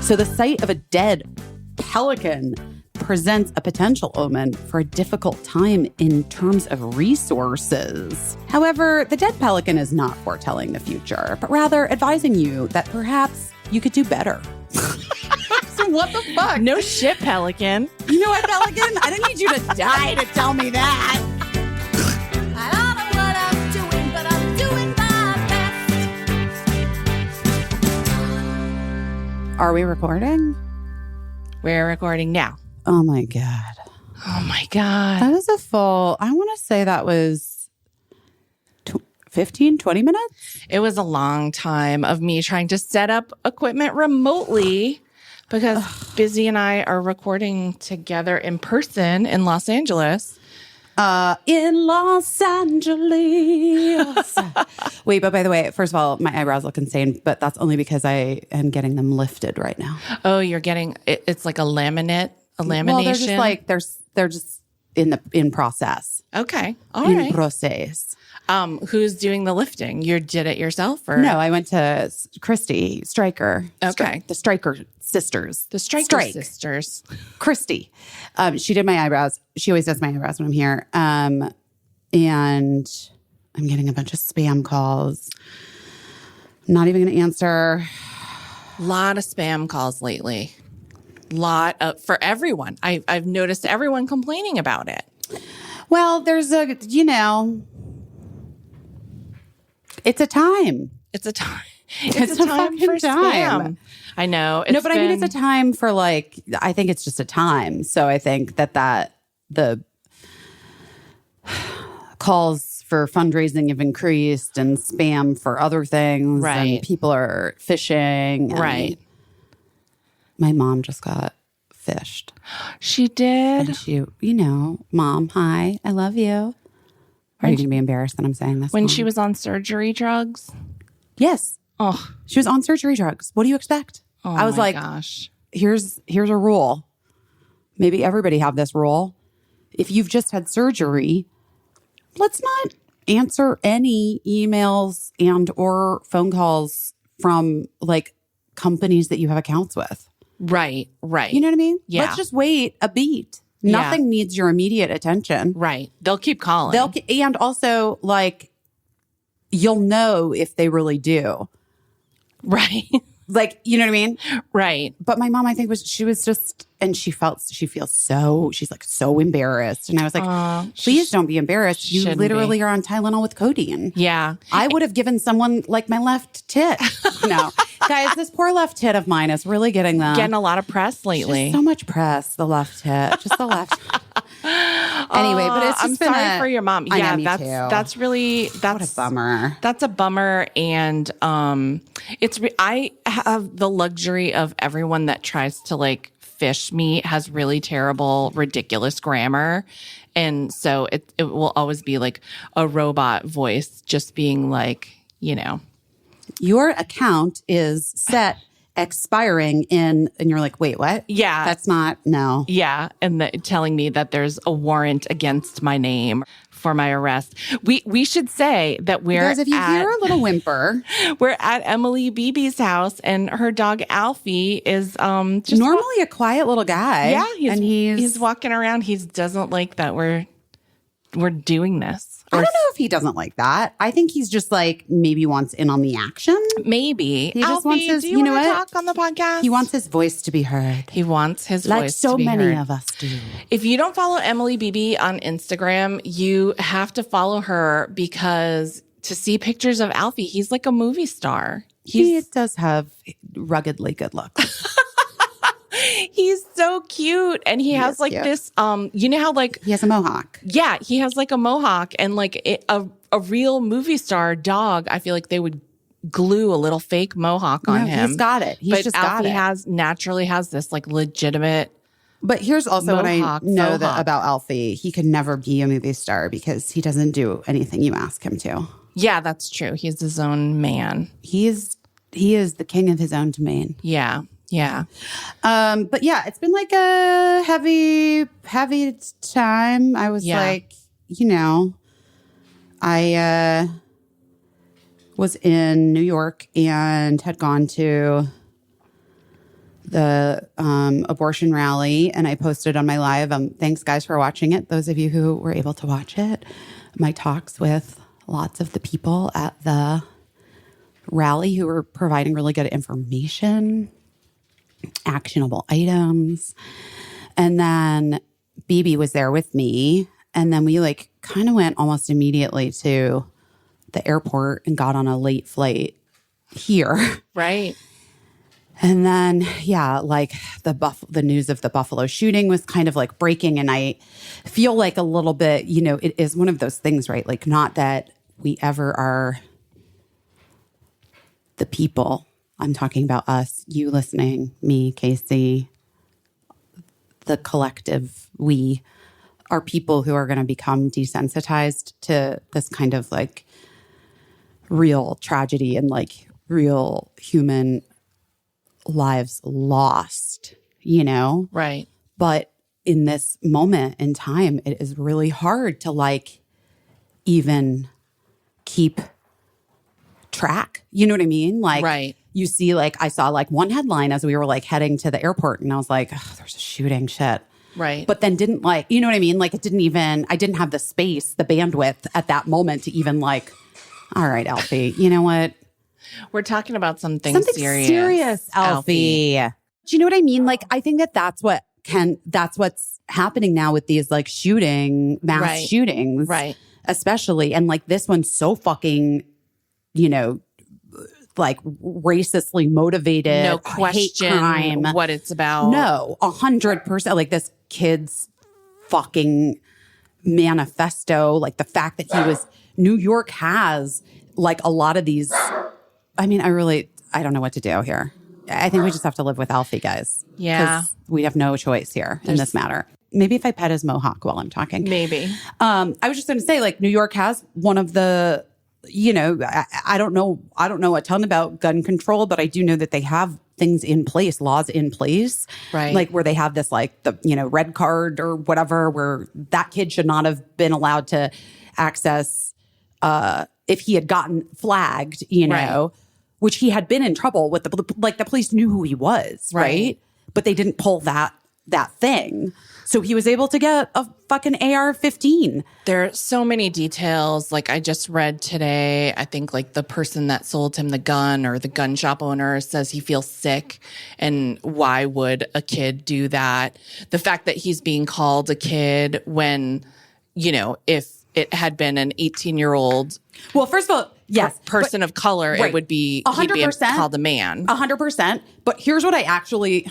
So the sight of a dead pelican presents a potential omen for a difficult time in terms of resources. However, the dead pelican is not foretelling the future, but rather advising you that perhaps you could do better. So what the fuck? No shit, Pelican. You know what, Pelican? I didn't need you to die to tell me that. I don't know what I'm doing, but I'm doing my best. Are we recording? We're recording now. Oh my God. Oh my God. That was a full, I want to say that was 15, 20 minutes? It was a long time of me trying to set up equipment remotely because Busy and I are recording together in person in Los Angeles. In Los Angeles. Wait, but by the way, first of all, my eyebrows look insane, but that's only because I am getting them lifted right now. Oh, you're getting, it's like a lamination? Well, they're just like, they're just in process. Okay. All in right. process. Who's doing the lifting? You did it yourself or? No, I went to Christy Stryker. Okay. The Stryker sisters. The Stryker sisters. Christy. She did my eyebrows. She always does my eyebrows when I'm here. And I'm getting a bunch of spam calls. I'm not even going to answer. A lot of spam calls lately. For everyone. I've noticed everyone complaining about it. Well, there's it's a time. It's a time. It's a time fucking for time. spam. I know. No, but I mean, it's a time for I think it's just a time. So I think that the calls for fundraising have increased and spam for other things. Right. And people are fishing. Right. My mom just got fished. She did? And she, Mom, hi, I love you. Are you going to be embarrassed that I'm saying this? When Mom? she was on surgery drugs? Yes. Oh. She was on surgery drugs. What do you expect? Oh, I was my like, gosh. Here's a rule. Maybe everybody have this rule. If you've just had surgery, let's not answer any emails and or phone calls from companies that you have accounts with. Right. You know what I mean? Yeah. Let's just wait a beat. Nothing needs your immediate attention. Right. They'll keep calling. And also, you'll know if they really do. Right. You know what I mean? Right. But my mom, I think, she feels so embarrassed. And I was like, please don't be embarrassed. You literally are on Tylenol with codeine. Yeah. I would have given someone my left tit. No. Guys, this poor left tit of mine is really getting a lot of press lately. So much press, the left tit. Just the left. Anyway, but it's just I'm sorry for your mom. I Yeah, know, me too. that's what a bummer. That's a bummer, and I have the luxury of everyone that tries to fish me has really terrible, ridiculous grammar, and so it will always be a robot voice just being your account is set expiring and you're like, wait, what? Yeah. That's not, no. Yeah. And telling me that there's a warrant against my name for my arrest. We should say that Guys, if you hear a little whimper. We're at Emily Beebe's house and her dog Alfie is just normally a quiet little guy. Yeah. He's walking around. He doesn't like that we're doing this. I don't know if he doesn't like that. I think he's just maybe wants in on the action. Maybe. He just wants his, do you want to talk on the podcast? He wants his voice to be heard. He wants his voice to be heard. Like so many of us do. If you don't follow Emily Beebe on Instagram, you have to follow her because to see pictures of Alfie, he's like a movie star. He does have ruggedly good looks. He's so cute. And he has cute. This, you know how he has a mohawk. Yeah, he has a mohawk and a real movie star dog. I feel like they would glue a little fake mohawk on him. He's got it. He's just got it. Alfie naturally has this legitimate. But here's also what I know about Alfie. He could never be a movie star because he doesn't do anything you ask him to. Yeah, that's true. He's his own man. He is the king of his own domain. Yeah. Yeah. But yeah, it's been a heavy time. I was I was in New York and had gone to the abortion rally, and I posted on my live. Thanks, guys, for watching it. Those of you who were able to watch it, my talks with lots of the people at the rally who were providing really good information, actionable items. And then BB was there with me. And then we like kind of went almost immediately to the airport and got on a late flight here. Right. And then, yeah, like the news of the Buffalo shooting was kind of like breaking. And I feel like a little bit, you know, it is one of those things, right? Like not that we ever are the people. I'm talking about us, you listening, me, Caissie, the collective. We are people who are going to become desensitized to this kind of like real tragedy and like real human lives lost, you know? Right. But in this moment in time, it is really hard to like even keep track. You know what I mean? Like, right. You see, like, I saw like one headline as we were like heading to the airport, and I was like, oh, there's a shooting, shit. Right. But then didn't like, you know what I mean? Like, I didn't have the space, the bandwidth at that moment to even like, all right, Alfie, you know what? We're talking about something serious, Alfie. Do you know what I mean? Like, I think that's what's happening now with these like mass shootings. Right. Especially. And like this one's so fucking, you know, like racistly motivated. No question hate crime. What it's about. No, 100%. Like this kid's fucking manifesto, like the fact that New York has like a lot of these. I mean, I don't know what to do here. I think we just have to live with Alfie, guys. Yeah. We have no choice here in this matter. Maybe if I pet his mohawk while I'm talking. Maybe. I was just going to say, like, New York has one of the, you know, I don't know a ton about gun control, but I do know that they have things in place, laws in place. Right. Like where they have this, like, the, you know, red card or whatever, where that kid should not have been allowed to access if he had gotten flagged, you know, which he had been in trouble with. The police knew who he was, right? But they didn't pull that thing. So he was able to get a fucking AR-15. There are so many details. Like I just read today, I think like the person that sold him the gun or the gun shop owner says he feels sick. And why would a kid do that? The fact that he's being called a kid when, you know, if it had been an 18-year-old well, first of all, yes, person of color, it would be 100%, he'd be called a man. 100%. But here's what I actually,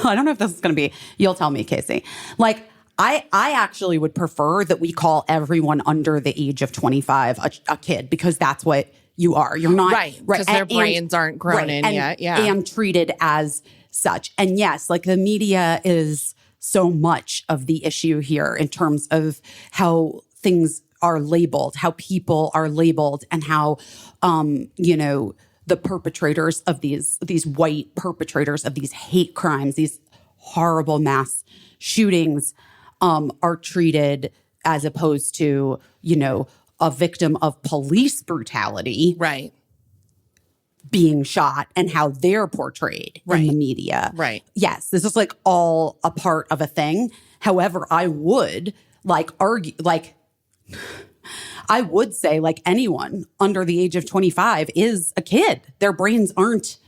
I don't know if this is going to be, you'll tell me, Caissie. Like, I actually would prefer that we call everyone under the age of 25 a kid, because that's what you are. You're not. Right. Because their brains aren't grown in yet. Yeah. And treated as such. And yes, like the media is so much of the issue here in terms of how things are labeled, how people are labeled, and how, you know, the perpetrators of these white perpetrators of these hate crimes, these horrible mass shootings, are treated as opposed to, you know, a victim of police brutality, right, being shot, and how they're portrayed in the media. Right. Yes, this is like all a part of a thing. However, I would like argue, like, I would say like anyone under the age of 25 is a kid. Their brains aren't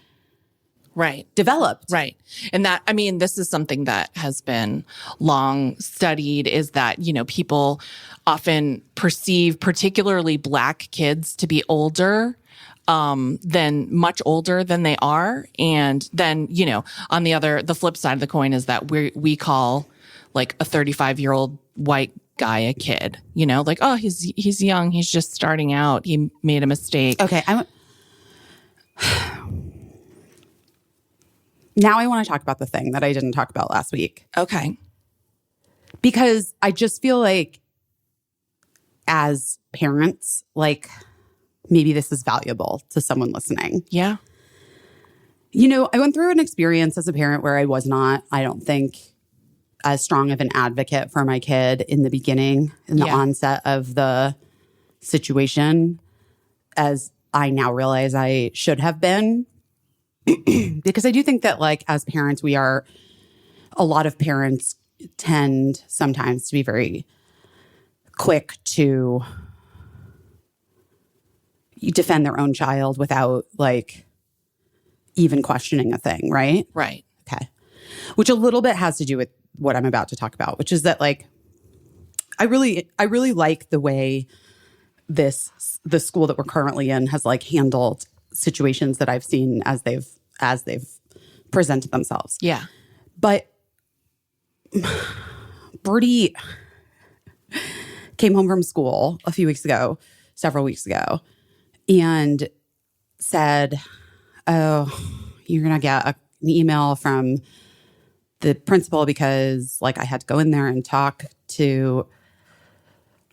developed. Right. And that, I mean, this is something that has been long studied, is that, you know, people often perceive particularly Black kids to be older much older than they are. And then, you know, on the flip side of the coin is that we call like a 35-year-old white guy a kid, you know, like, oh, he's young. He's just starting out. He made a mistake. Okay. Now I want to talk about the thing that I didn't talk about last week. Okay. Because I just feel like as parents, like maybe this is valuable to someone listening. Yeah. You know, I went through an experience as a parent where I was not, I don't think, as strong of an advocate for my kid in the beginning, in the onset of the situation, as I now realize I should have been, because I do think that like as parents, a lot of parents tend sometimes to be very quick to defend their own child without like even questioning a thing, right? Right. Okay. Which a little bit has to do with what I'm about to talk about, which is that like I really like the way the school that we're currently in has like handled situations that I've seen as they've presented themselves. Yeah. But Birdie came home from school several weeks ago, and said, "Oh, you're going to get an email from the principal because like I had to go in there and talk to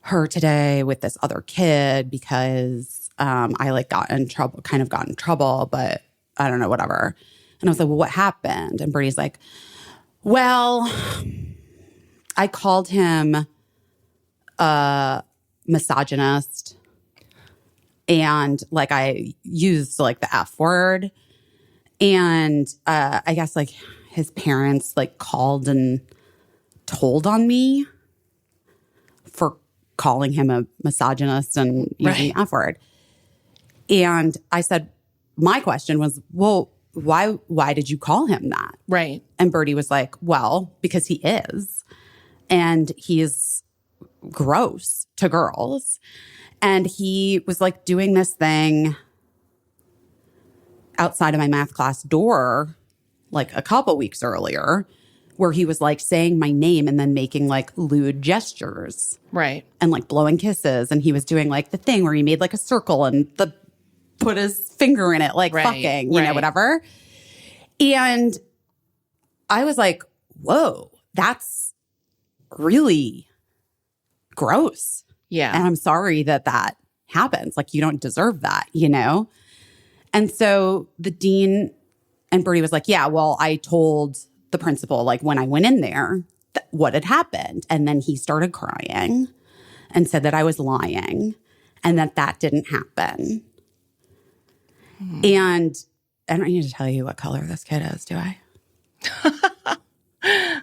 her today with this other kid because I like got in trouble, but I don't know, whatever." And I was like, "Well, what happened?" And Birdie's like, "Well, I called him a misogynist and like I used like the F word. And I guess like his parents like called and told on me for calling him a misogynist and using the F word." And I said, my question was, well, why did you call him that? Right. And Birdie was like, well, because he is. And he's gross to girls. And he was like doing this thing outside of my math class door like a couple weeks earlier where he was like saying my name and then making like lewd gestures. Right. And like blowing kisses. And he was doing like the thing where he made like a circle and put his finger in it, like fucking, you know, whatever. And I was like, whoa, that's really gross. Yeah. And I'm sorry that happens. Like, you don't deserve that, you know? And so the dean and Birdie was like, yeah, well, I told the principal, like when I went in there, what had happened. And then he started crying and said that I was lying and that didn't happen. And I don't need to tell you what color this kid is, do I?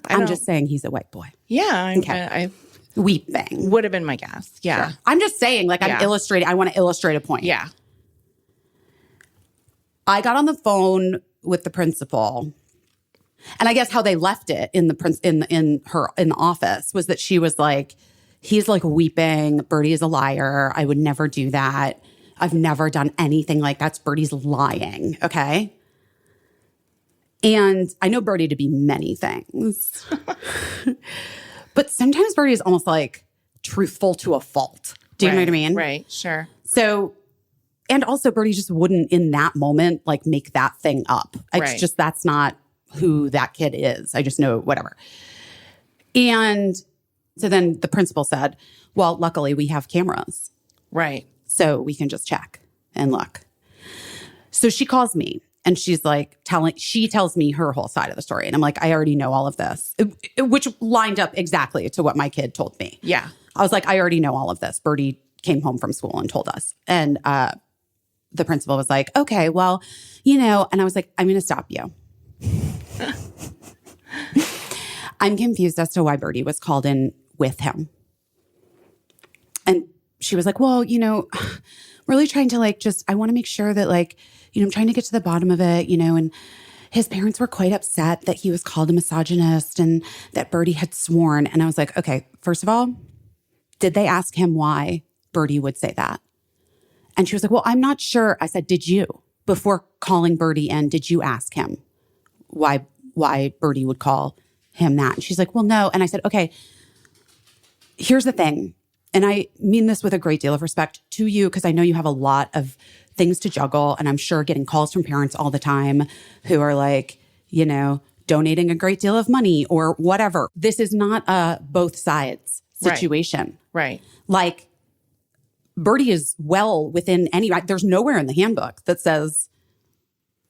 I'm just saying he's a white boy. Yeah. Okay. I Weeping. would have been my guess. Yeah. Sure. I'm just saying, like, I'm illustrating. I want to illustrate a point. Yeah. I got on the phone with the principal, and I guess how they left it in the office was that she was like, he's like weeping. Birdie is a liar. I would never do that. I've never done anything like that. Birdie's lying. Okay. And I know Birdie to be many things. But sometimes Birdie is almost like truthful to a fault. Do you know what I mean? Right. Sure. So, and also Birdie just wouldn't in that moment like make that thing up. It's just, that's not who that kid is. I just know whatever. And so then the principal said, well, luckily we have cameras. Right. So we can just check and look. So she calls me and she's like she tells me her whole side of the story. And I'm like, I already know all of this, which lined up exactly to what my kid told me. Yeah. I was like, I already know all of this. Birdie came home from school and told us. And the principal was like, okay, well, you know, and I was like, I'm going to stop you. I'm confused as to why Birdie was called in with him. And she was like, well, you know, really trying to like, I want to make sure that like, you know, I'm trying to get to the bottom of it, you know, and his parents were quite upset that he was called a misogynist and that Birdie had sworn. And I was like, okay, first of all, did they ask him why Birdie would say that? And she was like, well, I'm not sure. I said, did you, before calling Birdie in, did you ask him why Birdie would call him that? And she's like, well, no. And I said, okay, here's the thing. And I mean this with a great deal of respect to you, because I know you have a lot of things to juggle. And I'm sure getting calls from parents all the time who are like, you know, donating a great deal of money or whatever. This is not a both sides situation. Right. Like, Birdie is well within there's nowhere in the handbook that says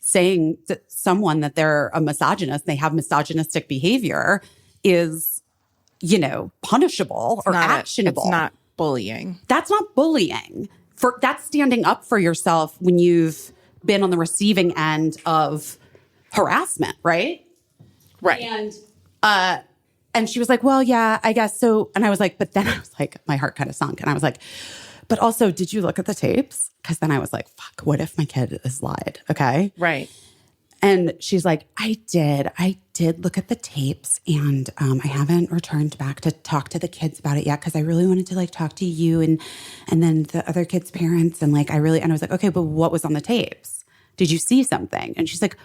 saying to someone that they're a misogynist, they have misogynistic behavior is, you know, punishable or actionable. It's not bullying. That's not bullying. That's standing up for yourself when you've been on the receiving end of harassment, right? Right. And she was like, well, yeah, I guess so. And I was like, but then I was like, my heart kind of sunk. And I was like, but also, did you look at the tapes? Because then I was like, fuck, what if my kid is lied? Okay. Right. And she's like, I did look at the tapes, and I haven't returned back to talk to the kids about it yet because I really wanted to like talk to you and then the other kids' parents. And like, and I was like, okay, but what was on the tapes? Did you see something? And she's like,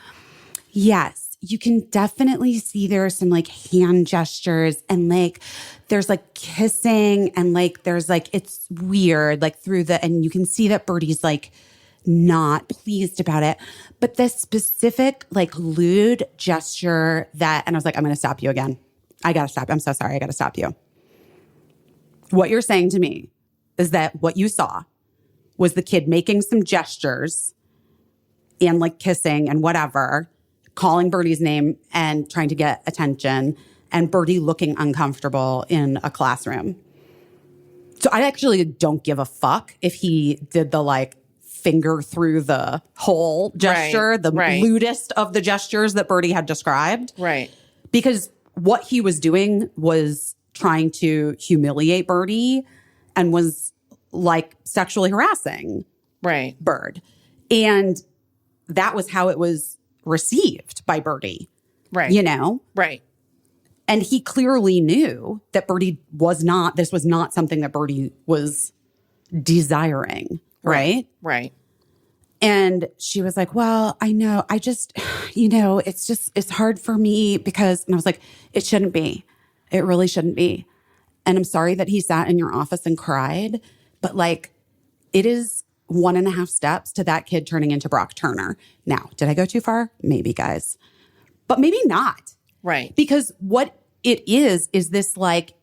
yes. You can definitely see there are some like hand gestures and like there's like kissing and like there's like it's weird like and you can see that Birdie's like not pleased about it. But this specific like lewd gesture and I was like, I'm going to stop you again. I got to stop. I'm so sorry. I got to stop you. What you're saying to me is that what you saw was the kid making some gestures and like kissing and whatever, calling Birdie's name and trying to get attention, and Birdie looking uncomfortable in a classroom. So I actually don't give a fuck if he did the like finger through the hole gesture, the lewdest of the gestures that Birdie had described. Right. Because what he was doing was trying to humiliate Birdie and was like sexually harassing Bird. And that was how it was received by Birdie. Right. You know? Right. And he clearly knew that this was not something that Birdie was desiring. Right? Right. And she was like, well, I know, I just, it's hard for me because, and I was like, it shouldn't be. It really shouldn't be. And I'm sorry that he sat in your office and cried, but like, it is 1.5 steps to that kid turning into Brock Turner. Now, did I go too far? Maybe, guys. But maybe not. Right. Because what it is this like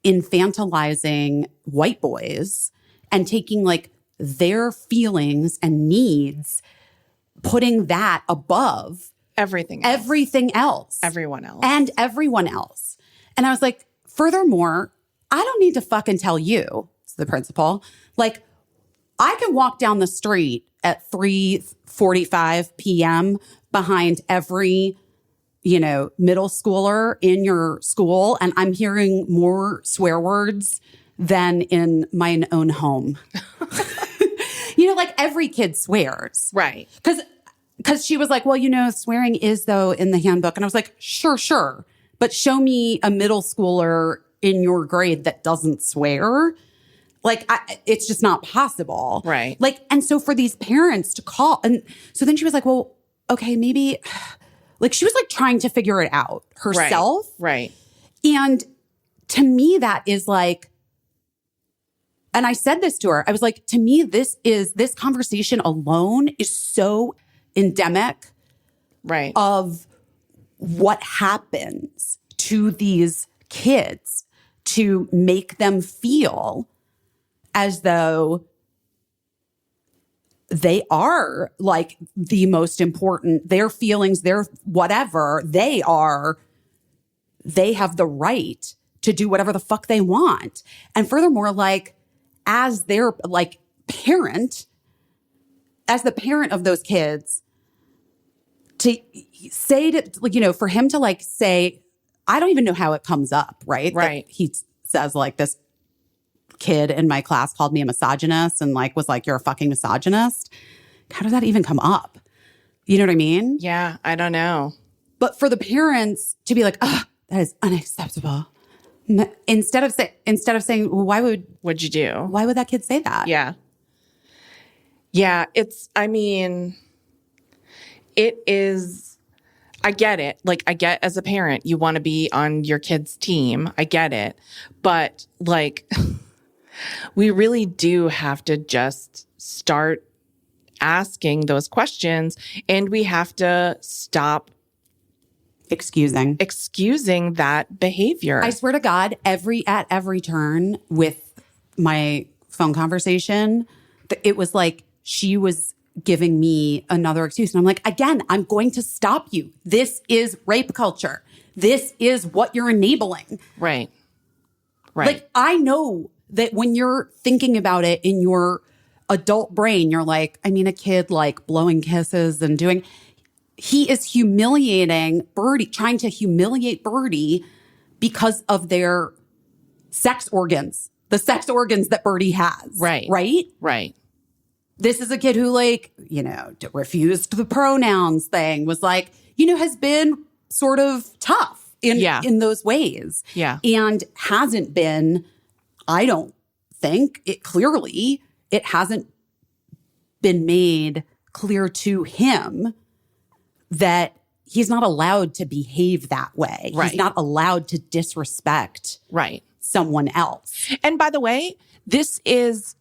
infantilizing white boys and taking like their feelings and needs, putting that above everything else. Everyone else. And everyone else. And I was like, furthermore, I don't need to fucking tell you, it's the principal, like, I can walk down the street at 3:45 p.m. behind every, middle schooler in your school, and I'm hearing more swear words than in my own home. Like every kid swears. Right. Because she was like, well, swearing is though in the handbook. And I was like, sure. But show me a middle schooler in your grade that doesn't swear. Like, it's just not possible. Right. Like, and so for these parents to call, and so then she was like, well, okay, maybe, like she was like trying to figure it out herself. Right. And to me, that is like, and I said this to her, I was like, to me, this conversation alone is so endemic of what happens to these kids to make them feel as though they are like the most important, their feelings, their whatever, they have the right to do whatever the fuck they want. And furthermore, like, as their like parent, as the parent of those kids, to say to, like, for him to like say, I don't even know how it comes up, right? Right. That he says like, this kid in my class called me a misogynist and like was like, you're a fucking misogynist. How does that even come up? You know what I mean? Yeah, I don't know. But for the parents to be like, that is unacceptable. Instead of saying, well, What'd you do? Why would that kid say that? Yeah. Yeah, it is, I get it. Like, I get as a parent, you want to be on your kid's team. I get it. But like, we really do have to just start asking those questions, and we have to stop excusing that behavior. I swear to God, at every turn with my phone conversation, it was like she was giving me another excuse. And I'm like, again, I'm going to stop you. This is rape culture. This is what you're enabling. Right. Like, I know that when you're thinking about it in your adult brain, you're like, I mean, a kid like blowing kisses and doing, he is humiliating Birdie, trying to humiliate Birdie because of their sex organs, the sex organs that Birdie has. Right. Right? Right. This is a kid who, like, refused the pronouns thing, was like, has been sort of tough in those ways. Yeah. And hasn't been, I don't think, it hasn't been made clear to him that he's not allowed to behave that way. Right. He's not allowed to disrespect someone else. And by the way, this is,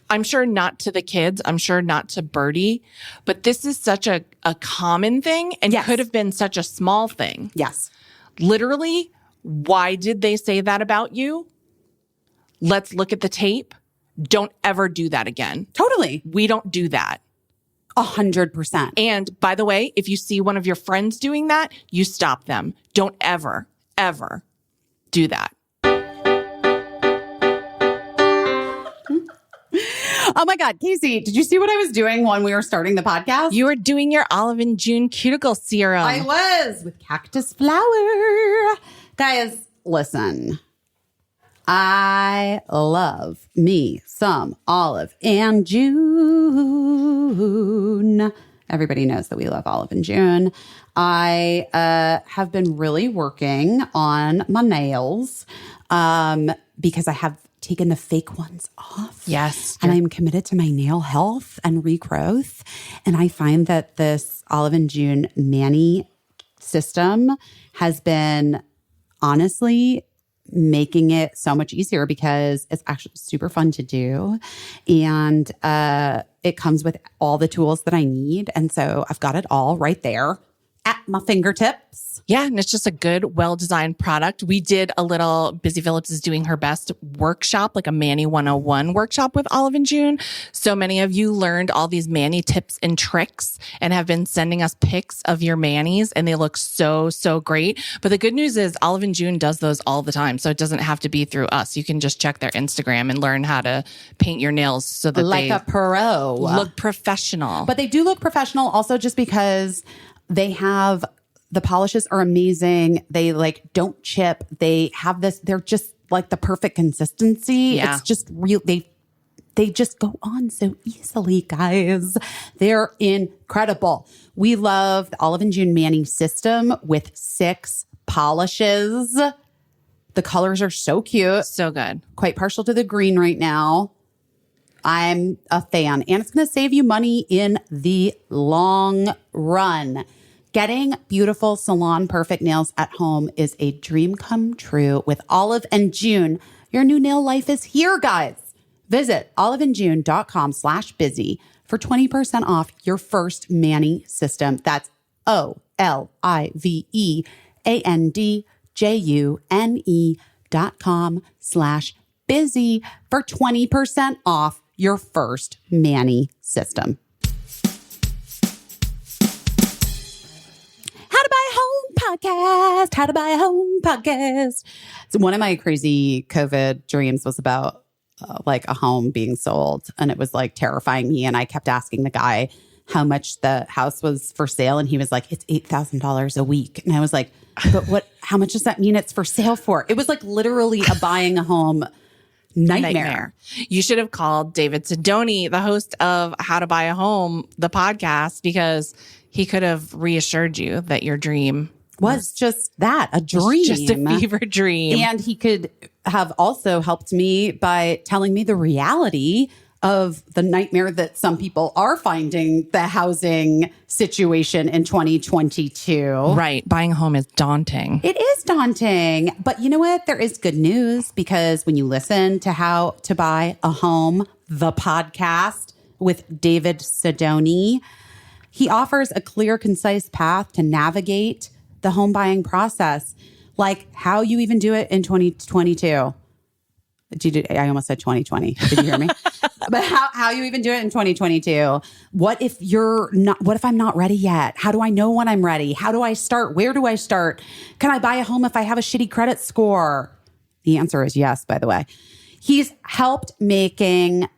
I'm sure not to the kids, I'm sure not to Birdie, but this is such a common thing and could have been such a small thing. Yes. Literally, why did they say that about you? Let's look at the tape. Don't ever do that again. Totally. We don't do that. 100%. And by the way, if you see one of your friends doing that, you stop them. Don't ever, ever do that. Oh my God, Caissie, did you see what I was doing when we were starting the podcast? You were doing your Olive and June cuticle serum. I was with cactus flower. Guys, listen. I love me some Olive and June. Everybody knows that we love Olive and June. I have been really working on my nails because I have taken the fake ones off. Yes. And I'm committed to my nail health and regrowth. And I find that this Olive and June Mani system has been honestly making it so much easier because it's actually super fun to do. And it comes with all the tools that I need. And so I've got it all right there at my fingertips. Yeah, and it's just a good, well-designed product. We did a little, Busy Phillips is doing her best workshop, like a Mani 101 workshop with Olive and June. So many of you learned all these Mani tips and tricks and have been sending us pics of your Manis, and they look so, so great. But the good news is Olive and June does those all the time, so it doesn't have to be through us. You can just check their Instagram and learn how to paint your nails so that like they a pro. Look professional. But they do look professional also just because they have, the polishes are amazing. They like don't chip. They have this, they're just like the perfect consistency. Yeah. It's just real. They just go on so easily, guys. They're incredible. We love the Olive and June Mani system with 6 polishes. The colors are so cute. So good. Quite partial to the green right now. I'm a fan. And it's going to save you money in the long run. Getting beautiful salon perfect nails at home is a dream come true with Olive and June. Your new nail life is here, guys. Visit oliveandjune.com/busy for 20% off your first Mani system. That's oliveandjune.com/busy for 20% off your first Mani system. How to buy a home podcast. So one of my crazy COVID dreams was about like a home being sold, and it was like terrifying me. And I kept asking the guy how much the house was for sale, and he was like, "It's $8,000 a week." And I was like, "But how much does that mean it's for sale for?" It was like literally a buying a home nightmare. You should have called David Sidoni, the host of How to Buy a Home, the podcast, because he could have reassured you that your dream was just that, a dream. Just a fever dream. And he could have also helped me by telling me the reality of the nightmare that some people are finding the housing situation in 2022. Right. Buying a home is daunting. It is daunting. But you know what? There is good news, because when you listen to How to Buy a Home, the podcast with David Sidoni, he offers a clear, concise path to navigate the home buying process, like how you even do it in 2022. I almost said 2020. Did you hear me? But how you even do it in 2022. What if I'm not ready yet? How do I know when I'm ready? How do I start? Where do I start? Can I buy a home if I have a shitty credit score? The answer is yes, by the way. He's helped making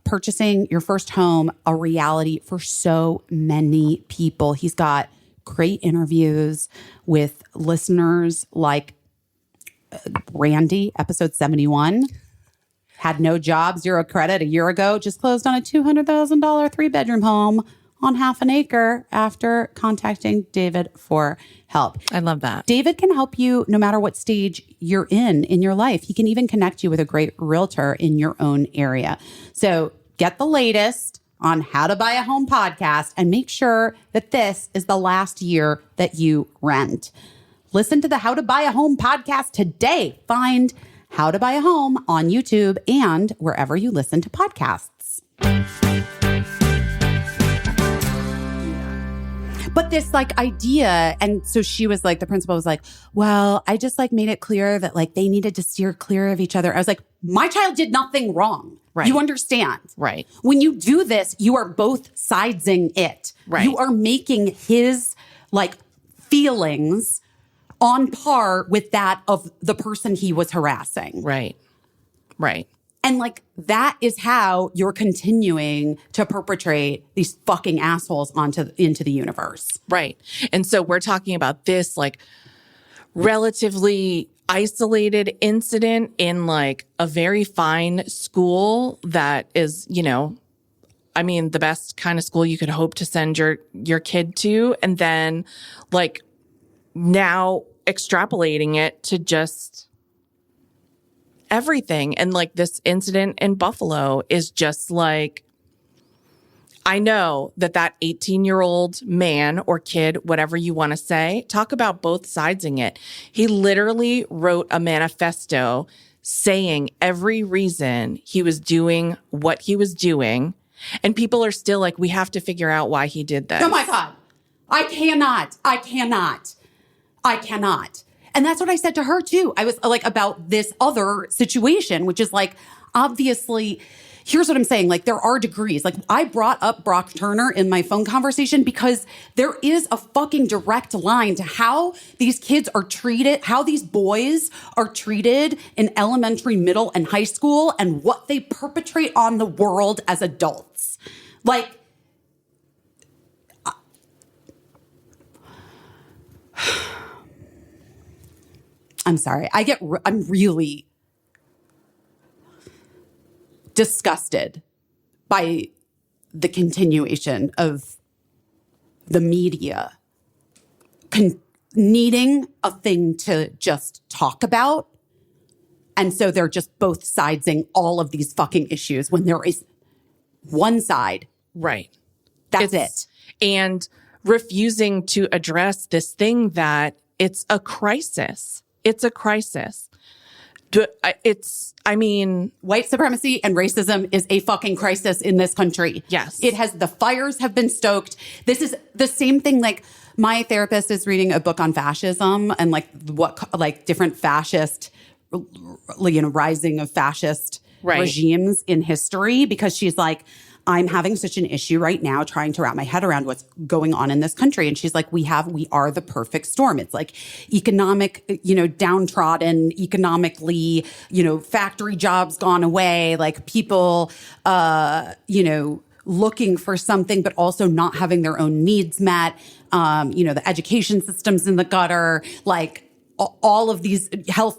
purchasing your first home a reality for so many people. He's got great interviews with listeners like Randy, episode 71. Had no job, zero credit a year ago, just closed on a $200,000 3-bedroom home on half an acre after contacting David for help. I love that. David can help you no matter what stage you're in your life. He can even connect you with a great realtor in your own area. So get the latest on How to Buy a Home podcast and make sure that this is the last year that you rent. Listen to the How to Buy a Home podcast today. Find How to Buy a Home on YouTube and wherever you listen to podcasts. But this like idea, and so she was like, the principal was like, well, I just like made it clear that like they needed to steer clear of each other. I was like, my child did nothing wrong. Right. You understand? Right. When you do this, you are both sidesing it. Right. You are making his like feelings on par with that of the person he was harassing. Right. Right. And like, that is how you're continuing to perpetrate these fucking assholes into the universe. Right. And so we're talking about this like relatively isolated incident in like a very fine school that is, you know, I mean, the best kind of school you could hope to send your kid to. And then like now extrapolating it to just everything. And like this incident in Buffalo is just like, I know that 18-year-old man or kid, whatever you want to say, talk about both sidesing it. He literally wrote a manifesto saying every reason he was doing what he was doing. And people are still like, we have to figure out why he did this. Oh my God. I cannot. And that's what I said to her too. I was like, about this other situation, which is like, obviously, here's what I'm saying. Like, there are degrees. Like, I brought up Brock Turner in my phone conversation because there is a fucking direct line to how these kids are treated, how these boys are treated in elementary, middle, and high school, and what they perpetrate on the world as adults. Like, I'm sorry. I'm really disgusted by the continuation of the media needing a thing to just talk about. And so they're just both sidesing all of these fucking issues when there is one side. Right. That's it. And refusing to address this thing that it's a crisis. It's a crisis. I mean, white supremacy and racism is a fucking crisis in this country. Yes. The fires have been stoked. This is the same thing. Like, my therapist is reading a book on fascism and like different fascist, rising of fascist regimes in history, because she's like, I'm having such an issue right now trying to wrap my head around what's going on in this country. And she's like, we are the perfect storm. It's like economic, downtrodden, economically, factory jobs gone away, like people, looking for something, but also not having their own needs met. The education system's in the gutter, like, all of these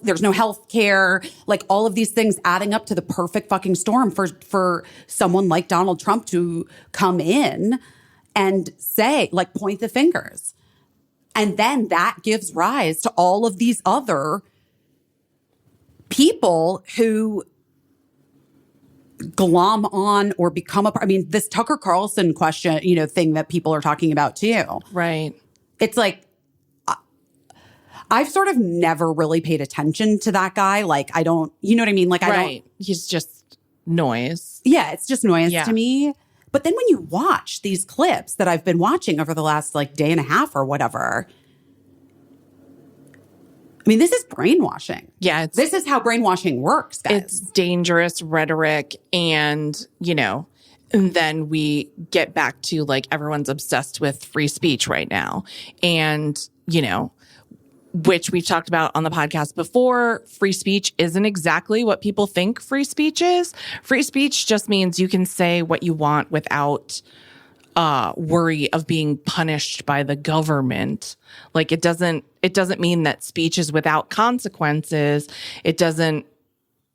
there's no health care, like all of these things adding up to the perfect fucking storm for someone like Donald Trump to come in and say, like, point the fingers. And then that gives rise to all of these other people who glom on or become this Tucker Carlson question, thing that people are talking about too. Right. It's like, I've sort of never really paid attention to that guy. Like, I don't, you know what I mean? Like, I don't. He's just noise. Yeah, it's just noise to me. But then when you watch these clips that I've been watching over the last day and a half or whatever, this is brainwashing. Yeah. This is how brainwashing works, guys. It's dangerous rhetoric. And then we get back to everyone's obsessed with free speech right now. And, which we've talked about on the podcast before, free speech isn't exactly what people think free speech is. Free speech just means you can say what you want without worry of being punished by the government. Like it doesn't mean that speech is without consequences. It doesn't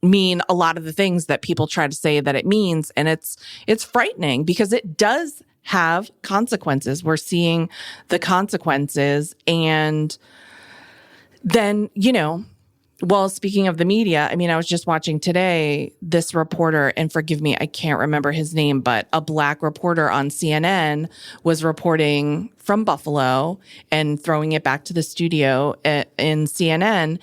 mean a lot of the things that people try to say that it means. And it's frightening because it does have consequences. We're seeing the consequences. And then, well, speaking of the media, I mean, I was just watching today this reporter, and forgive me, I can't remember his name, but a Black reporter on CNN was reporting from Buffalo and throwing it back to the studio in CNN.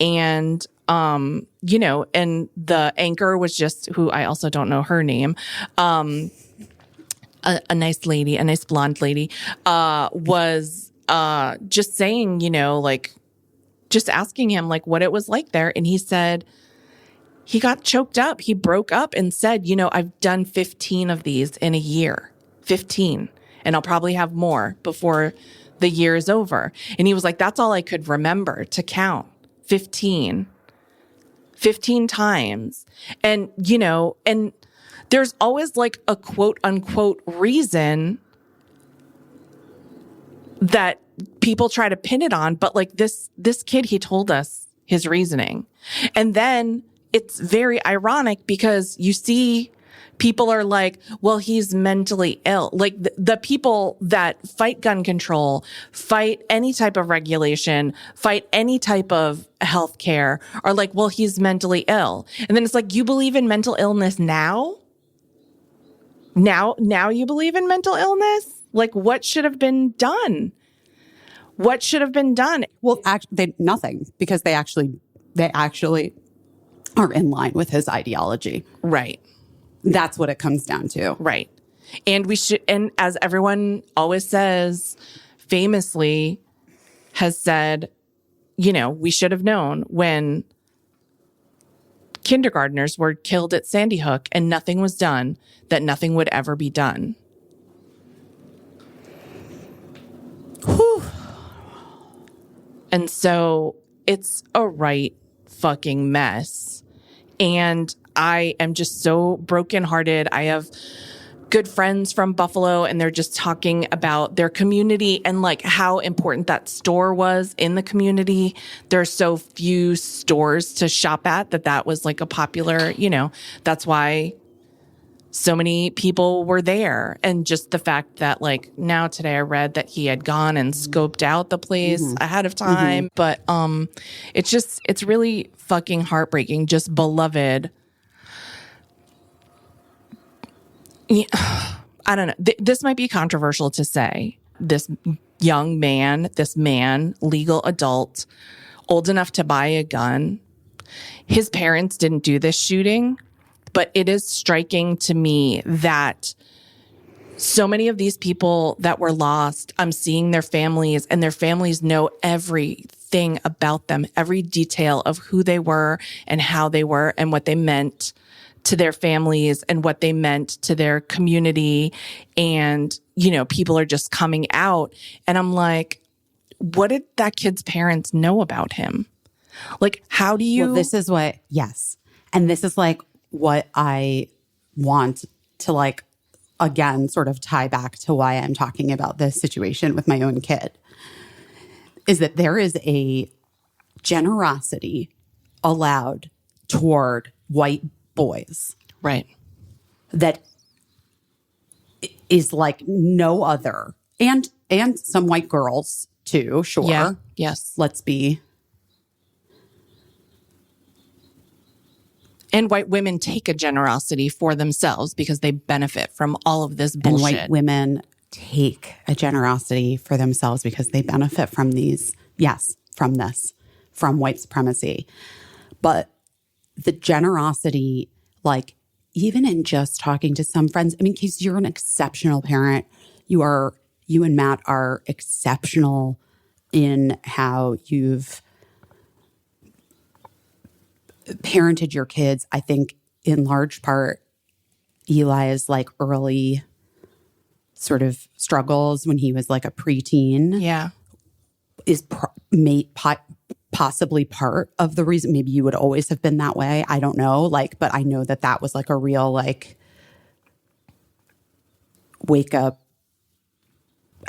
And, and the anchor was just, who I also don't know her name, a nice lady, a nice blonde lady, was just saying, just asking him like what it was like there. And he said he got choked up. He broke up and said, I've done 15 of these in a year, 15, and I'll probably have more before the year is over. And he was like, that's all I could remember to count, 15 times. And, and there's always like a quote unquote reason that people try to pin it on, but like this kid, he told us his reasoning. And then it's very ironic because you see people are like, well, he's mentally ill. Like the people that fight gun control, fight any type of regulation, fight any type of healthcare are like, well, he's mentally ill. And then it's like, you believe in mental illness now? Now you believe in mental illness? Like what should have been done? What should have been done? Well, nothing, because they actually are in line with his ideology. Right. That's what it comes down to. Right. And and as everyone always says, famously has said, we should have known when kindergartners were killed at Sandy Hook and nothing was done, that nothing would ever be done. Whew. And so it's a right fucking mess. And I am just so brokenhearted. I have good friends from Buffalo, and they're just talking about their community and like how important that store was in the community. There are so few stores to shop at that was like a popular, that's why so many people were there. And just the fact that like now today I read that he had gone and scoped out the place ahead of time. But it's really fucking heartbreaking. Just beloved. Yeah, I don't know. This might be controversial to say. This young man, legal adult, old enough to buy a gun. His parents didn't do this shooting. But it is striking to me that so many of these people that were lost, I'm seeing their families, and their families know everything about them, every detail of who they were and how they were and what they meant to their families and what they meant to their community. And, people are just coming out. And I'm like, what did that kid's parents know about him? Like, how do you... Well, this is what... Yes. And this is like what I want to like, again, sort of tie back to why I'm talking about this situation with my own kid, is that there is a generosity allowed toward white boys. Right. That is like no other. And some white girls too, sure. Yeah. Yes. Let's be... And white women take a generosity for themselves because they benefit from all of this bullshit. And white women take a generosity for themselves because they benefit from these, from white supremacy. But the generosity, like, even in just talking to some friends, I mean, Caissie, you're an exceptional parent. You and Matt are exceptional in how you've parented your kids. I think in large part, Eli's like early sort of struggles when he was like a preteen. Yeah. is possibly part of the reason. Maybe you would always have been that way. I don't know. Like, but I know that was like a real like wake up.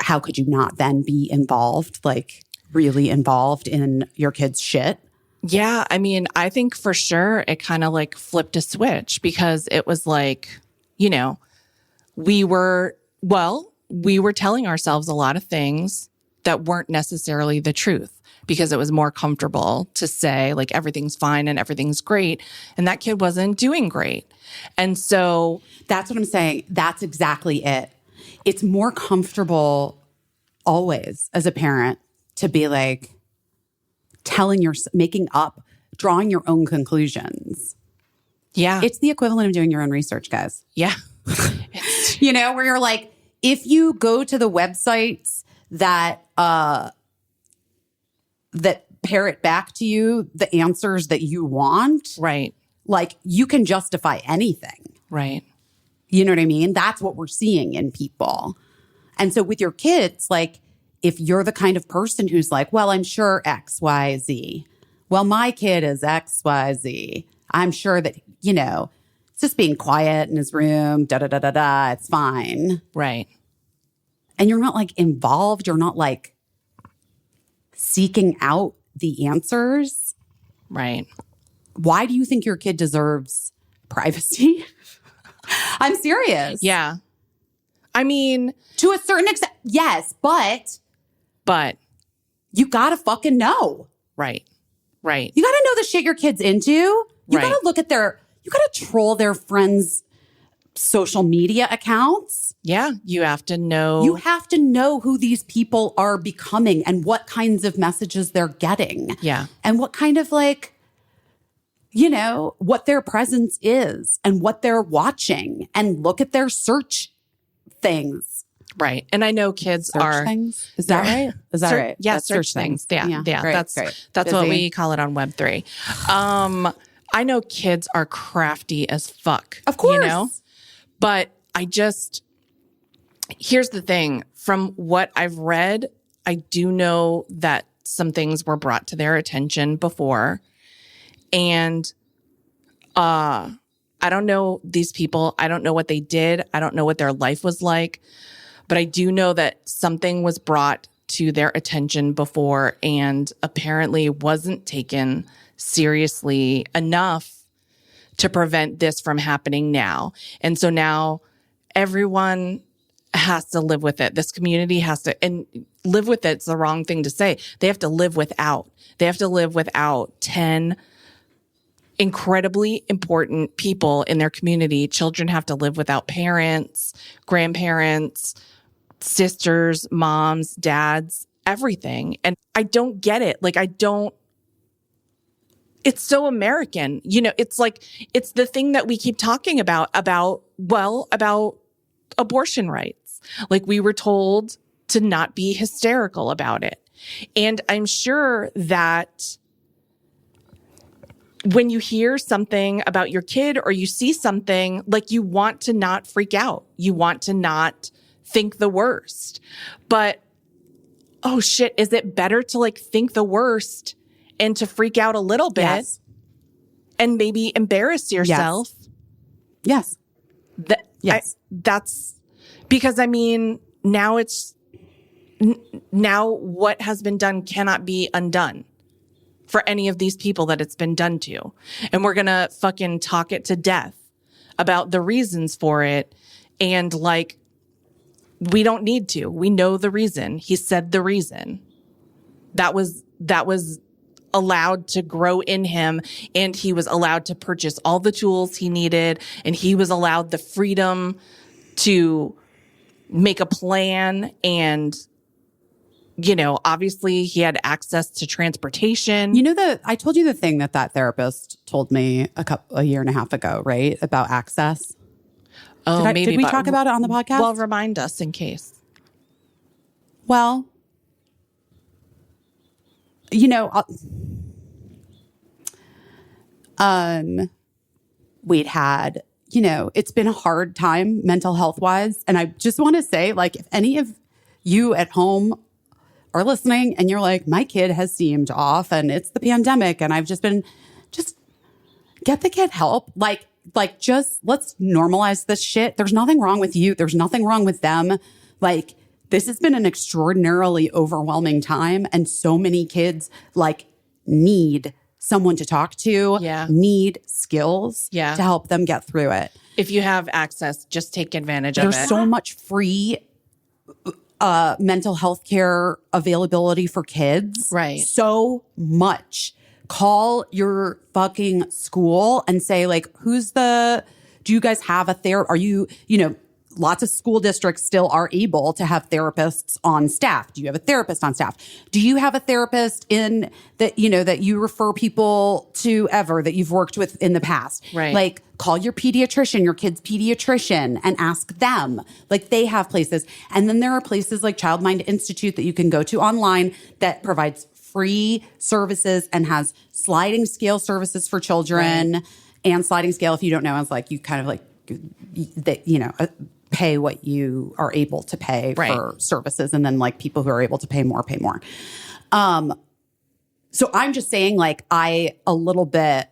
How could you not then be involved, like really involved in your kid's shit? Yeah. I mean, I think for sure it kind of like flipped a switch because it was like, you know, we were telling ourselves a lot of things that weren't necessarily the truth because it was more comfortable to say like everything's fine and everything's great. And that kid wasn't doing great. And so that's what I'm saying. That's exactly it. It's more comfortable always as a parent to be like drawing your own conclusions. Yeah. It's the equivalent of doing your own research, guys. Yeah. You know, where you're like, if you go to the websites that parrot back to you the answers that you want, right. Like you can justify anything. Right. You know what I mean? That's what we're seeing in people. And so with your kids, like if you're the kind of person who's like, well, I'm sure X, Y, Z. Well, my kid is X, Y, Z. I'm sure that, you know, it's just being quiet in his room, da-da-da-da-da, it's fine. Right. And you're not like involved. You're not like seeking out the answers. Right. Why do you think your kid deserves privacy? I'm serious. Yeah. I mean, to a certain extent, yes, but you gotta fucking know. Right. Right. You gotta know the shit your kid's into. You gotta look at you gotta troll their friends' social media accounts. Yeah. You have to know. You have to know who these people are becoming and what kinds of messages they're getting. Yeah. And what kind of like, you know, what their presence is and what they're watching and look at their search things. Right. And I know kids search things. Is that right? Is that right? Yeah. That's search things. Yeah. Great, that's great. That's what we call it on Web3. I know kids are crafty as fuck. Of course. You know? But here's the thing. From what I've read, I do know that some things were brought to their attention before. And I don't know these people. I don't know what they did. I don't know what their life was like. But I do know that something was brought to their attention before and apparently wasn't taken seriously enough to prevent this from happening now. And so now everyone has to live with it. This community has to, and live with it's the wrong thing to say. They have to live without. They have to live without 10 incredibly important people in their community. Children have to live without parents, grandparents, sisters, moms, dads, everything. And I don't get it. Like, it's so American. You know, it's like, it's the thing that we keep talking about abortion rights. Like, we were told to not be hysterical about it. And I'm sure that when you hear something about your kid or you see something, like, you want to not freak out. You want to not think the worst. But, oh shit, is it better to like think the worst and to freak out a little bit and maybe embarrass yourself? Yes. That's because, I mean, now what has been done cannot be undone for any of these people that it's been done to. And we're going to fucking talk it to death about the reasons for it. And like, we don't need to. We know the reason. He said the reason. That was allowed to grow in him, and he was allowed to purchase all the tools he needed, and he was allowed the freedom to make a plan. And, you know, obviously he had access to transportation. You know, I told you the thing that therapist told me a year and a half ago, right? About access. Oh, maybe. Did we talk about it on the podcast? Well, remind us in case. Well, you know, we'd had, you know, it's been a hard time mental health wise. And I just want to say, like, if any of you at home are listening and you're like, my kid has seemed off and it's the pandemic and I've just get the kid help. Just let's normalize this shit. There's nothing wrong with you. There's nothing wrong with them. Like, this has been an extraordinarily overwhelming time. And so many kids need someone to talk to, need skills to help them get through it. If you have access, just take advantage of it. There's so much free mental health care availability for kids. Right. So much. Call your fucking school and say, do you guys have a therapist? Are you, lots of school districts still are able to have therapists on staff. Do you have a therapist on staff? Do you have a therapist in that, that you refer people to ever that you've worked with in the past? Right. Call your pediatrician, your kid's pediatrician, and ask them. They have places. And then there are places like Child Mind Institute that you can go to online that provides free services and has sliding scale services for children. Right. And sliding scale, if you don't know, is you kind of pay what you are able to pay for services. And then people who are able to pay more, pay more. So I'm just saying I a little bit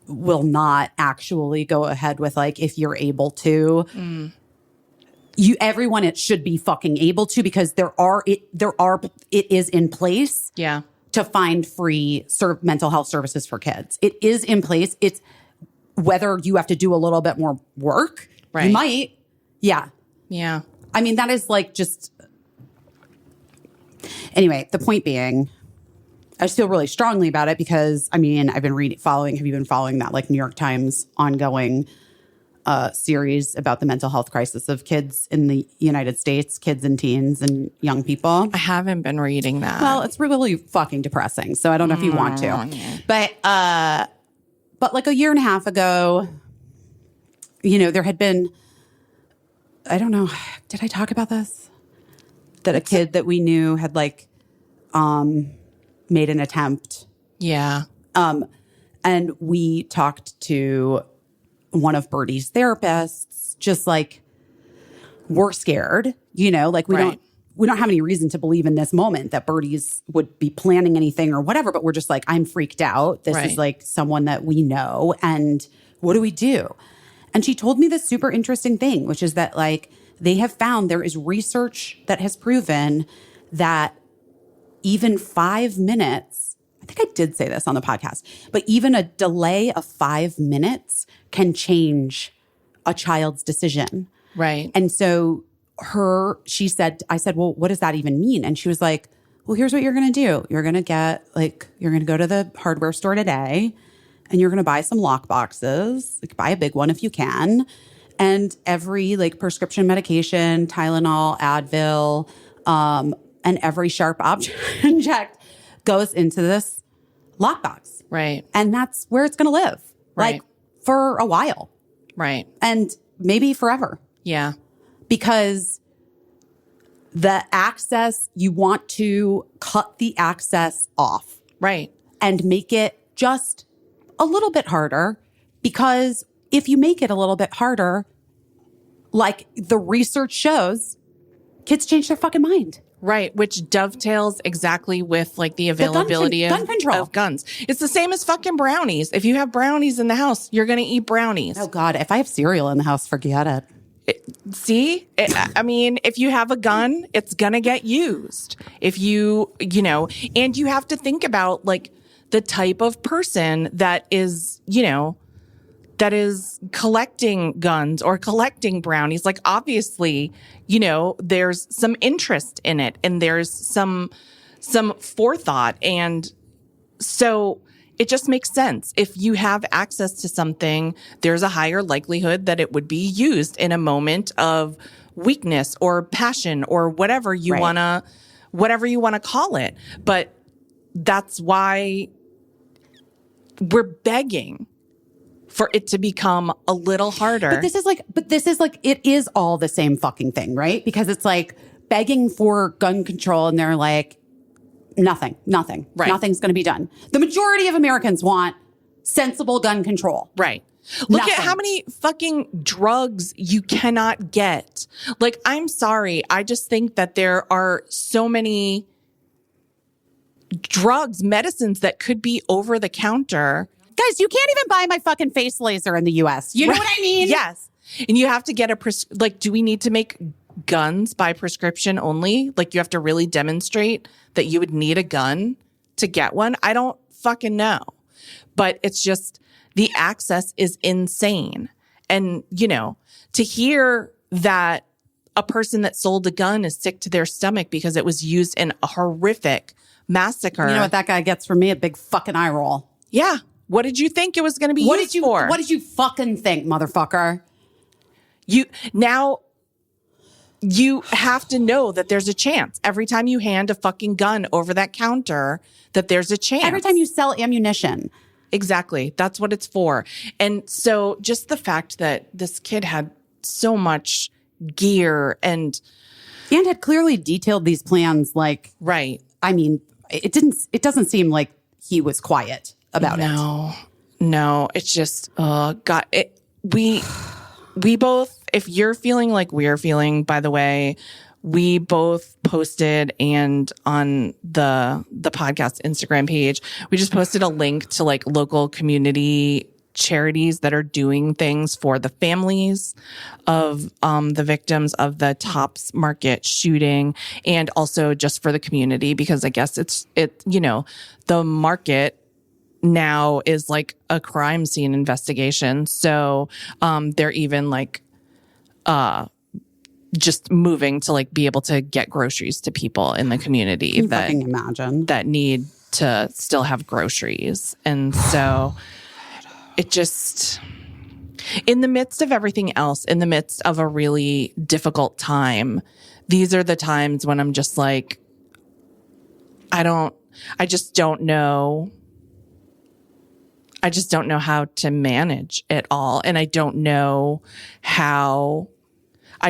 will not actually go ahead with if you're able to, everyone, it should be fucking able to, because it is in place. Yeah. To find free mental health services for kids. It is in place. It's whether you have to do a little bit more work. Right. You might. Yeah. Yeah. I mean, that is just... Anyway, the point being, I just feel really strongly about it because, I've been have you been following that New York Times ongoing series about the mental health crisis of kids in the United States, kids and teens and young people? I haven't been reading that. Well, it's really fucking depressing. So I don't know if you want to. Yeah. But a year and a half ago, there had been, I don't know, did I talk about this? That a kid that we knew had made an attempt. Yeah. And we talked to one of Birdie's therapists, just we're scared, we don't have any reason to believe in this moment that Birdie's would be planning anything or whatever, but we're just I'm freaked out. This is someone that we know. And what do we do? And she told me this super interesting thing, which is that they have found there is research that has proven that even 5 minutes, I think I did say this on the podcast, but even a delay of 5 minutes can change a child's decision. Right. And so I said, well, what does that even mean? And she was like, well, here's what you're going to do. You're going to you're going to go to the hardware store today and you're going to buy some lock boxes, buy a big one if you can. And every prescription medication, Tylenol, Advil, and every sharp object goes into this lockbox. Right. And that's where it's going to live. Right. For a while. Right. And maybe forever. Yeah. Because the access, you want to cut the access off. Right. And make it just a little bit harder. Because if you make it a little bit harder, the research shows, kids change their fucking mind. Right, which dovetails exactly with the availability gun control of guns. It's the same as fucking brownies. If you have brownies in the house, you're going to eat brownies. Oh God, if I have cereal in the house, forget it. If you have a gun, it's going to get used. If you and you have to think about the type of person that is, that is collecting guns or collecting brownies. Obviously, there's some interest in it and there's some forethought. And so it just makes sense. If you have access to something, there's a higher likelihood that it would be used in a moment of weakness or passion or whatever you want to call it. But that's why we're begging for it to become a little harder. But this is it is all the same fucking thing, right? Because it's begging for gun control and they're nothing. Right. Nothing's going to be done. The majority of Americans want sensible gun control. Right. Look at Nothing. how many fucking drugs you cannot get. Like, I'm sorry. I just think that there are so many drugs, medicines that could be over the counter. Guys, you can't even buy my fucking face laser in the US. You know what I mean? Yes. And you have to get like, do we need to make guns by prescription only? Like, you have to really demonstrate that you would need a gun to get one? I don't fucking know. But it's just, the access is insane. And, you know, to hear that a person that sold a gun is sick to their stomach because it was used in a horrific massacre. You know what that guy gets from me? A big fucking eye roll. Yeah. What did you think it was going to be used for? What did you fucking think, motherfucker? You have to know that there's a chance. Every time you hand a fucking gun over that counter, that there's a chance. Every time you sell ammunition. Exactly. That's what it's for. And so just the fact that this kid had so much gear and had clearly detailed these plans, like, right. I mean, it doesn't seem like he was quiet about it. No, it's just, God, we both, if you're feeling like we're feeling, by the way, we both posted, and on the podcast Instagram page, we just posted a link to like local community charities that are doing things for the families of the victims of the Tops Market shooting, and also just for the community, because I guess you know, the market now is like a crime scene investigation. So they're even like just moving to like be able to get groceries to people in the community that need to still have groceries. And so it just, in the midst of everything else, in the midst of a really difficult time, these are the times when I'm just like, I just don't know how to manage it all. And I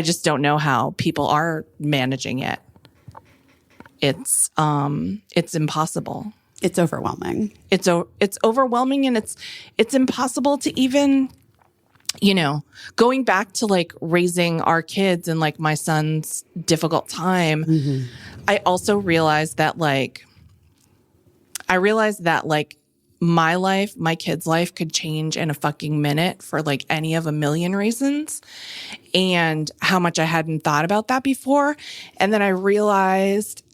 just don't know how people are managing it. It's impossible. It's overwhelming. It's overwhelming, and it's impossible to even, you know, going back to like raising our kids and like my son's difficult time. Mm-hmm. I also realized that like my life, my kid's life could change in a fucking minute for like any of a million reasons, and how much I hadn't thought about that before. And then I realized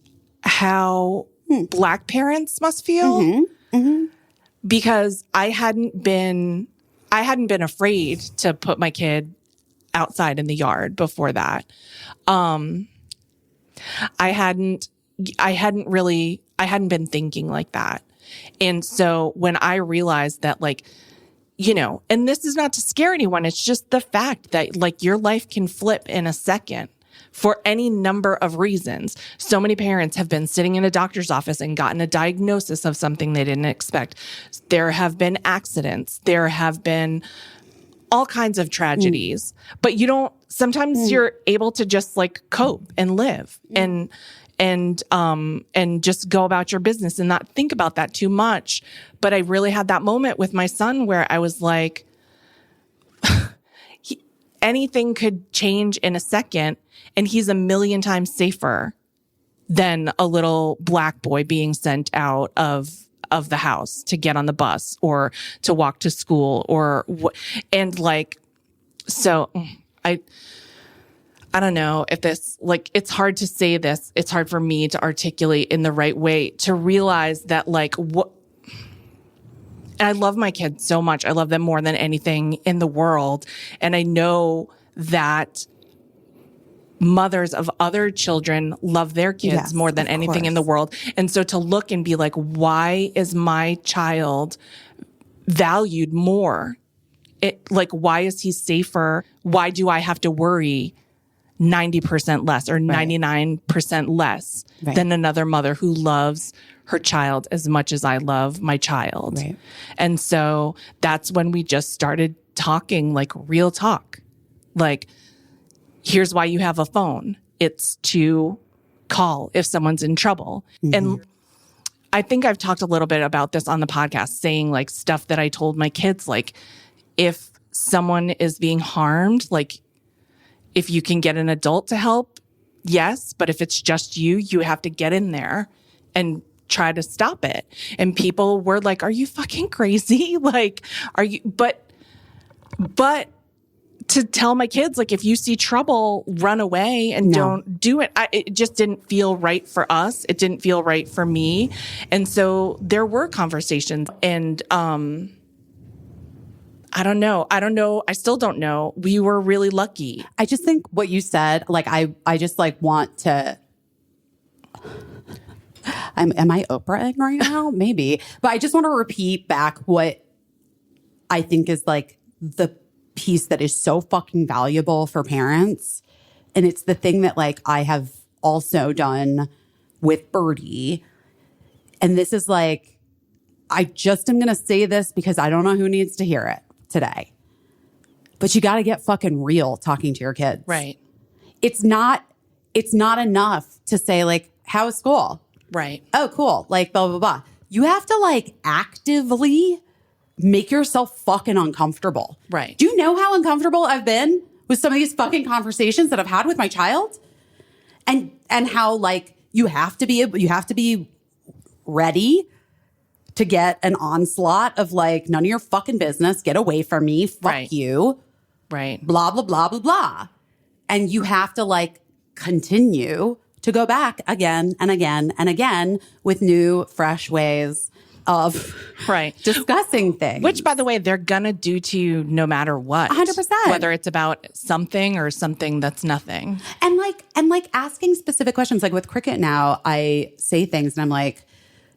how Black parents must feel, because I hadn't been afraid to put my kid outside in the yard before that. I hadn't been thinking like that. And so when I realized that, like, you know, and this is not to scare anyone, it's just the fact that like your life can flip in a second for any number of reasons. So many parents have been sitting in a doctor's office and gotten a diagnosis of something they didn't expect. There have been accidents. There have been all kinds of tragedies, but sometimes you're able to just like cope and live and just go about your business and not think about that too much. But I really had that moment with my son where I was like, anything could change in a second, and he's a million times safer than a little Black boy being sent out of the house to get on the bus or to walk to school and like, so I don't know if this, like, it's hard to say this. It's hard for me to articulate in the right way to realize that, like, and I love my kids so much. I love them more than anything in the world. And I know that mothers of other children love their kids more than anything in the world. And so to look and be like, why is my child valued more? Why is he safer? Why do I have to worry 90% less or 99% less than another mother who loves her child as much as I love my child? Right. And so that's when we just started talking like real talk. Like, here's why you have a phone. It's to call if someone's in trouble. Mm-hmm. And I think I've talked a little bit about this on the podcast, saying like stuff that I told my kids, like, if someone is being harmed, like if you can get an adult to help, yes. But if it's just you have to get in there and try to stop it. And people were like, are you fucking crazy? Like, are you, but to tell my kids, like, if you see trouble, run away and don't do it. It just didn't feel right for us. It didn't feel right for me. And so there were conversations and, I don't know. I still don't know. We were really lucky. I just think what you said, like, I just like want to, am I Oprahing right now? Maybe. But I just want to repeat back what I think is like the piece that is so fucking valuable for parents. And it's the thing that like I have also done with Birdie. And this is like, I just am going to say this because I don't know who needs to hear it today. But you got to get fucking real talking to your kids. Right. It's not enough to say like, how is school? Right. Oh, cool. Like, blah, blah, blah. You have to like actively make yourself fucking uncomfortable. Right. Do you know how uncomfortable I've been with some of these fucking conversations that I've had with my child? And how like you have to be ready to get an onslaught of like, none of your fucking business, get away from me, fuck you. Right. Blah, blah, blah, blah, blah. And you have to like continue to go back again and again and again with new, fresh ways of discussing things. Which, by the way, they're going to do to you no matter what. 100%. Whether it's about something or something that's nothing. And like asking specific questions. Like with Cricket now, I say things and I'm like,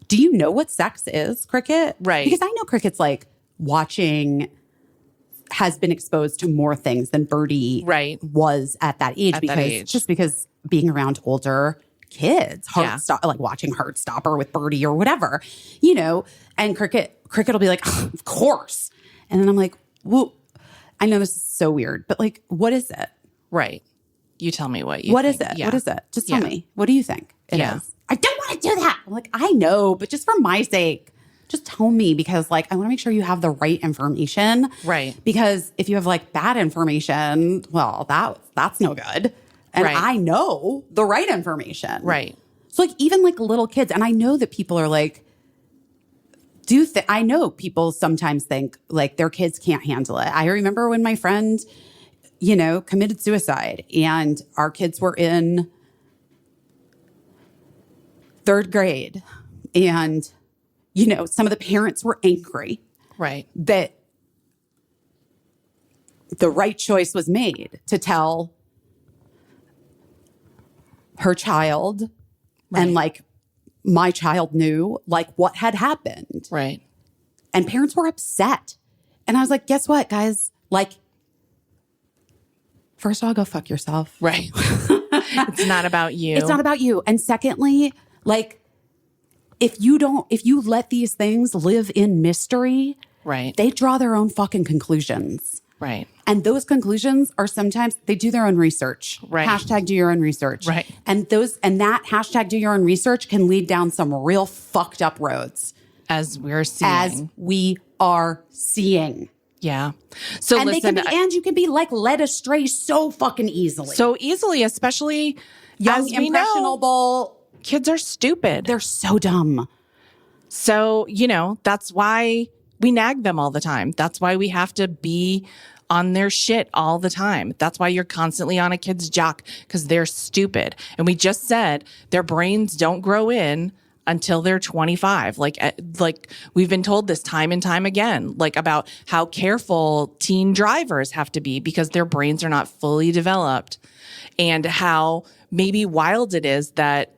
do you know what sex is, Cricket? Right. Because I know Cricket's like has been exposed to more things than Birdie was at that age. Just because being around older kids, like watching Heartstopper with Birdie or whatever, you know, and Cricket will be like, oh, of course. And then I'm like, well, I know this is so weird, but like, what is it? Right. You tell me what you What think. is it? Yeah. What is it? Just tell me. What do you think it is? I don't want to do that. I'm like, I know, but just for my sake, just tell me because like, I want to make sure you have the right information. Right. Because if you have like bad information, well, that's no good. And I know the right information. Right. So like even like little kids, and I know that people are like, I know people sometimes think like their kids can't handle it. I remember when my friend, you know, committed suicide and our kids were in 3rd grade and, you know, some of the parents were angry. Right. That the right choice was made to tell her child and like my child knew like what had happened. Right. And parents were upset. And I was like, guess what, guys? Like, first of all, go fuck yourself. Right. It's not about you. It's not about you. And secondly, like, if you let these things live in mystery, they draw their own fucking conclusions. Right. And those conclusions are sometimes they do their own research. Right. Hashtag do your own research. Right. And that hashtag do your own research can lead down some real fucked up roads. As we are seeing. Yeah. So and listen, and you can be like led astray so fucking easily. So easily, especially young, as we impressionable. Kids are stupid. They're so dumb. So, you know, that's why we nag them all the time. That's why we have to be on their shit all the time. That's why you're constantly on a kid's jock because they're stupid. And we just said their brains don't grow in until they're 25. Like we've been told this time and time again, like about how careful teen drivers have to be because their brains are not fully developed and how maybe wild it is that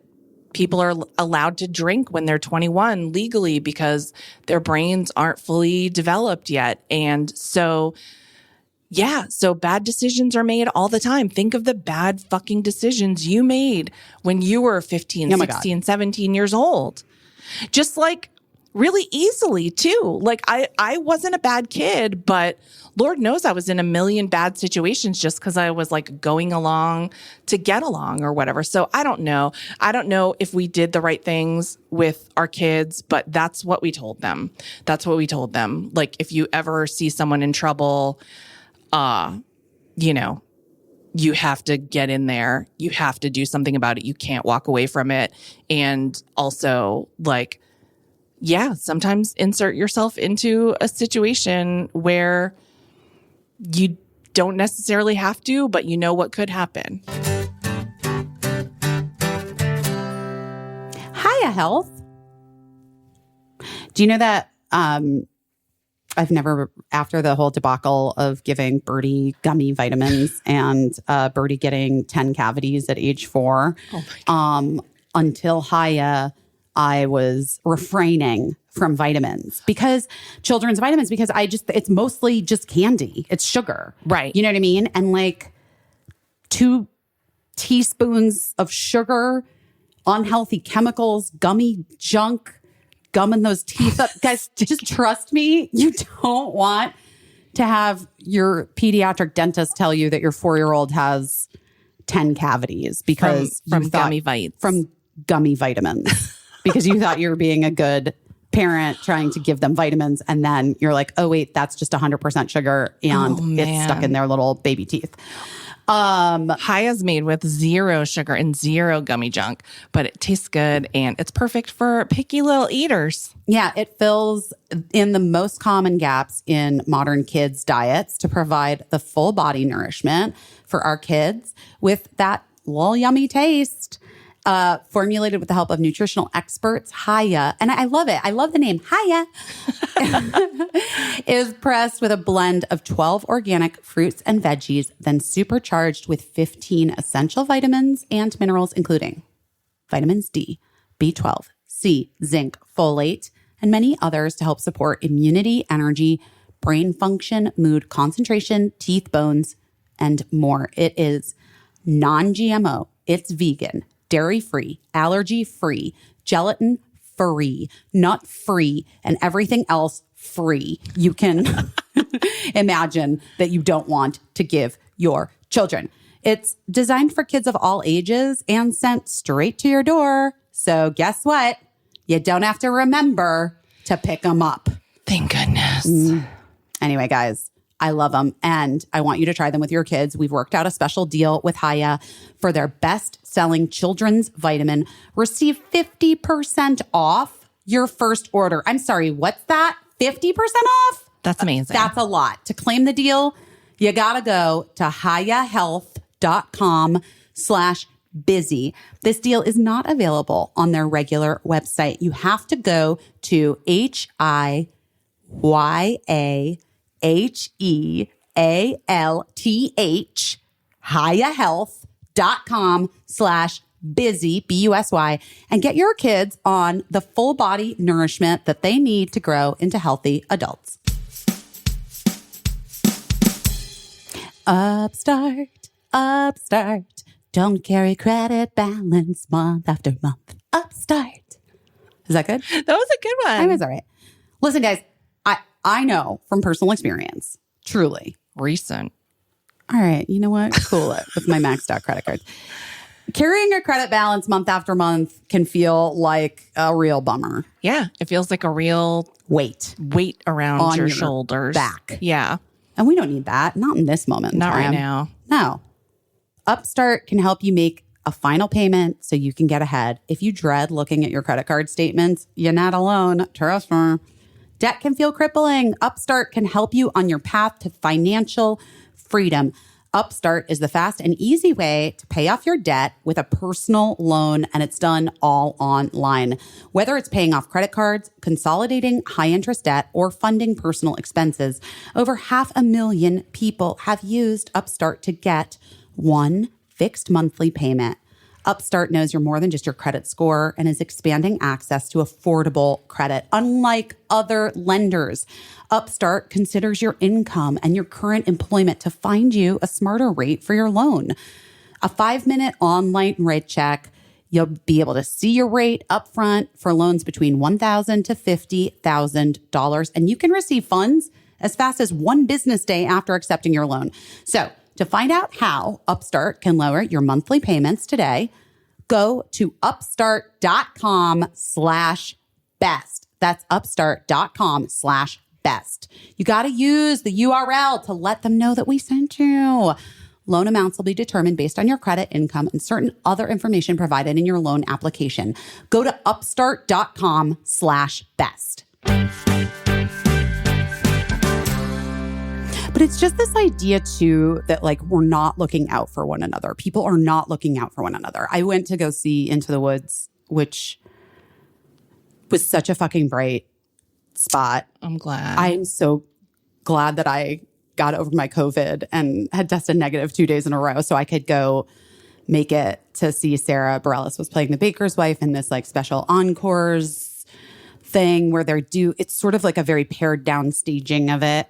people are allowed to drink when they're 21 legally because their brains aren't fully developed yet. And so, so bad decisions are made all the time. Think of the bad fucking decisions you made when you were 15, 16, 17 years old. Just like really easily too. Like I wasn't a bad kid, but Lord knows I was in a million bad situations just because I was like going along to get along or whatever. So I don't know. I don't know if we did the right things with our kids, but that's what we told them. That's what we told them. Like, if you ever see someone in trouble, you know, you have to get in there. You have to do something about it. You can't walk away from it. And also, like, yeah, sometimes insert yourself into a situation where you don't necessarily have to, but you know what could happen. Hiya, Health. Do you know that I've never, after the whole debacle of giving Birdie gummy vitamins and Birdie getting 10 cavities at age 4, until Hiya, I was refraining from vitamins children's vitamins, because it's mostly just candy. It's sugar. Right. You know what I mean? And like 2 teaspoons of sugar, unhealthy chemicals, gummy junk, gumming those teeth up. Guys, just trust me. You don't want to have your pediatric dentist tell you that your 4-year-old has 10 cavities because from gummy vites. From gummy vitamins. Because you thought you were being a good parent trying to give them vitamins, and then you're like, oh wait, that's just 100% sugar and it's stuck in their little baby teeth. Hiya's made with 0 sugar and 0 gummy junk, but it tastes good and it's perfect for picky little eaters. Yeah, it fills in the most common gaps in modern kids' diets to provide the full body nourishment for our kids with that little yummy taste. Formulated with the help of nutritional experts, Hiya, and I love it. I love the name Hiya. Is pressed with a blend of 12 organic fruits and veggies, then supercharged with 15 essential vitamins and minerals, including vitamins D, B12, C, zinc, folate, and many others to help support immunity, energy, brain function, mood, concentration, teeth, bones, and more. It is non-GMO. It's vegan, dairy-free, allergy-free, gelatin-free, nut-free, and everything else free you can imagine that you don't want to give your children. It's designed for kids of all ages and sent straight to your door. So guess what? You don't have to remember to pick them up. Thank goodness. Anyway, guys, I love them, and I want you to try them with your kids. We've worked out a special deal with Hiya for their best-selling children's vitamin. Receive 50% off your first order. I'm sorry, what's that? 50% off? That's amazing. That's a lot. To claim the deal, you got to go to hiyahealth.com/busy. This deal is not available on their regular website. You have to go to HIYAHEALTH, hiyahealth.com/busy, BUSY, and get your kids on the full body nourishment that they need to grow into healthy adults. Upstart, don't carry credit balance month after month. Upstart. Is that good? That was a good one. I was all right. Listen, guys, I know from personal experience, truly. Recent. All right, you know what? Cool it with my maxed out credit cards. Carrying a credit balance month after month can feel like a real bummer. Yeah, it feels like a real weight around on your your shoulders. back. Yeah. And we don't need that. Not in this moment. Not right time. now. No. Upstart can help you make a final payment so you can get ahead. If you dread looking at your credit card statements, you're not alone. Trust me. Debt can feel crippling. Upstart can help you on your path to financial freedom. Upstart is the fast and easy way to pay off your debt with a personal loan, and it's done all online. Whether it's paying off credit cards, consolidating high-interest debt, or funding personal expenses, over 500,000 people have used Upstart to get one fixed monthly payment. Upstart knows you're more than just your credit score and is expanding access to affordable credit. Unlike other lenders, Upstart considers your income and your current employment to find you a smarter rate for your loan. A 5-minute online rate check, you'll be able to see your rate upfront for loans between $1,000 to $50,000, and you can receive funds as fast as 1 business day after accepting your loan. So to find out how Upstart can lower your monthly payments today, go to upstart.com/best. That's upstart.com/best. You got to use the URL to let them know that we sent you. Loan amounts will be determined based on your credit, income, and certain other information provided in your loan application. Go to upstart.com/best. But it's just this idea too that like we're not looking out for one another. People are not looking out for one another. I went to go see Into the Woods, which was such a fucking bright spot. I'm glad. I'm so glad that I got over my COVID and had tested negative 2 days in a row so I could go make it to see Sarah Bareilles was playing the baker's wife in this like special encores thing where it's sort of like a very pared down staging of it,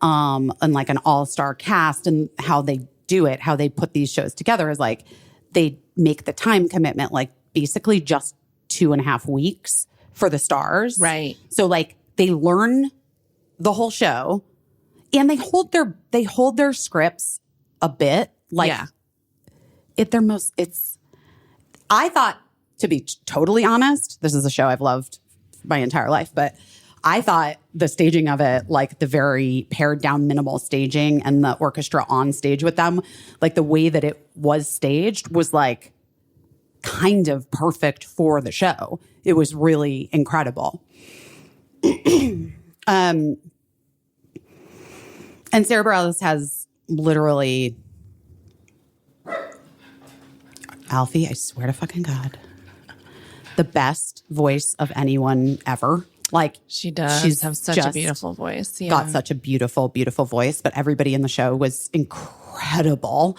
and like an all-star cast. And how they do it, how they put these shows together is like they make the time commitment like basically just 2.5 weeks for the stars. Right. So like they learn the whole show and they hold their scripts a bit. Like I thought, to be totally honest, this is a show I've loved my entire life, but I thought the staging of it, like the very pared down minimal staging and the orchestra on stage with them, like the way that it was staged was like kind of perfect for the show. It was really incredible. And Sarah Bareilles has literally, Alfie, I swear to fucking God, the best voice of anyone ever. Like she does she's have such a beautiful voice. Yeah. Got such a beautiful, beautiful voice. But everybody in the show was incredible.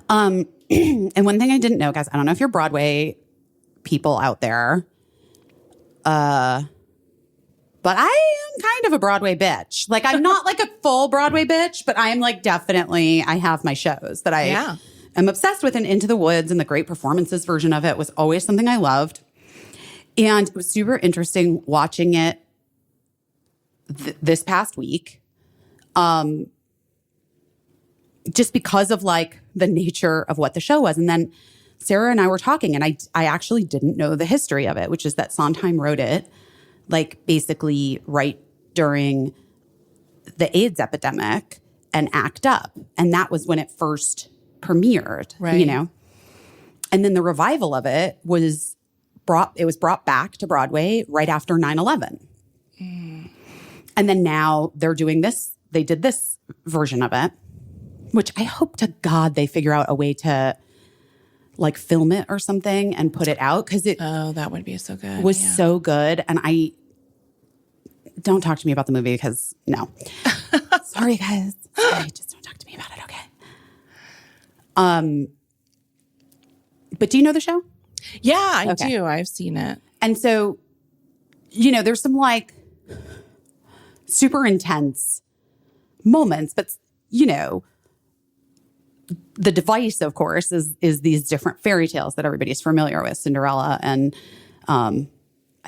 And one thing I didn't know, guys, I don't know if you're Broadway people out there, but I am kind of a Broadway bitch. Like I'm not like a full Broadway bitch, but I am like definitely, I have my shows that I am obsessed with. And Into the Woods and the Great Performances version of it was always something I loved. And it was super interesting watching it this past week. Just because of like the nature of what the show was. And then Sarah and I were talking and I actually didn't know the history of it, which is that Sondheim wrote it like basically right during the AIDS epidemic and ACT UP. And that was when it first premiered, you know? And then the revival of it was brought back to Broadway right after 9/11. And then now they're doing this. They did this version of it, which I hope to God they figure out a way to like film it or something and put it out. Cause that would be so good. Was so good. And don't talk to me about the movie because no. Sorry guys. Sorry, just don't talk to me about it, okay? But do you know the show? Yeah, I do. I've seen it. And so, you know, there's some like super intense moments, but you know, the device, of course, is these different fairy tales that everybody's familiar with, Cinderella and I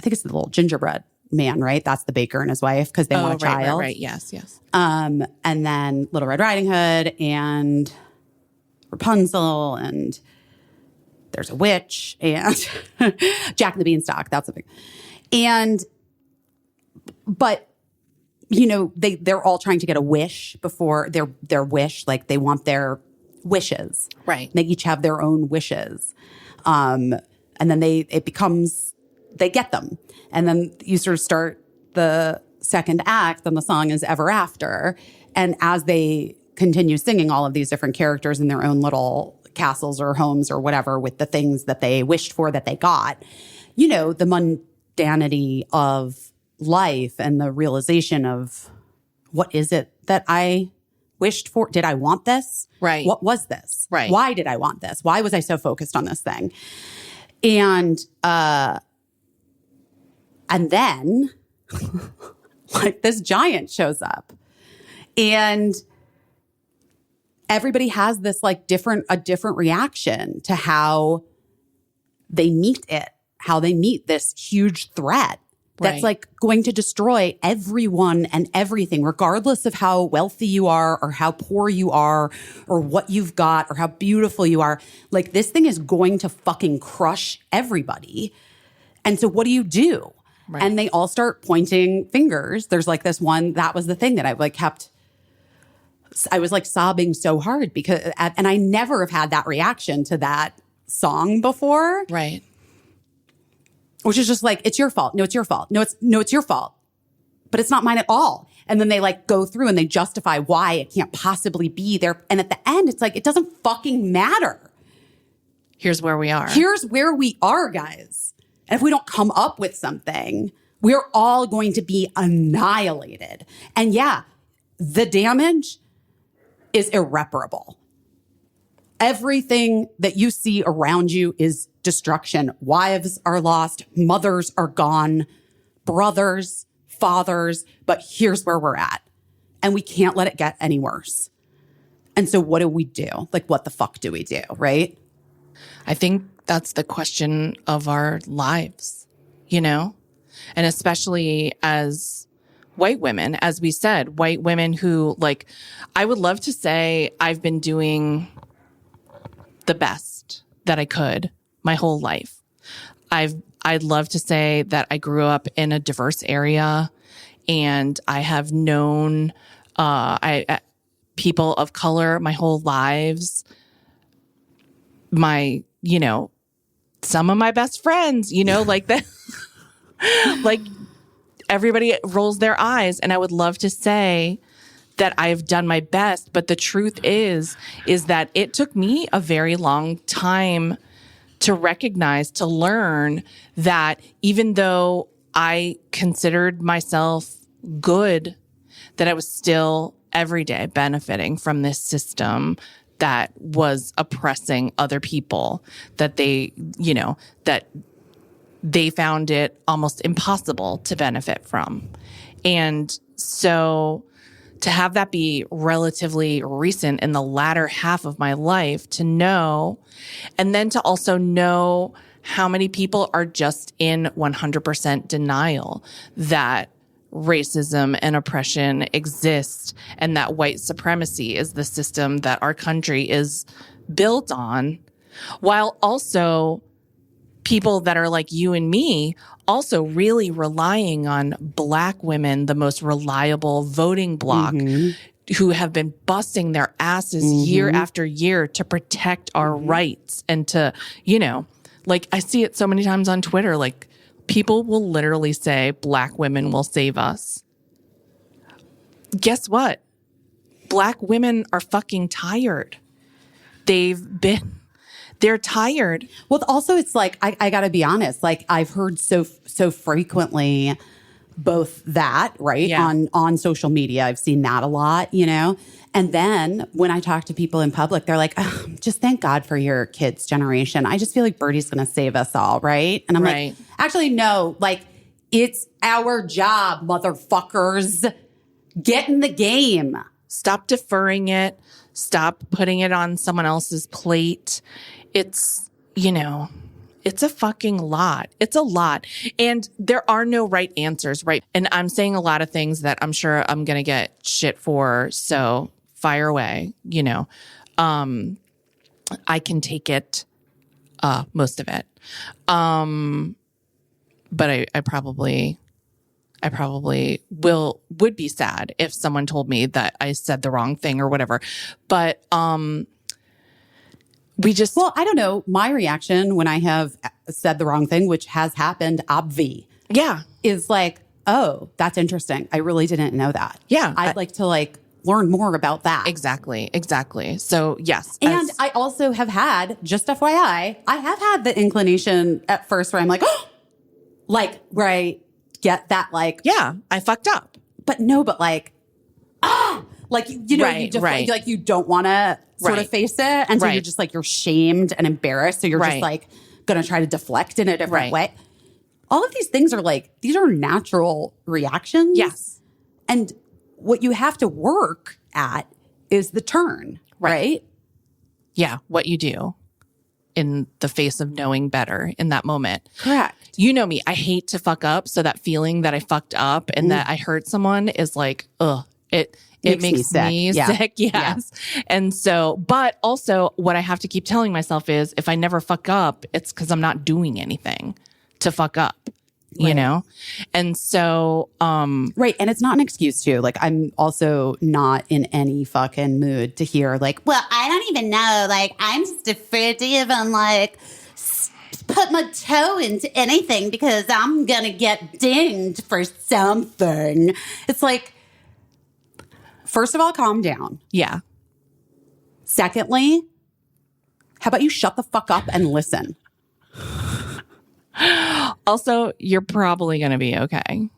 think it's the little gingerbread man, right? That's the baker and his wife because they want a child. Right. Yes. And then Little Red Riding Hood and Rapunzel and there's a witch and Jack and the Beanstalk. That's a big. But you know, they're all trying to get a wish before their wish. Like they want their wishes. Right. They each have their own wishes. And then they get them. And then you sort of start the second act and the song is Ever After. And as they continue singing all of these different characters in their own little castles or homes or whatever with the things that they wished for that they got, you know, the mundanity of life and the realization of what is it that I wished for? Did I want this? Right. What was this? Right. Why did I want this? Why was I so focused on this thing? And then like this giant shows up and everybody has this like a different reaction to how they meet it, how they meet this huge threat. that's Right. like going to destroy everyone and everything, regardless of how wealthy you are or how poor you are or what you've got or how beautiful you are. Like this thing is going to fucking crush everybody. And so what do? Right. And they all start pointing fingers. There's like this one, that was the thing that I like I was like sobbing so hard because, and I never have had that reaction to that song before. Right. Which is just like, it's your fault. No, it's your fault. No, it's your fault. But it's not mine at all. And then they like go through and they justify why it can't possibly be there. And at the end, it's like, it doesn't fucking matter. Here's where we are. Here's where we are, guys. And if we don't come up with something, we're all going to be annihilated. And yeah, the damage is irreparable. Everything that you see around you is destruction. Wives are lost. Mothers are gone. Brothers, fathers. But here's where we're at. And we can't let it get any worse. And so what do we do? Like, what the fuck do we do, right? I think that's the question of our lives, you know? And especially as white women, as we said, white women who, like, I would love to say I've been doing the best that I could my whole life. I'd love to say that I grew up in a diverse area and I have known people of color my whole lives. My, you know, some of my best friends, you know, like that, like everybody rolls their eyes. And I would love to say that I've done my best. But the truth is that it took me a very long time to recognize, to learn that even though I considered myself good, that I was still every day benefiting from this system that was oppressing other people, that they, you know, that they found it almost impossible to benefit from. And so to have that be relatively recent in the latter half of my life, to know, and then to also know how many people are just in 100% denial that racism and oppression exist and that white supremacy is the system that our country is built on, while also people that are like you and me also really relying on Black women, the most reliable voting bloc, who have been busting their asses year after year to protect our rights and to, you know, like I see it so many times on Twitter, like people will literally say Black women will save us. Guess what? Black women are fucking tired. They're tired. Well, also it's like, I gotta be honest, like I've heard so frequently both that, right? Yeah. On social media, I've seen that a lot, you know? And then when I talk to people in public, they're like, oh, just thank God for your kids' generation. I just feel like Birdie's gonna save us all, right? And I'm like, actually, no, like it's our job, motherfuckers. Get in the game. Stop deferring it. Stop putting it on someone else's plate. It's, you know, it's a fucking lot. It's a lot. And there are no right answers, right? And I'm saying a lot of things that I'm sure I'm going to get shit for. So fire away, you know. I can take it, most of it. But I probably would be sad if someone told me that I said the wrong thing or whatever. But, well, I don't know. My reaction when I have said the wrong thing, which has happened, is like, oh, that's interesting. I really didn't know that. Yeah. I'd like to like learn more about that. Exactly. So yes. And I also have had, just FYI, I have had the inclination at first where I'm like, oh, like where I get that like, yeah, I fucked up. But no, but like, like, you know, like you don't want to sort of face it. And so you're just like, you're shamed and embarrassed. So you're just like going to try to deflect in a different way. All of these things are like, these are natural reactions. Yes. And what you have to work at is the turn, right? Yeah. What you do. in the face of knowing better in that moment. Correct. You know me, I hate to fuck up. So that feeling that I fucked up and that I hurt someone is like, ugh, it makes me sick. Yes. Yeah. And so, but also what I have to keep telling myself is if I never fuck up, it's because I'm not doing anything to fuck up. You know? And so, right. And it's not an excuse too. Like, I'm also not in any fucking mood to hear like, well, I don't even know. Like, I'm just afraid to even like put my toe into anything because I'm going to get dinged for something. It's like, first of all, calm down. Yeah. Secondly, how about you shut the fuck up and listen? Also, you're probably going to be okay.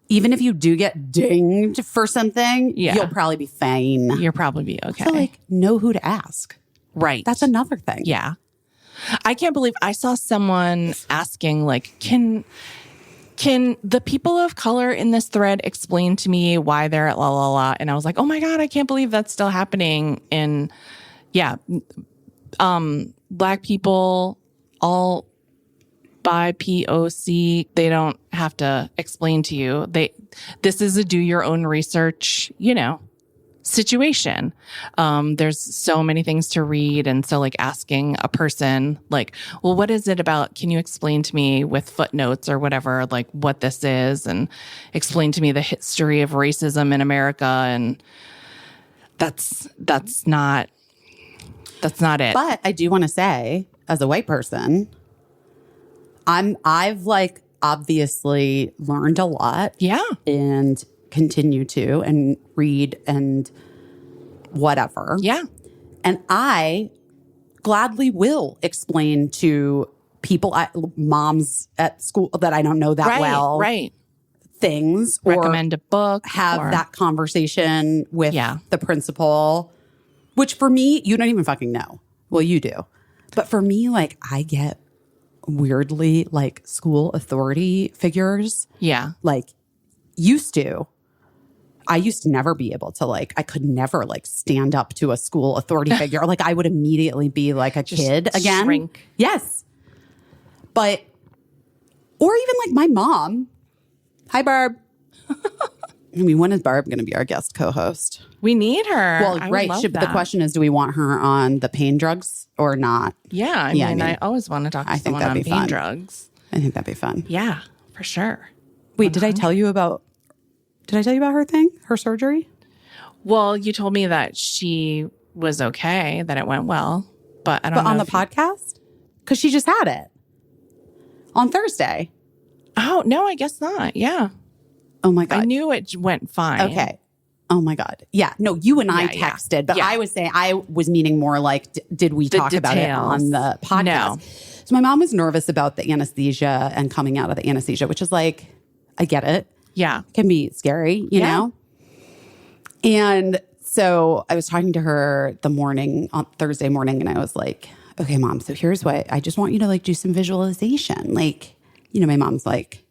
Even if you do get dinged for something, you'll probably be fine. You'll probably be okay. So, like, know who to ask. Right. That's another thing. Yeah. I can't believe I saw someone asking, like, can the people of color in this thread explain to me why they're at la la la? And I was like, oh my God, I can't believe that's still happening. And Black people, all by POC, they don't have to explain to you. This is a do your own research, situation. There's so many things to read. And so like asking a person like, well, what is it about? Can you explain to me with footnotes or whatever, like what this is and explain to me the history of racism in America? And that's not it. But I do want to say, as a white person, I've like obviously learned a lot. Yeah. And continue to and read and whatever. Yeah. And I gladly will explain to people, moms at school that I don't know that well. Right. Things. Recommend a book. Have that conversation with the principal, which for me, you don't even fucking know. Well, you do. But for me, like I get weirdly like school authority figures. Yeah. Like I used to never be able to like, I could never like stand up to a school authority figure. Like I would immediately be like a kid again. Shrink. Yes. But, or even like my mom. Hi, Barb. I mean, when is Barb going to be our guest co-host? We need her. Well, right. The question is, do we want her on the pain drugs or not? Yeah. I mean, I always want to talk to someone on pain drugs. I think that'd be fun. Yeah, for sure. Wait, did I tell you about her thing, her surgery? Well, you told me that she was okay, that it went well, but I don't know. But on the podcast? Because she just had it on Thursday. Oh, no, I guess not. Yeah. Oh my God. I knew it went fine. Okay. Oh my God. Yeah. No, you and I texted, but I was saying, I was meaning more like, did we talk about it on the podcast? No. So my mom was nervous about the anesthesia and coming out of the anesthesia, which is like, I get it. Yeah. It can be scary, you know? And so I was talking to her on Thursday morning, and I was like, okay, Mom, so here's what, I just want you to like do some visualization. Like, my mom's like,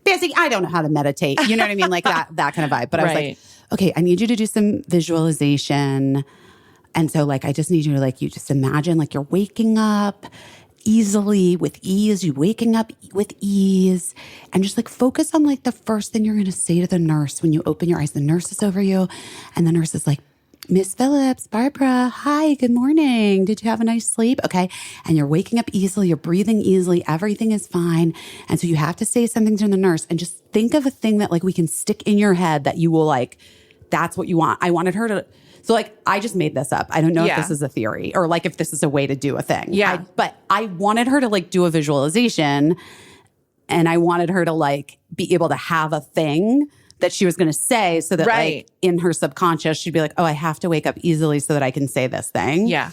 basically, I don't know how to meditate. You know what I mean? Like that kind of vibe. But I was like, okay, I need you to do some visualization. And so like, I just need you to like, you just imagine like you're waking up easily with ease. You waking up with ease and just like focus on like the first thing you're going to say to the nurse when you open your eyes. The nurse is over you and the nurse is like, Miss Phillips, Barbara, hi, good morning. Did you have a nice sleep? Okay. And you're waking up easily. You're breathing easily. Everything is fine. And so you have to say something to the nurse and just think of a thing that like we can stick in your head that you will like, that's what you want. I wanted her to, so like, I just made this up. I don't know if this is a theory or like if this is a way to do a thing. Yeah. But I wanted her to like do a visualization and I wanted her to like be able to have a thing that she was going to say so that like in her subconscious, she'd be like, oh, I have to wake up easily so that I can say this thing. Yeah.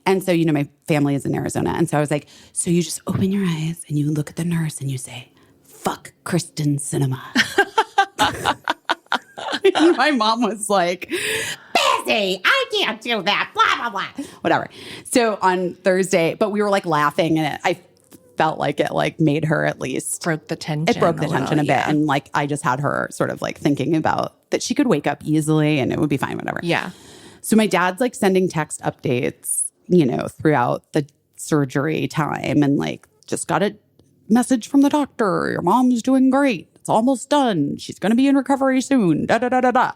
And so, my family is in Arizona. And so I was like, so you just open your eyes and you look at the nurse and you say, fuck Kristen Cinema. My mom was like, busy, I can't do that, blah, blah, blah, whatever. So on Thursday, but we were like laughing and I felt like it like made her at least broke the tension. It broke the tension a bit. Yeah. And like I just had her sort of like thinking about that she could wake up easily and it would be fine, whatever. Yeah. So my dad's like sending text updates, throughout the surgery time and like just got a message from the doctor. Your mom's doing great. It's almost done. She's going to be in recovery soon. Da, da, da, da, da.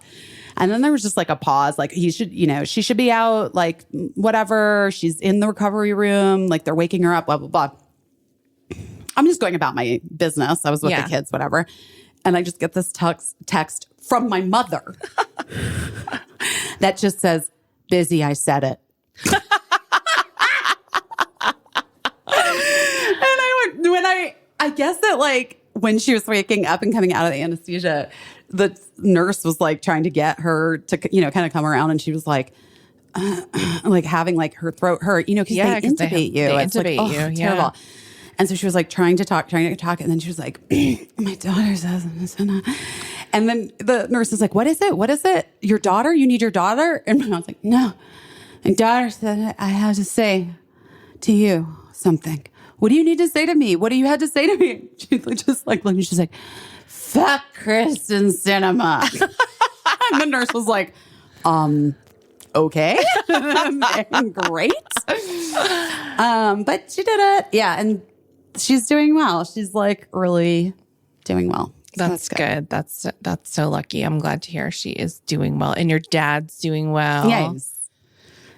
And then there was just like a pause. Like she should be out, like whatever. She's in the recovery room. Like they're waking her up, blah, blah, blah. I'm just going about my business. I was with the kids, whatever. And I just get this text from my mother that just says, busy, I said it. And I guess that like when she was waking up and coming out of the anesthesia, the nurse was like trying to get her to, kind of come around. And she was like having like her throat hurt, because they intubate you. They it's intubate like, you. It's Yeah. terrible. And so she was like trying to talk. And then she was like, my daughter says this. And then the nurse is like, what is it? What is it? Your daughter? You need your daughter? And I was like, no. My daughter said, I have to say to you something. What do you need to say to me? What do you have to say to me? She's like, just like looking. She's like, fuck Kristen Cinema. And the nurse was like, okay. Great. But she did it. Yeah. And she's doing well. She's like really doing well. So That's good. That's so lucky. I'm glad to hear she is doing well. And your dad's doing well. Yeah.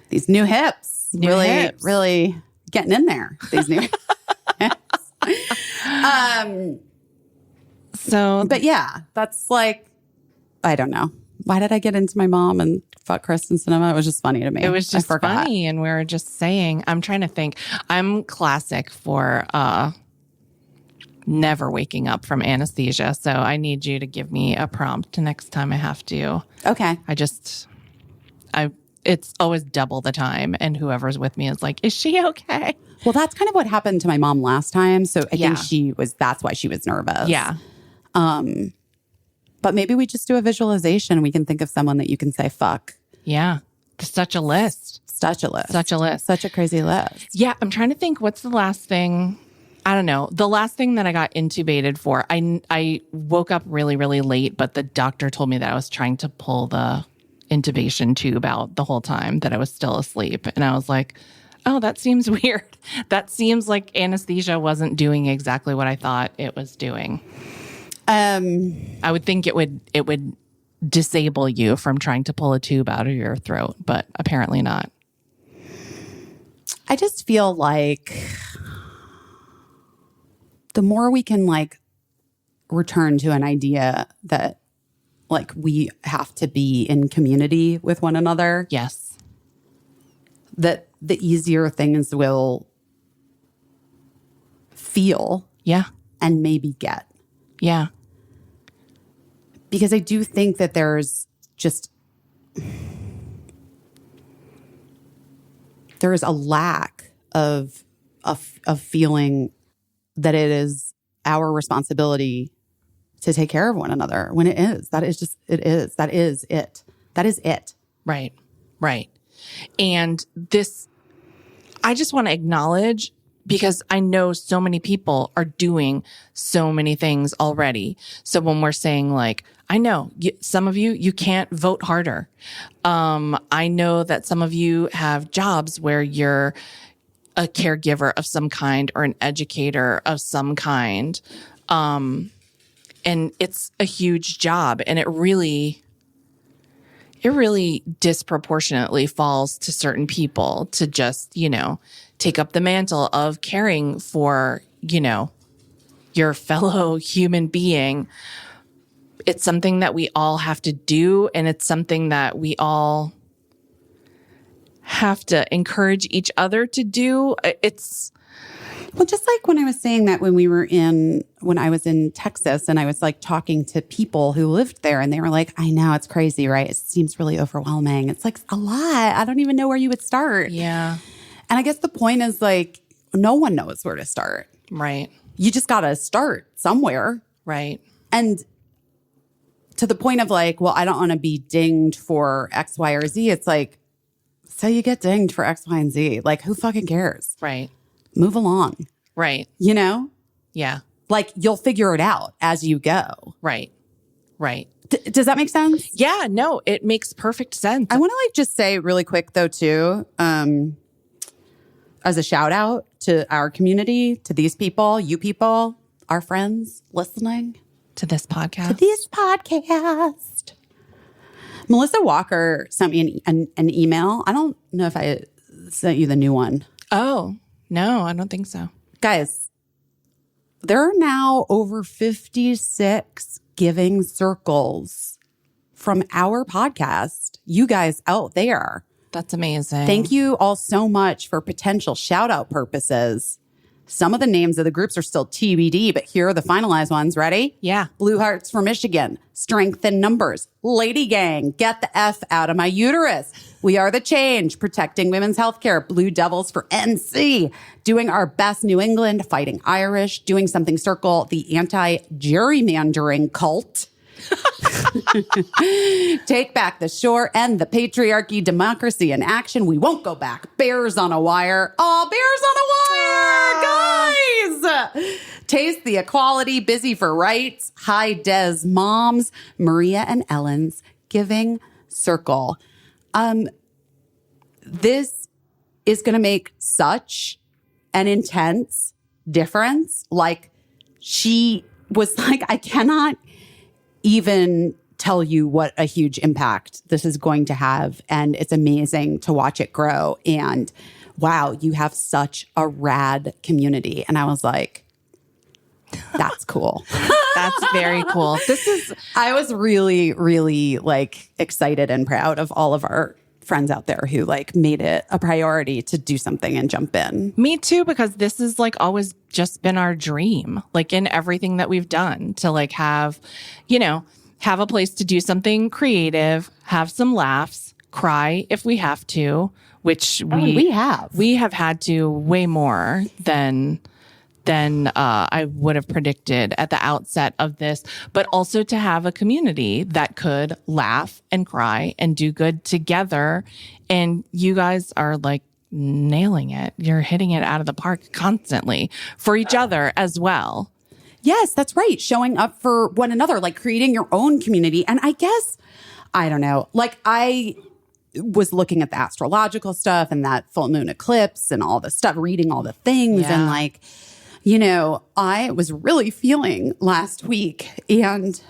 These new hips. Really getting in there. These new hips. But yeah, that's like, I don't know. Why did I get into my mom and fuck Kristen Cinema? It was just funny to me. It was just funny. And we were just saying, I'm trying to think. I'm classic for never waking up from anesthesia. So I need you to give me a prompt next time I have to. Okay. It's always double the time. And whoever's with me is like, is she okay? Well, that's kind of what happened to my mom last time. So I think that's why she was nervous. Yeah. But maybe we just do a visualization. We can think of someone that you can say, fuck. Yeah. Such a list. Such a list. Such a list. Such a crazy list. Yeah. I'm trying to think, what's the last thing? I don't know. The last thing that I got intubated for, I woke up really, really late, but the doctor told me that I was trying to pull the intubation tube out the whole time, that I was still asleep. And I was like, oh, that seems weird. That seems like anesthesia wasn't doing exactly what I thought it was doing. I would think it would disable you from trying to pull a tube out of your throat, but apparently not. I just feel like the more we can like return to an idea that like we have to be in community with one another. Yes. That the easier things will feel. Yeah. And maybe get. Yeah. Because I do think that there's a lack of feeling that it is our responsibility to take care of one another when it is. That is it. Right. Right. And this, I just want to acknowledge, because I know so many people are doing so many things already. So when we're saying like, I know some of you can't vote harder. I know that some of you have jobs where you're a caregiver of some kind or an educator of some kind. And it's a huge job, and it really disproportionately falls to certain people to just, take up the mantle of caring for, your fellow human being. It's something that we all have to do, and it's something that we all have to encourage each other to do. Well, just like when I was saying that when I was in Texas and I was like talking to people who lived there, and they were like, I know, it's crazy, right? It seems really overwhelming. It's like a lot. I don't even know where you would start. Yeah. And I guess the point is like, no one knows where to start. Right. You just got to start somewhere. Right. And to the point of like, well, I don't want to be dinged for X, Y, or Z. It's like, so you get dinged for X, Y, and Z. Like, who fucking cares? Right. Move along. Right. Yeah. Like, you'll figure it out as you go. Right. Right. Does that make sense? Yeah, no, it makes perfect sense. I want to like just say really quick though too, as a shout out to our community, to these people, you people, our friends listening To this podcast. to this podcast. Melissa Walker sent me an email. I don't know if I sent you the new one. Oh, no, I don't think so. Guys, there are now over 56 giving circles from our podcast. You guys out there. That's amazing. Thank you all so much for potential shout out purposes. Some of the names of the groups are still TBD, but here are the finalized ones. Ready? Yeah. Blue Hearts for Michigan, Strength in Numbers, Lady Gang, Get the F Out of My Uterus, We Are the Change, Protecting Women's Healthcare, Blue Devils for NC, Doing Our Best New England, Fighting Irish, Doing Something Circle, the Anti-Gerrymandering Cult, Take Back the Shore, End the Patriarchy, Democracy in Action, We Won't Go Back, Bears on a Wire. Oh, Bears on a Wire, guys! Taste the Equality, Busy for Rights, Hi Des Moms, Maria and Ellen's Giving Circle. This is going to make such an intense difference. Like, she was like, I cannot even tell you what a huge impact this is going to have. And it's amazing to watch it grow. And wow, you have such a rad community. And I was like, that's cool. That's very cool. I was really, really like excited and proud of all of our friends out there who like made it a priority to do something and jump in. Me too, because this is like always just been our dream, like in everything that we've done, to like have, have a place to do something creative, have some laughs, cry if we have to, which we have had to way more than I would have predicted at the outset of this, but also to have a community that could laugh and cry and do good together. And you guys are like nailing it. You're hitting it out of the park constantly for each other as well. Yes, that's right. Showing up for one another, like creating your own community. And I guess, I don't know, like I was looking at the astrological stuff and that full moon eclipse and all the stuff, reading all the things and like, I was really feeling last week and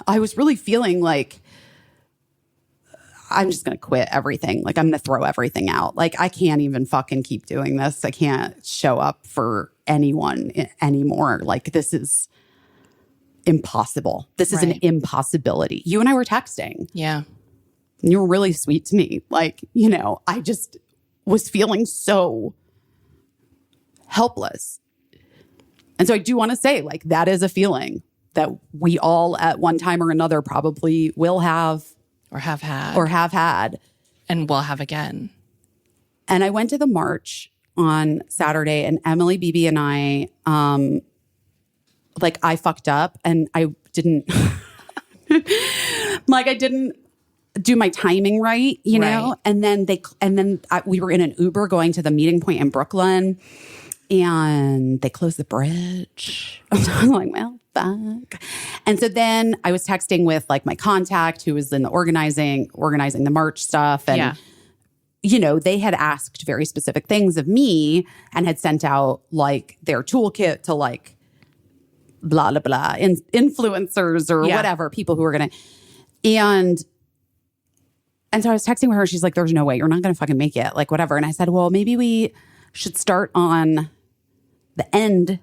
I was really feeling like I'm just going to quit everything. Like I'm going to throw everything out. Like I can't even fucking keep doing this. I can't show up for anyone anymore. Like this is impossible. This is an impossibility. You and I were texting. Yeah. And you were really sweet to me. Like, I just was feeling so helpless. And so I do want to say, like, that is a feeling that we all at one time or another probably will have. Or have had. And will have again. And I went to the march on Saturday and Emily, Beebe, and I, I fucked up and I didn't, I didn't do my timing right, you know? And then we were in an Uber going to the meeting point in Brooklyn. And they closed the bridge. I'm like, well, fuck. And so then I was texting with like my contact who was in the organizing the march stuff. And, they had asked very specific things of me and had sent out like their toolkit to like blah, blah, blah, influencers or whatever, people who are going to. And so I was texting with her. She's like, there's no way. You're not going to fucking make it. Like, whatever. And I said, well, maybe we should start on the end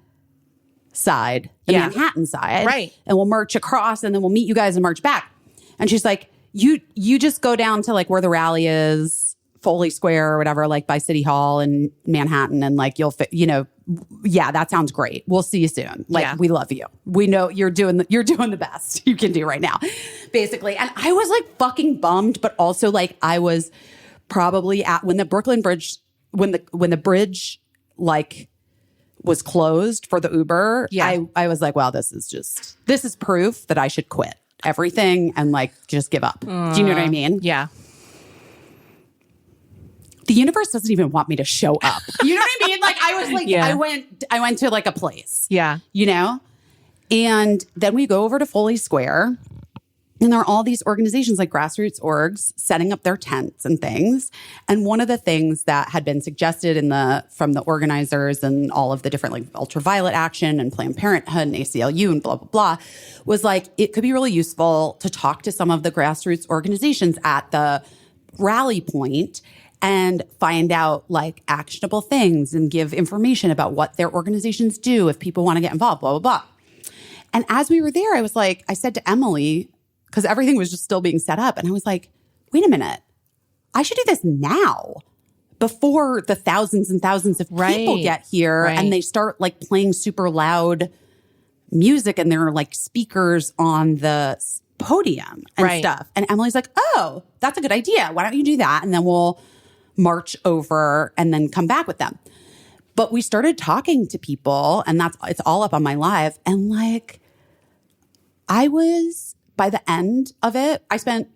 side, the Manhattan side. Right. And we'll march across and then we'll meet you guys and march back. And she's like, you just go down to like where the rally is, Foley Square or whatever, like by City Hall in Manhattan. And like, you'll fit, that sounds great. We'll see you soon. Like, we love you. We know you're doing the best you can do right now, basically. And I was like fucking bummed, but also like I was probably at when the Brooklyn Bridge, when the bridge like was closed for the Uber, I was like, wow, this is proof that I should quit everything and like just give up. Do you know what I mean? Yeah. The universe doesn't even want me to show up. You know what I mean? Like I was like, I went to like a place. Yeah. And then we go over to Foley Square And there are all these organizations like grassroots orgs setting up their tents and things. And one of the things that had been suggested from the organizers and all of the different like ultraviolet action and Planned Parenthood and ACLU and blah, blah, blah, was like, it could be really useful to talk to some of the grassroots organizations at the rally point and find out like actionable things and give information about what their organizations do if people want to get involved, blah, blah, blah. And as we were there, I said to Emily, because everything was just still being set up. And I was like, wait a minute, I should do this now before the thousands and thousands of people get here and they start like playing super loud music and there are like speakers on the podium and stuff. And Emily's like, oh, that's a good idea. Why don't you do that? And then we'll march over and then come back with them. But we started talking to people and it's all up on my live. And like, by the end of it, I spent,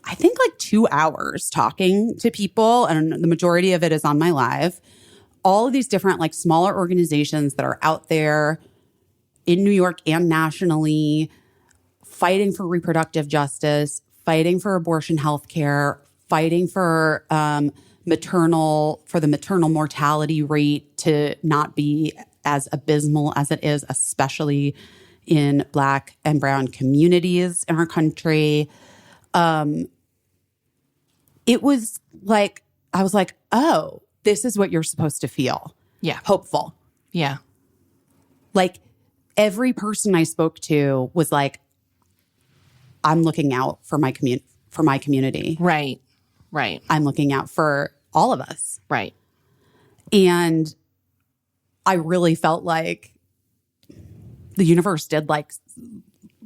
I think like 2 hours talking to people, and the majority of it is on my live. All of these different like smaller organizations that are out there in New York and nationally fighting for reproductive justice, fighting for abortion health care, fighting for the maternal mortality rate to not be as abysmal as it is, especially in Black and brown communities in our country. It was like, I was like, oh, this is what you're supposed to feel. Yeah. Hopeful. Yeah. Like every person I spoke to was like, I'm looking out for my community. Right. Right. I'm looking out for all of us. Right. And I really felt like the universe did like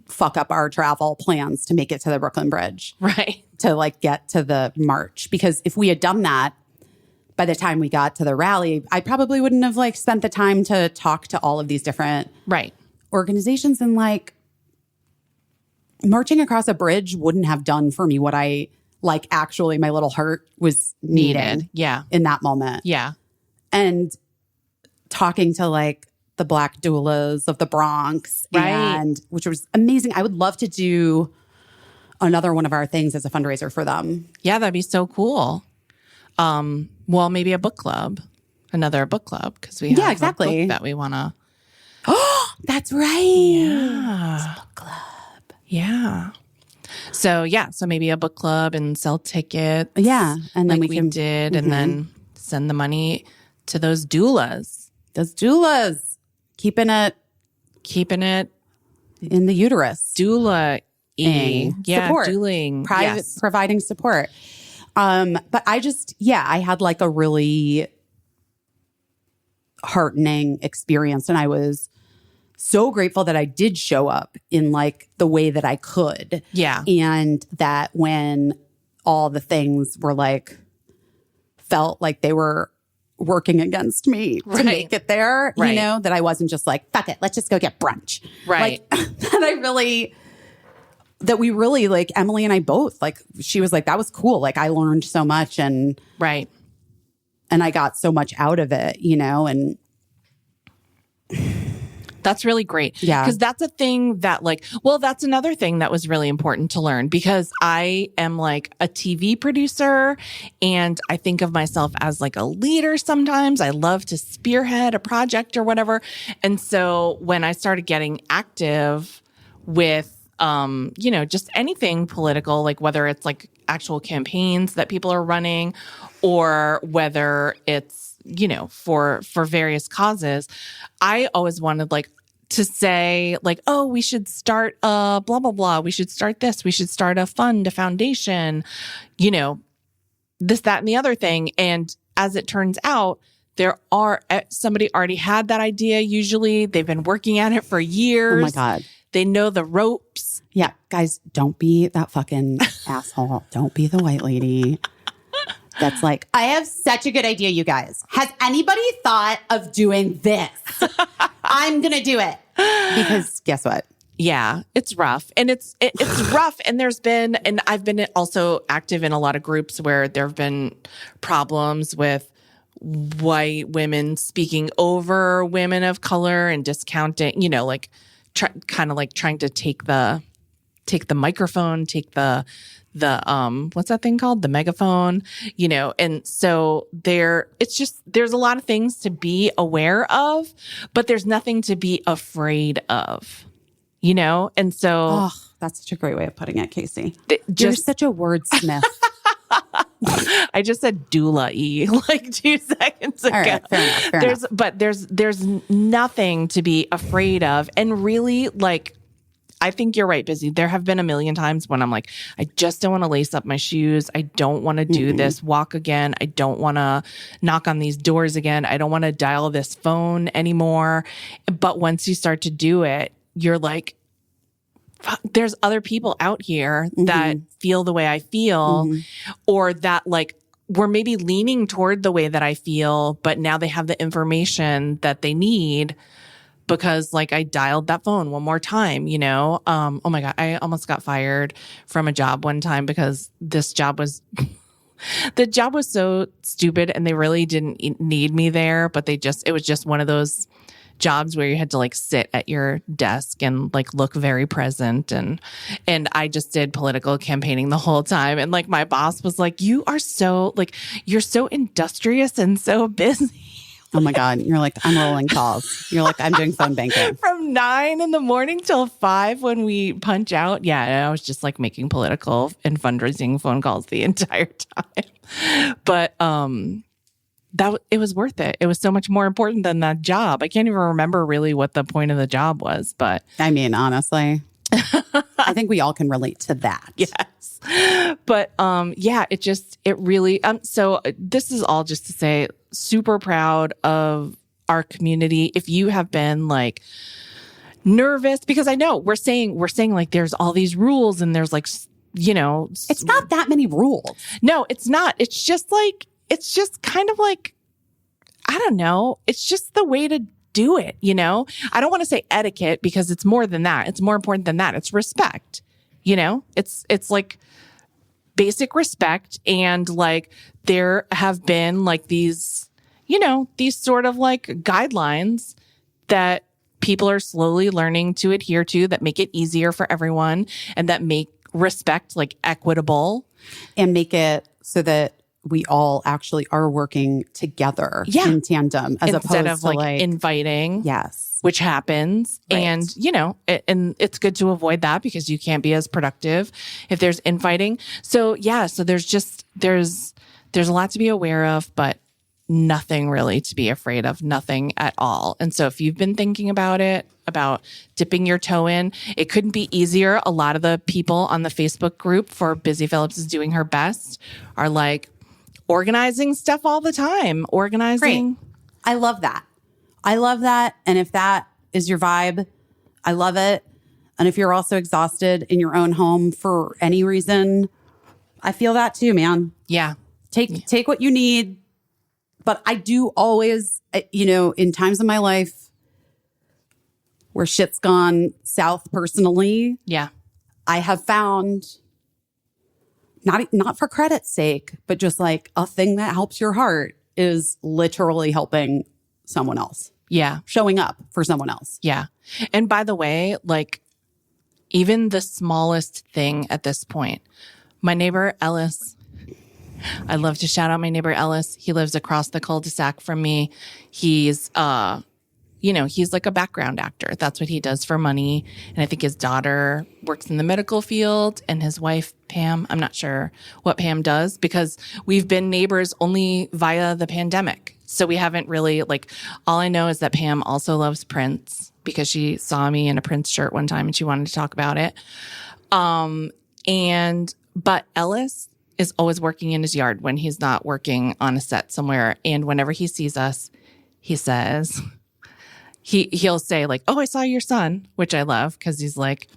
fuck up our travel plans to make it to the Brooklyn Bridge. Right. To like get to the march. Because if we had done that by the time we got to the rally, I probably wouldn't have like spent the time to talk to all of these different organizations. And like marching across a bridge wouldn't have done for me what I like actually my little heart was needed. Yeah. In that moment. Yeah. And talking to like the Black doulas of the Bronx, and which was amazing. I would love to do another one of our things as a fundraiser for them. Yeah, that'd be so cool. Well, maybe a book club, another book club, because we have a book that we want to. Oh, that's right. Yeah, book club. Yeah. So maybe a book club and sell tickets. Yeah, and then like we did, and then send the money to those doulas. Those doulas. Keeping it in the uterus. Doula. Support. Dueling. Providing support. But I just, I had like a really heartening experience. And I was so grateful that I did show up in like the way that I could. Yeah. And that when all the things were like, felt like they were working against me to make it there, you know, that I wasn't just like, fuck it, let's just go get brunch. Right. Like, that we really like, Emily and I both, like, she was like, that was cool. Like I learned so much and I got so much out of it, you know, and that's really great. Yeah. Because that's a thing that like, well, that's another thing that was really important to learn because I am like a TV producer and I think of myself as like a leader sometimes. I love to spearhead a project or whatever. And so when I started getting active with, you know, just anything political, like whether it's like actual campaigns that people are running or whether it's, you know, for various causes, I always wanted like to say like, oh, we should start a blah, blah, blah. We should start this. We should start a fund, a foundation, you know, this, that, and the other thing. And as it turns out, somebody already had that idea. Usually they've been working at it for years. Oh my God. They know the ropes. Yeah. Guys, don't be that fucking asshole. Don't be the white lady. That's like, I have such a good idea, you guys. Has anybody thought of doing this? I'm going to do it. Because guess what? Yeah, it's rough. And it's rough. And and I've been also active in a lot of groups where there have been problems with white women speaking over women of color and discounting, you know, like kind of like trying to take the take the microphone, take the what's that thing called? The megaphone, and so there's a lot of things to be aware of, but there's nothing to be afraid of, and so. Oh, that's such a great way of putting it, Caissie. You're such a wordsmith. I just said doula-y like 2 seconds ago. All right, fair enough. But there's nothing to be afraid of. And really, like, I think you're right, Busy. There have been a million times when I'm like, I just don't want to lace up my shoes. I don't want to do this walk again. I don't want to knock on these doors again. I don't want to dial this phone anymore. But once you start to do it, you're like, there's other people out here that feel the way I feel, or that like we're maybe leaning toward the way that I feel, but now they have the information that they need because like I dialed that phone one more time, oh my God, I almost got fired from a job one time because this job was, the job was so stupid and they really didn't need me there, but it was just one of those jobs where you had to like sit at your desk and like look very present. And I just did political campaigning the whole time. And like my boss was like, you're so industrious and so busy. Oh my God. You're like, I'm rolling calls. You're like, I'm doing phone banking. From 9 a.m. till 5 when we punch out. Yeah. I was just like making political and fundraising phone calls the entire time. But, it was worth it. It was so much more important than that job. I can't even remember really what the point of the job was, but I mean, honestly, I think we all can relate to that. Yes. But it really so this is all just to say super proud of our community. If you have been like nervous, because I know we're saying like there's all these rules and there's like, it's not that many rules. No, it's not. It's just kind of like, I don't know. It's just the way to do it, I don't want to say etiquette because it's more than that. It's more important than that. It's respect, it's like basic respect. And like, there have been like these sort of like guidelines that people are slowly learning to adhere to that make it easier for everyone and that make respect like equitable and make it so that we all actually are working together in tandem as instead opposed of to like inviting. Yes. Which happens. Right. And, and it's good to avoid that because you can't be as productive if there's infighting. So so there's a lot to be aware of, but nothing really to be afraid of, nothing at all. And so if you've been thinking about dipping your toe in, it couldn't be easier. A lot of the people on the Facebook group for Busy Phillips is Doing Her Best are like, organizing stuff all the time. Organizing. Great. I love that. And if that is your vibe, I love it. And if you're also exhausted in your own home for any reason, I feel that too, man. Yeah. Take what you need. But I do always, in times of my life where shit's gone south personally. Yeah. I have found not for credit's sake, but just like a thing that helps your heart is literally helping someone else. Yeah. Showing up for someone else. Yeah. And by the way, like even the smallest thing at this point, my neighbor Ellis, I love to shout out my neighbor Ellis. He lives across the cul-de-sac from me. He's, he's like a background actor. That's what he does for money. And I think his daughter works in the medical field and his wife, Pam, I'm not sure what Pam does because we've been neighbors only via the pandemic. So we haven't really all I know is that Pam also loves Prince because she saw me in a Prince shirt one time and she wanted to talk about it. But Ellis is always working in his yard when he's not working on a set somewhere. And whenever he sees us, he says, he'll say like, "Oh, I saw your son," which I love because he's like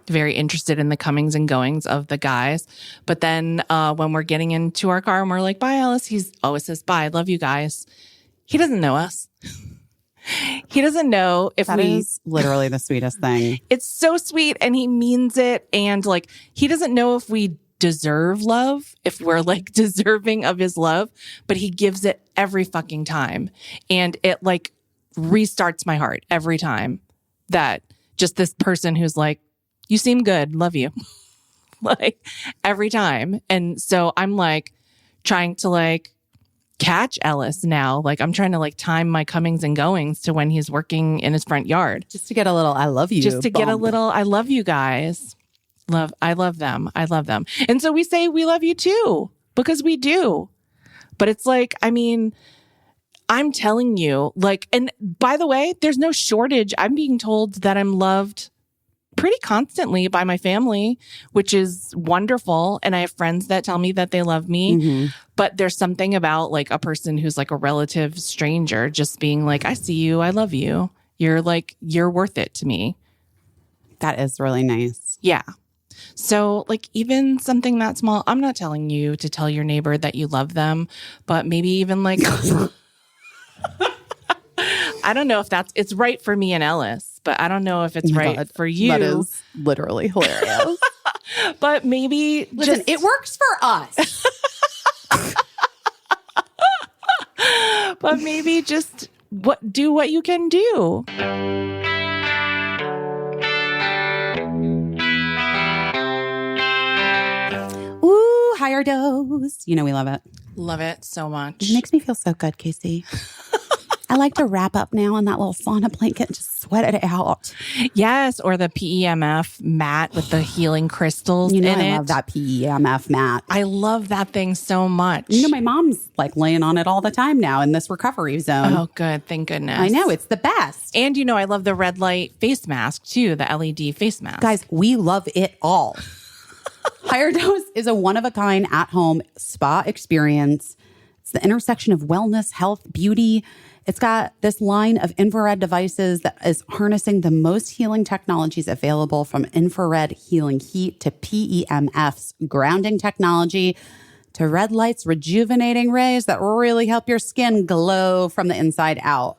very interested in the comings and goings of the guys. But then when we're getting into our car and we're like, "Bye, Alice," he always says, "Bye, love you guys." He doesn't know us. He doesn't know if that is literally the sweetest thing. It's so sweet and he means it. And he doesn't know if we deserve love, if we're deserving of his love, but he gives it every fucking time. And it restarts my heart every time that just this person who's You seem good. Love you. Like every time. And so I'm like trying to like catch Ellis now. Like I'm trying to like time my comings and goings to when he's working in his front yard. Just to get a little I love you. Just to get a bump. little I love you guys. I love them. I love them. And so we say we love you too, because we do. But it's like, I mean, I'm telling you, like, and by the way, there's no shortage. I'm being told that I'm loved pretty constantly by my family, which is wonderful. And I have friends that tell me that they love me. Mm-hmm. But there's something about like a person who's like a relative stranger just being like, I see you. I love you. You're worth it to me. That is really nice. Yeah. So like even something that small, I'm not telling you to tell your neighbor that you love them, but maybe even like, I don't know if it's right for me and Ellis, but I don't know if it's right God, for you. That is literally hilarious. But maybe Listen, it works for us. But maybe just do what you can do. Ooh, higher dose. You know we love it. Love it so much. It makes me feel so good, Caissie. I like to wrap up now in that little sauna blanket and just sweat it out. Yes, or the PEMF mat with the healing crystals You know in I it. love that PEMF mat. I love that thing so much. You know my mom's like laying on it all the time now in this recovery zone. Oh, good. Thank goodness. I know, it's the best. And you know, I love the red light face mask too, the LED face mask. Guys, we love it all. Higher Dose is a one-of-a-kind at-home spa experience. It's the intersection of wellness, health, beauty. It's got this line of infrared devices that is harnessing the most healing technologies available, from infrared healing heat to PEMF's grounding technology to red light's rejuvenating rays that really help your skin glow from the inside out.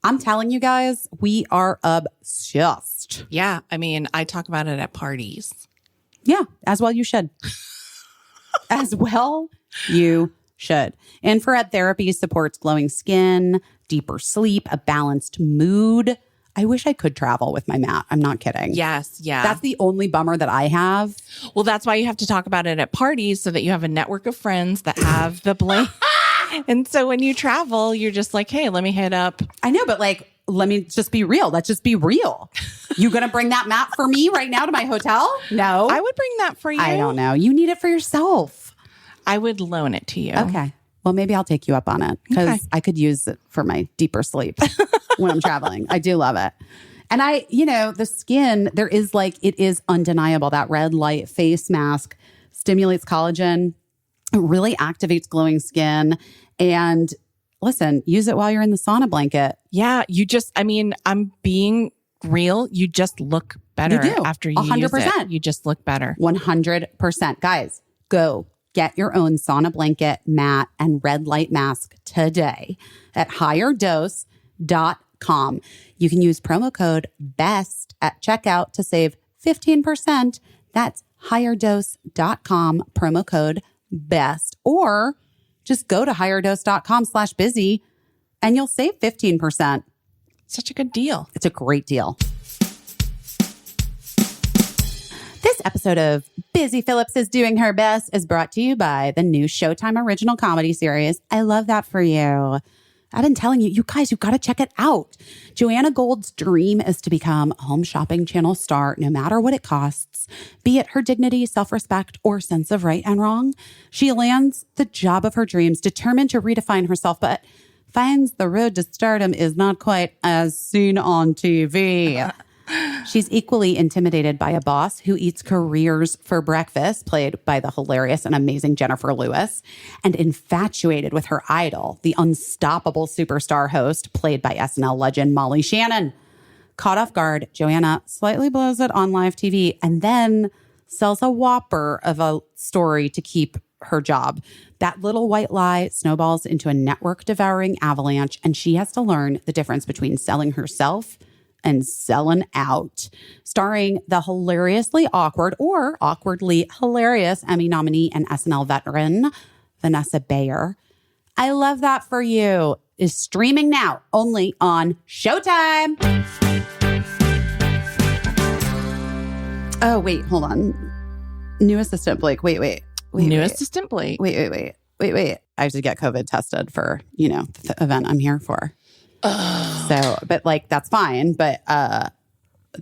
I'm telling you guys, we are obsessed. Yeah. I mean, I talk about it at parties. Yeah, as well you should. As well you should. Infrared therapy supports glowing skin, deeper sleep, a balanced mood. I wish I could travel with my mat. I'm not kidding. Yes. Yeah. That's the only bummer that I have. Well, that's why you have to talk about it at parties so that you have a network of friends that have the blank. And so when you travel, you're just like, hey, let me hit up. I know, but like, let me just be real. Let's just be real. You gonna bring that mat for me right now to my hotel? No. I would bring that for you. I don't know. You need it for yourself. I would loan it to you. Okay. Well, maybe I'll take you up on it because Okay. I could use it for my deeper sleep when I'm traveling. I do love it. And the skin, it is undeniable. That red light face mask stimulates collagen. It really activates glowing skin. And listen, use it while you're in the sauna blanket. Yeah. I'm being real. You just look better You do. after you 100%. use it. You just look better. 100%. Guys, go get your own sauna blanket, mat, and red light mask today at higherdose.com. You can use promo code BEST at checkout to save 15%. That's higherdose.com, promo code BEST. Or just go to higherdose.com/busy and you'll save 15%. Such a good deal. It's a great deal. This episode of Busy Phillips is Doing Her Best is brought to you by the new Showtime original comedy series, I Love That For You. I've been telling you, you guys, you got to check it out. Joanna Gold's dream is to become a home shopping channel star, no matter what it costs, be it her dignity, self-respect, or sense of right and wrong. She lands the job of her dreams, determined to redefine herself, but finds the road to stardom is not quite as seen on TV. She's equally intimidated by a boss who eats careers for breakfast, played by the hilarious and amazing Jennifer Lewis, and infatuated with her idol, the unstoppable superstar host, played by SNL legend Molly Shannon. Caught off guard, Joanna slightly blows it on live TV and then sells a whopper of a story to keep her job. That little white lie snowballs into a network-devouring avalanche, and she has to learn the difference between selling herself and selling out. Starring the hilariously awkward or awkwardly hilarious Emmy nominee and SNL veteran, Vanessa Bayer. I Love That For You is streaming now only on Showtime. Oh, wait, hold on. New assistant Blake. Wait. Assistant Blake. Wait. I have to get COVID tested for, the event I'm here for. So, but like, that's fine. But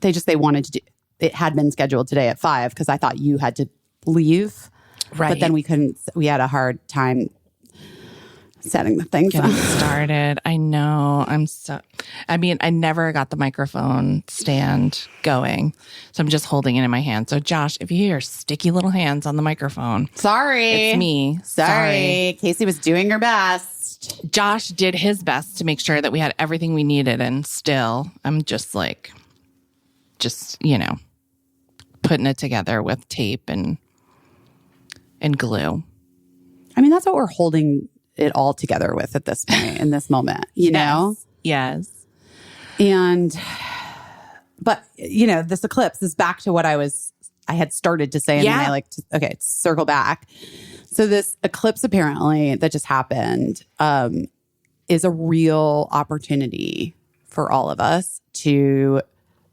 they wanted to do, it had been scheduled today at 5 because I thought you had to leave. Right. But then we had a hard time setting the things Getting up. started. I know. I never got the microphone stand going. So I'm just holding it in my hand. So Josh, if you hear sticky little hands on the microphone. Sorry. It's me. Sorry. Caissie was doing her best. Josh did his best to make sure that we had everything we needed. And still, I'm just putting it together with tape and glue. I mean, that's what we're holding it all together with at this point, in this moment, you know? Yes. But this eclipse is back to what I had started to say. And then I like to, circle back. So this eclipse apparently that just happened is a real opportunity for all of us to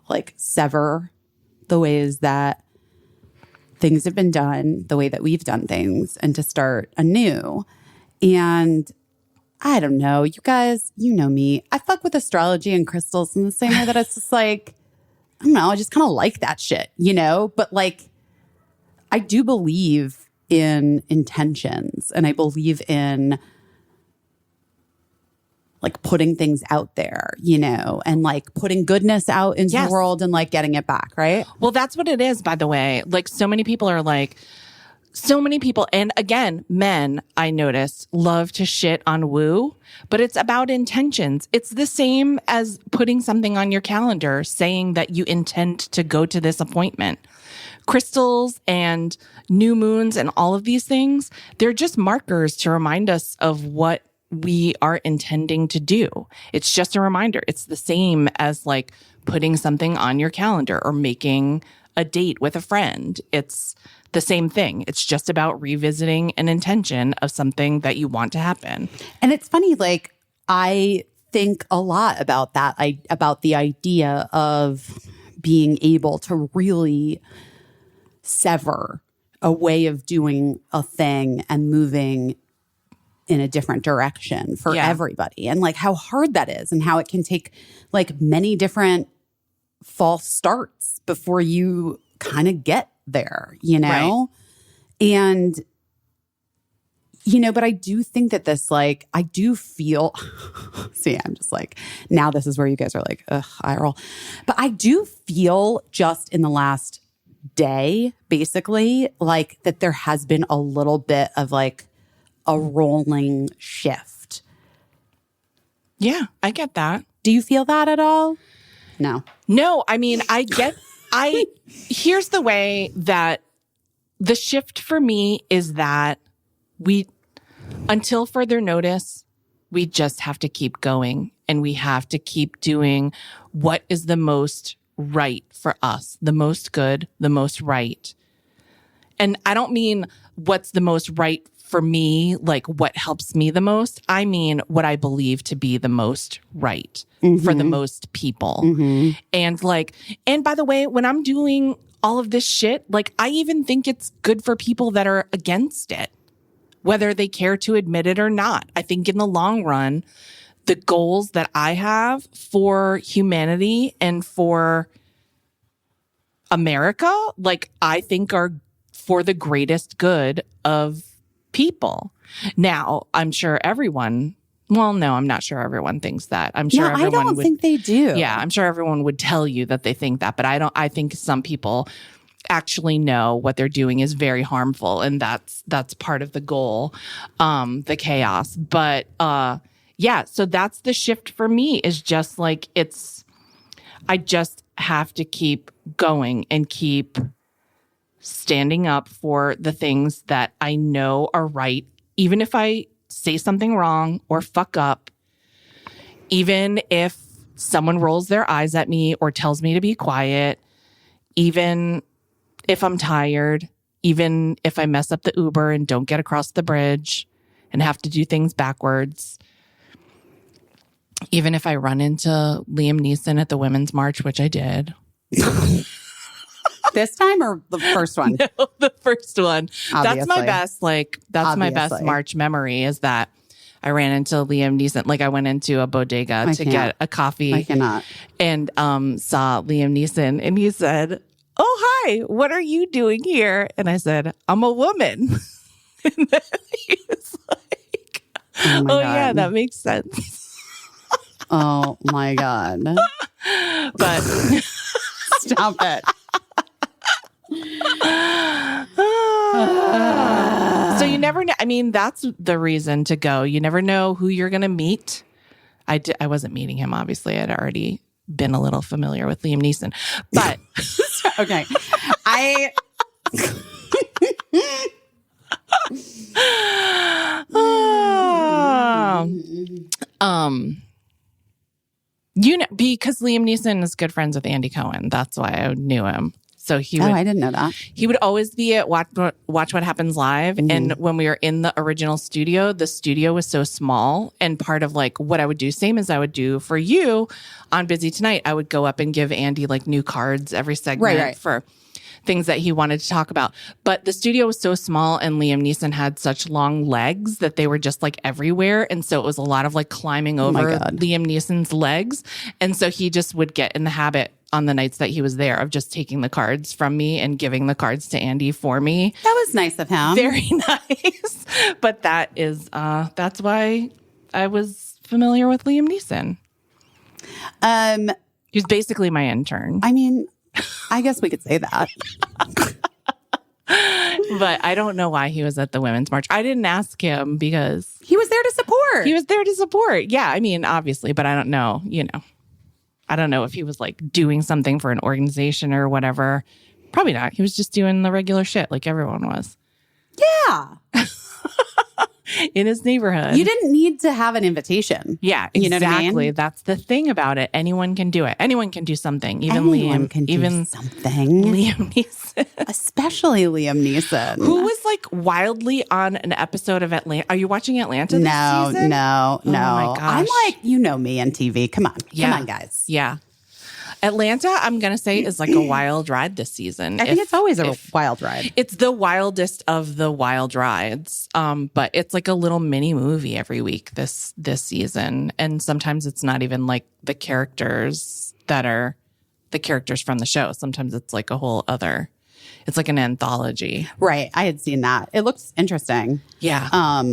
like sever the ways that things have been done, the way that we've done things, and to start anew. And I don't know, you guys, you know me. I fuck with astrology and crystals in the same way that it's just like, I don't know, I just kind of like that shit, But like, I do believe in intentions, and I believe in like putting things out there, and like putting goodness out into the world and like getting it back, right? Well, that's what it is, by the way. Like so many people, and again, men, I notice, love to shit on woo, but it's about intentions. It's the same as putting something on your calendar, saying that you intend to go to this appointment. Crystals and new moons and all of these things, they're just markers to remind us of what we are intending to do. It's just a reminder. It's the same as like putting something on your calendar or making a date with a friend. It's the same thing. It's just about revisiting an intention of something that you want to happen. And it's funny, like, I think a lot about that, about the idea of being able to really sever a way of doing a thing and moving in a different direction for everybody. And like how hard that is and how it can take like many different false starts before you kind of get there, Right. And, but I do think that this, like, I do feel, see, I'm just like, now this is where you guys are like, ugh, eye roll. But I do feel just in the last day, basically, like that there has been a little bit of like a rolling shift. Yeah, I get that. Do you feel that at all? No. No, I mean, here's the way that the shift for me is that until further notice, we just have to keep going and we have to keep doing what is the most right for us, the most good, the most right. And I don't mean what's the most right for me, like what helps me the most. I mean what I believe to be the most right for the most people. And by the way, when I'm doing all of this shit, like I even think it's good for people that are against it, whether they care to admit it or not. I think in the long run, the goals that I have for humanity and for America, like I think are for the greatest good of people. Now, I'm sure everyone, well, no, I'm not sure everyone thinks that. I'm sure everyone I don't think they do. Yeah, I'm sure everyone would tell you that they think that, but I think some people actually know what they're doing is very harmful, and that's part of the goal, the chaos. But so that's the shift for me, is just like I just have to keep going and keep standing up for the things that I know are right, even if I say something wrong or fuck up, even if someone rolls their eyes at me or tells me to be quiet, even if I'm tired, even if I mess up the Uber and don't get across the bridge and have to do things backwards, even if I run into Liam Neeson at the Women's March, which I did. This time or the first one? No, the first one. That's my Obviously. best, my best Obviously. March memory is that I ran into Liam Neeson. Like I went into a bodega to get a coffee. I cannot. And saw Liam Neeson and he said, "Oh, hi, what are you doing here?" And I said, "I'm a woman." And then he was like, Oh, my yeah, God. that makes sense. Oh my God. But Stop it. so you never know. I mean, that's the reason to go. You never know who you're going to meet. I wasn't meeting him, obviously. I'd already been a little familiar with Liam Neeson. But Okay. because Liam Neeson is good friends with Andy Cohen. That's why I knew him. So he Oh, would, I didn't know that. he would always be at Watch What Happens Live. Mm-hmm. And when we were in the original studio, the studio was so small. And part of like what I would do, same as I would do for you on Busy Tonight, I would go up and give Andy like new cards every segment Right. for things that he wanted to talk about. But the studio was so small and Liam Neeson had such long legs that they were just like everywhere. And so it was a lot of like climbing my over God. Liam Neeson's legs. And so he just would get in the habit on the nights that he was there of just taking the cards from me and giving the cards to Andy for me. That was nice of him. Very nice. But that's why I was familiar with Liam Neeson. He was basically my intern. I mean, I guess we could say that. But I don't know why he was at the Women's March. I didn't ask him because He was there to support. he was there to support. Yeah, I mean, obviously, but I don't know, I don't know if he was like doing something for an organization or whatever. Probably not. He was just doing the regular shit like everyone was Yeah. in his neighborhood. You didn't need to have an invitation. Yeah, You know exactly. what I mean? That's the thing about it. Anyone can do it. Anyone can do something. Even Anyone Liam can do even something. Liam Neeson, Especially Liam Neeson. who was like wildly on an episode of Atlanta. Are you watching Atlanta this No, season? no. my I'm gosh. like, you know me and TV. Come on. Come on, guys. Yeah. Atlanta, I'm going to say, is like a wild ride this season. I think it's always a wild ride. It's the wildest of the wild rides. But it's like a little mini movie every week this season. And sometimes it's not even like the characters that are the characters from the show. Sometimes it's like a whole other, it's like an anthology. Right. I had seen that. It looks interesting. Yeah.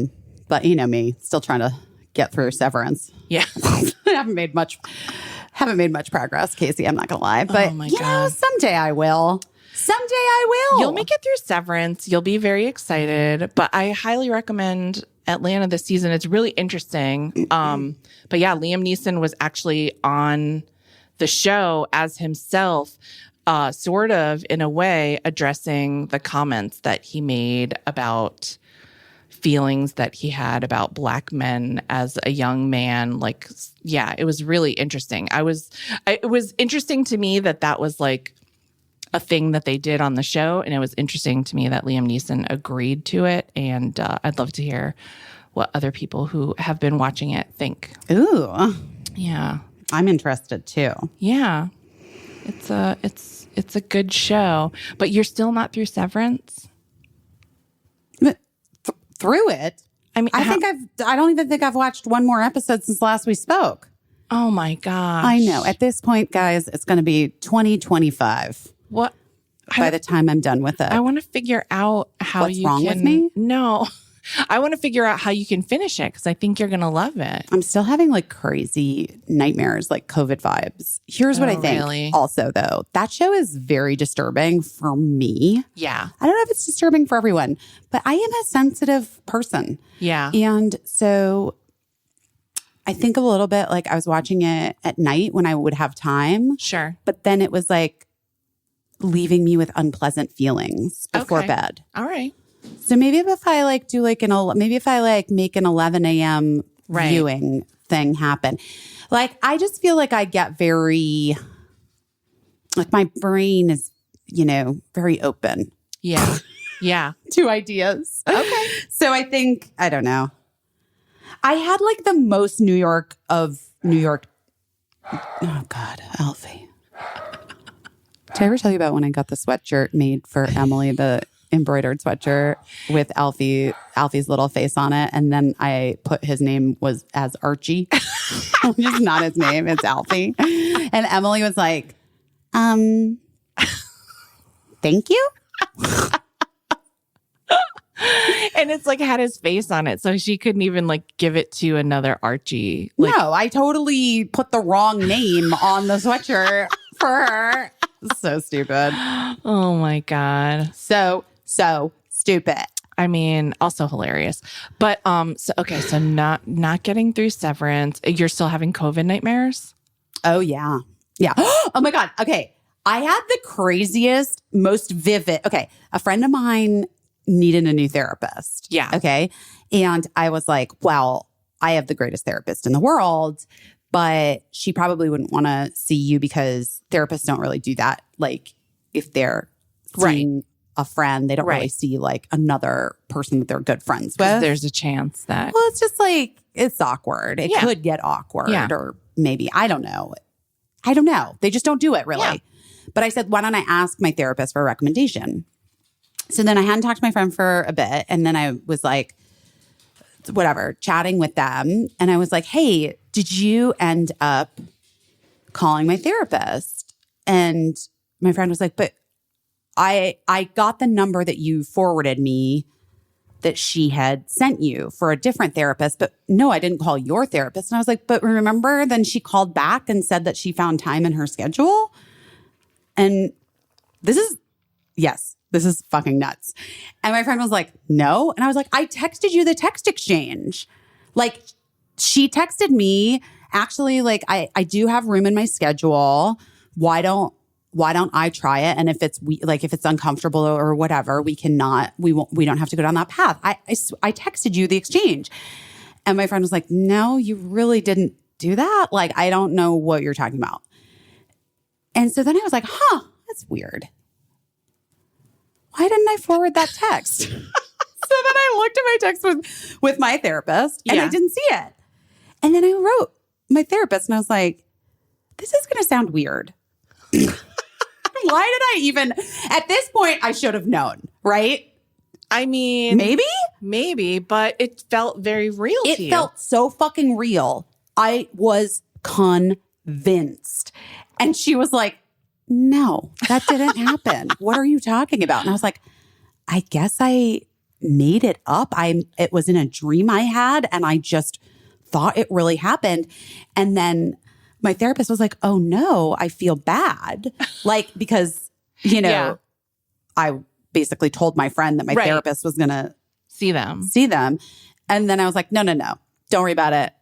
But you know me, still trying to get through Severance. Yeah. I haven't made much progress, Caissie. I'm not gonna lie, but Oh my you know, God. someday I will. Someday I will. You'll make it through Severance. You'll be very excited. But I highly recommend Atlanta this season. It's really interesting. But yeah, Liam Neeson was actually on the show as himself, sort of in a way addressing the comments that he made about feelings that he had about Black men as a young man. Like, yeah, it was really interesting. It was interesting to me that was like a thing that they did on the show. And it was interesting to me that Liam Neeson agreed to it. And I'd love to hear what other people who have been watching it think. Ooh, Yeah. I'm interested too. Yeah. It's a good show, but you're still not through Severance. But through it, I mean, I don't even think I've watched one more episode since last we spoke. oh my gosh. I know. At this point, guys, it's going to be 2025 What? by the time I'm done with it. I want to figure out how What's you wrong can. with me? No, I want to figure out how you can finish it because I think you're going to love it. I'm still having like crazy nightmares, like COVID vibes. Here's what I Oh, think. really? Also, though, that show is very disturbing for me. Yeah. I don't know if it's disturbing for everyone, but I am a sensitive person. Yeah. And so I think a little bit like I was watching it at night when I would have time, Sure. but then it was like leaving me with unpleasant feelings before Okay. bed. All right. So maybe if I like do like maybe if I like make an 11 a.m. Right. viewing thing happen, like I just feel like I get very, like my brain is, very open Yeah. Yeah. to ideas. Okay. So I think, I don't know. I had like the most New York. Oh God, Alfie. Did I ever tell you about when I got the sweatshirt made for Emily, the embroidered sweatshirt with Alfie's little face on it, and then I put his name was as Archie, which is not his name, it's Alfie. And Emily was like, thank you. And it's like had his face on it, so she couldn't even like give it to another Archie. Like, No, I totally put the wrong name on the sweatshirt for her. So stupid. oh my God. So stupid. I mean, also hilarious. But so not getting through severance. You're still having COVID nightmares? Oh, yeah. Yeah. Oh, my God. Okay. I had the craziest, most vivid. Okay. A friend of mine needed a new therapist. Yeah. Okay. And I was like, well, I have the greatest therapist in the world, but she probably wouldn't want to see you because therapists don't really do that. Like if they're seeing a friend, they don't really see like another person that they're good friends with. There's a chance that. Well, it's just like, it's awkward. It could get awkward or maybe, I don't know. They just don't do it really. Yeah. But I said, why don't I ask my therapist for a recommendation? So then I hadn't talked to my friend for a bit. And then I was like, whatever, chatting with them. And I was like, hey, did you end up calling my therapist? And my friend was like, but I got the number that you forwarded me that she had sent you for a different therapist. But no, I didn't call your therapist. And I was like, but remember, then she called back and said that she found time in her schedule. And this is fucking nuts. And my friend was like, no. And I was like, I texted you the text exchange. Like she texted me, actually, like I do have room in my schedule. Why don't I try it? And if it's uncomfortable or whatever, we don't have to go down that path. I texted you the exchange. And my friend was like, no, you really didn't do that. Like, I don't know what you're talking about. And so then I was like, that's weird. Why didn't I forward that text? So then I looked at my text with my therapist and I didn't see it. And then I wrote my therapist and I was like, this is going to sound weird. Why did I even, at this point, I should have known, right? I mean, maybe, but it felt very real to you. It felt so fucking real. I was convinced. And she was like, no, that didn't happen. What are you talking about? And I was like, I guess I made it up. It was in a dream I had and I just thought it really happened. And then my therapist was like, oh no, I feel bad. Like, because, I basically told my friend that my therapist was going to see them. And then I was like, no, don't worry about it.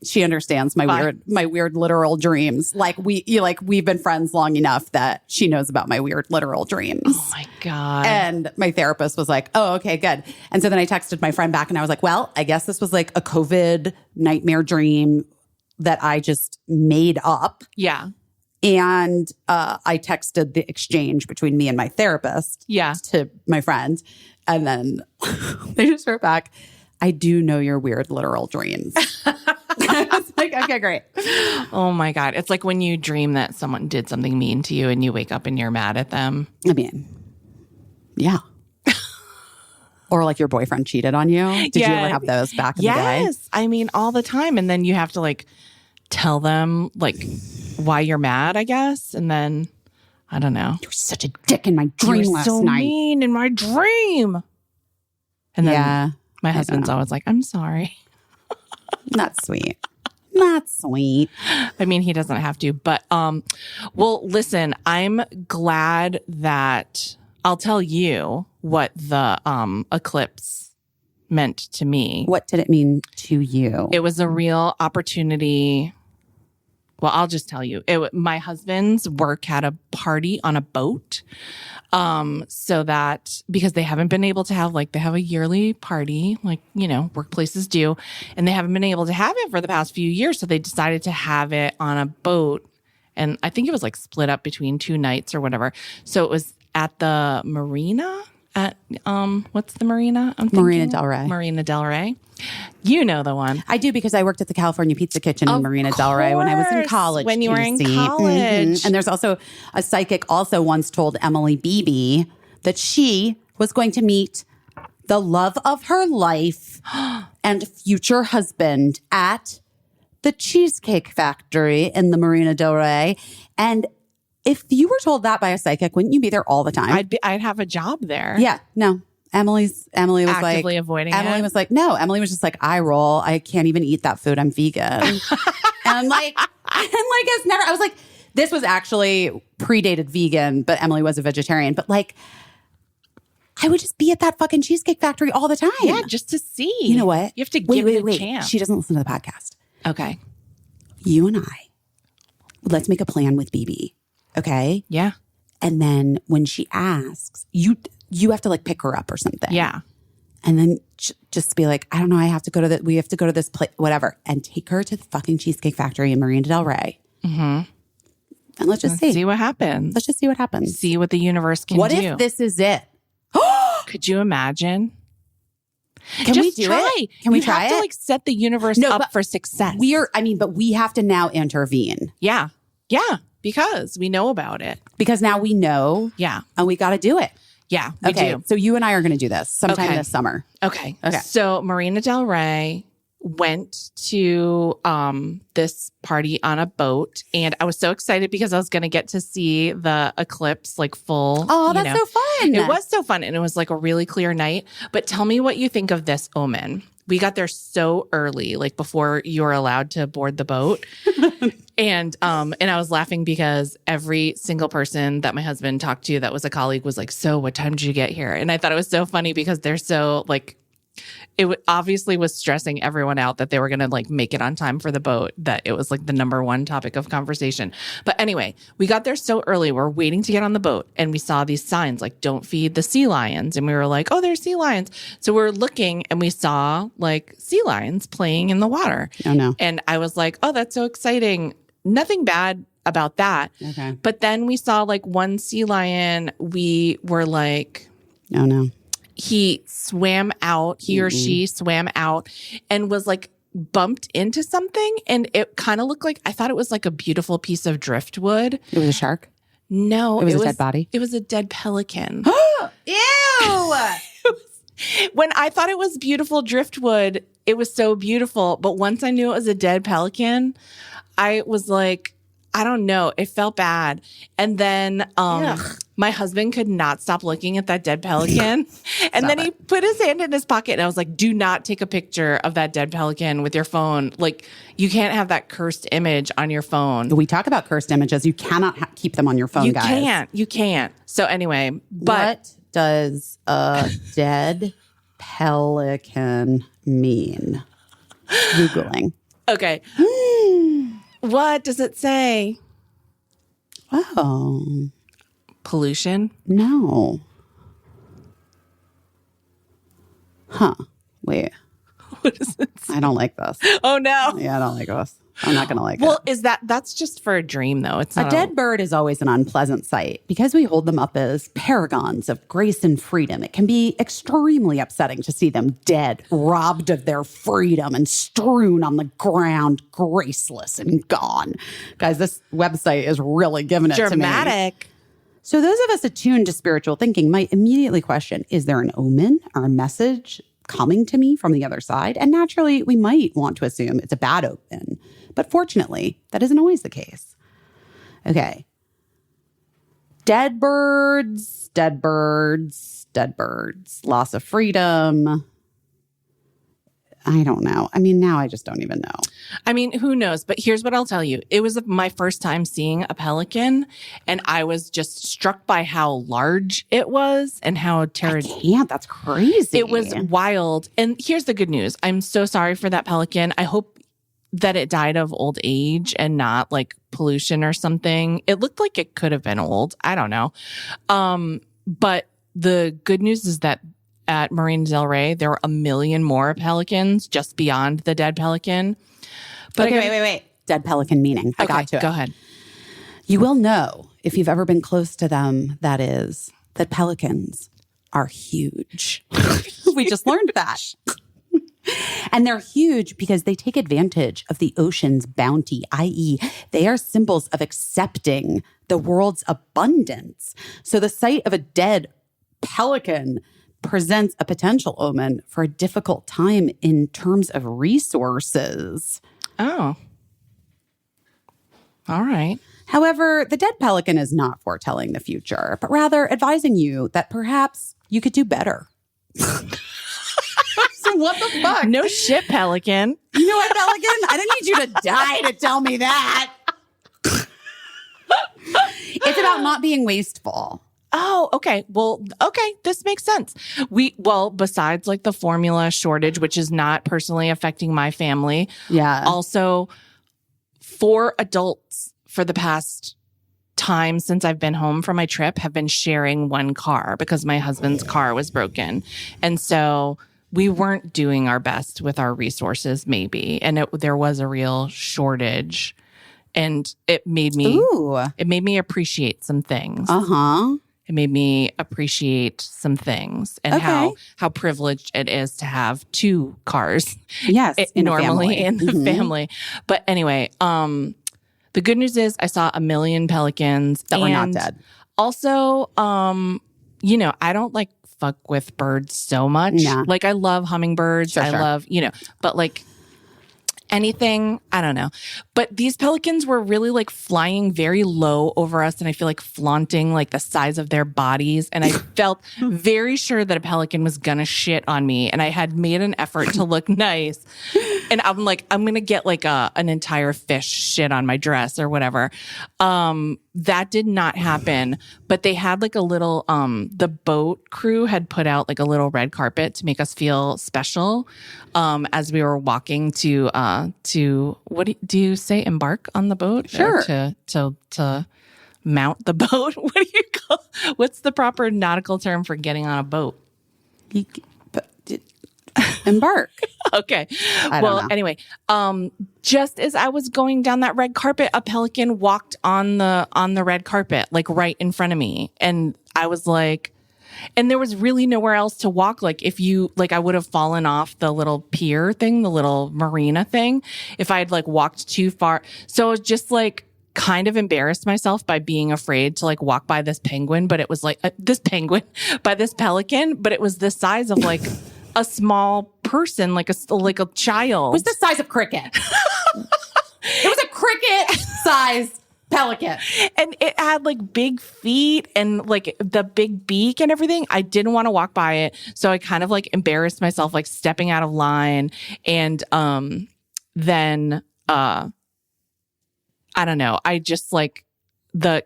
She understands my weird literal dreams. Like we've been friends long enough that she knows about my weird literal dreams. Oh my God. And my therapist was like, oh, okay, good. And so then I texted my friend back and I was like, well, I guess this was like a COVID nightmare dream that I just made up. Yeah. And I texted the exchange between me and my therapist to my friend. And then they just wrote back, I do know your weird literal dreams. I was like, okay, great. Oh my God. It's like when you dream that someone did something mean to you and you wake up and you're mad at them. I mean, yeah. Or like your boyfriend cheated on you. Did you ever have those back in the day? Yes. I mean, all the time. And then you have to like tell them like why you're mad, I guess. And then, I don't know. You were such a dick in my dream last so night. Mean in my dream. And then my husband's always like, I'm sorry. Not sweet. Not sweet. I mean, he doesn't have to, but, well, listen, I'm glad that I'll tell you what the, eclipse meant to me. What did it mean to you? It was a real opportunity. Well, I'll just tell you. My husband's work had a party on a boat. So that because they haven't been able to have they have a yearly party, workplaces do, and they haven't been able to have it for the past few years. So they decided to have it on a boat. And I think it was split up between 2 nights or whatever. So it was at the marina at what's the marina? Marina Del Rey. Marina Del Rey. You know the one. I do because I worked at the California Pizza Kitchen in Marina Del Rey when I was in college. When you were in Caissie. college. And there's also a psychic also once told Emily Beebe that she was going to meet the love of her life and future husband at the Cheesecake Factory in the Marina Del Rey. And if you were told that by a psychic, wouldn't you be there all the time? I'd have a job there. Yeah, no. Emily was Actively like avoiding Emily it? was like, no. Emily was just like, I roll. I can't even eat that food. I'm vegan. and it's never. I was like, this was actually predated vegan, but Emily was a vegetarian. But like, I would just be at that fucking Cheesecake Factory all the time. Yeah, just to see. You know what? You have to give it a chance. She doesn't listen to the podcast. Okay. You and I, let's make a plan with BB. Okay. Yeah. And then when she asks, you have to like pick her up or something. Yeah. And then just be like, I don't know, we have to go to this place, whatever. And take her to the fucking Cheesecake Factory in Marina Del Rey. Mm-hmm. And let's just see. See what happens. Let's just see what happens. See what the universe can do. What if this is it? Could you imagine? Can we do it? Can we try have to it? like set the universe up for success. But we have to now intervene. Yeah. Yeah. Because we know about it. Because now we know. Yeah. And we got to do it. Yeah, we do. So you and I are going to do this sometime this summer. Okay. So Marina Del Rey went to this party on a boat, and I was so excited because I was going to get to see the eclipse like full. Oh, that's so fun. It was so fun, and it was like a really clear night. But tell me what you think of this omen. We got there so early, like before you were allowed to board the boat. And I was laughing because every single person that my husband talked to that was a colleague was like, so what time did you get here? And I thought it was so funny because they're so like, obviously was stressing everyone out that they were going to like make it on time for the boat, that it was like the number one topic of conversation. But anyway, we got there so early. We're waiting to get on the boat and we saw these signs like, don't feed the sea lions. And we were like, oh, there's sea lions. So we're looking and we saw like sea lions playing in the water. Oh, no. And I was like, oh, that's so exciting. Nothing bad about that. Okay. But then we saw like one sea lion. We were like, oh, no. He swam out, he or she swam out and was like bumped into something. And it kind of looked like, I thought it was like a beautiful piece of driftwood. It was a shark? No. It was a dead body? It was a dead pelican. Ew! When I thought it was beautiful driftwood, it was so beautiful. But once I knew it was a dead pelican, I was like, I don't know. It felt bad. And then my husband could not stop looking at that dead pelican. And then he put his hand in his pocket and I was like, do not take a picture of that dead pelican with your phone. Like, you can't have that cursed image on your phone. We talk about cursed images. You cannot keep them on your phone, guys. You can't. So anyway, what does a dead pelican mean? Googling. Okay. What does it say? Oh. Pollution? No. Huh. Wait. What is it say? I don't like this. Oh, no. Yeah, I don't like this. I'm not going to like it. Well, that's just for a dream, though. It's not a dead bird is always an unpleasant sight because we hold them up as paragons of grace and freedom. It can be extremely upsetting to see them dead, robbed of their freedom and strewn on the ground, graceless and gone. Guys, this website is really giving it to me. Dramatic. So those of us attuned to spiritual thinking might immediately question, is there an omen or a message coming to me from the other side? And naturally, we might want to assume it's a bad omen. But fortunately, that isn't always the case. Okay. Dead birds, dead birds, dead birds. Loss of freedom. I don't know. I mean, now I just don't even know. I mean, who knows? But here's what I'll tell you. It was my first time seeing a pelican, and I was just struck by how large it was and how terrible. I can't. That's crazy. It was wild. And here's the good news. I'm so sorry for that pelican. I hope that it died of old age and not like pollution or something. It looked like it could have been old. I don't know. But the good news is that at Marina Del Rey, there were 1 million more pelicans just beyond the dead pelican. But okay, wait. Dead pelican meaning. I got to it. Go ahead. You will know, if you've ever been close to them, that pelicans are huge. We just learned that. And they're huge because they take advantage of the ocean's bounty, i.e., they are symbols of accepting the world's abundance. So the sight of a dead pelican presents a potential omen for a difficult time in terms of resources. Oh. All right. However, the dead pelican is not foretelling the future, but rather advising you that perhaps you could do better. So what the fuck? No shit, Pelican. You know what, Pelican? I didn't need you to die to tell me that. It's about not being wasteful. Oh, okay. Well, okay. This makes sense. Besides like the formula shortage, which is not personally affecting my family. Yeah. Also, 4 adults for the past time since I've been home from my trip have been sharing one car because my husband's car was broken. And so we weren't doing our best with our resources, maybe. And there was a real shortage. And it made me appreciate some things. Uh-huh. It made me appreciate some things and how privileged it is to have 2 cars. Yes, normally in the family. But anyway, the good news is I saw 1 million pelicans that were not dead. Also, I don't like fuck with birds so much. Yeah. Like I love hummingbirds. Sure. Love, but like anything, I don't know. But these pelicans were really like flying very low over us. And I feel like flaunting like the size of their bodies. And I felt very sure that a pelican was going to shit on me. And I had made an effort to look nice. And I'm like, I'm going to get like an entire fish shit on my dress or whatever. That did not happen. But they had like a little, the boat crew had put out like a little red carpet to make us feel special as we were walking to what do you say, embark on the boat? Sure. Or to mount the boat? What do you call, what's the proper nautical term for getting on a boat? Embark. Okay. I don't know. Anyway, just as I was going down that red carpet, a pelican walked on the red carpet, like right in front of me. And I was like, and there was really nowhere else to walk. Like I would have fallen off the little pier thing, the little marina thing, if I had like walked too far. So I was just like kind of embarrassed myself by being afraid to like walk by this penguin, but it was like by this pelican, but it was the size of like a small person, like a child. It was the size of cricket. It was a cricket-sized pelican. And it had like big feet and like the big beak and everything. I didn't want to walk by it. So I kind of like embarrassed myself, like stepping out of line. And then I don't know. I just like the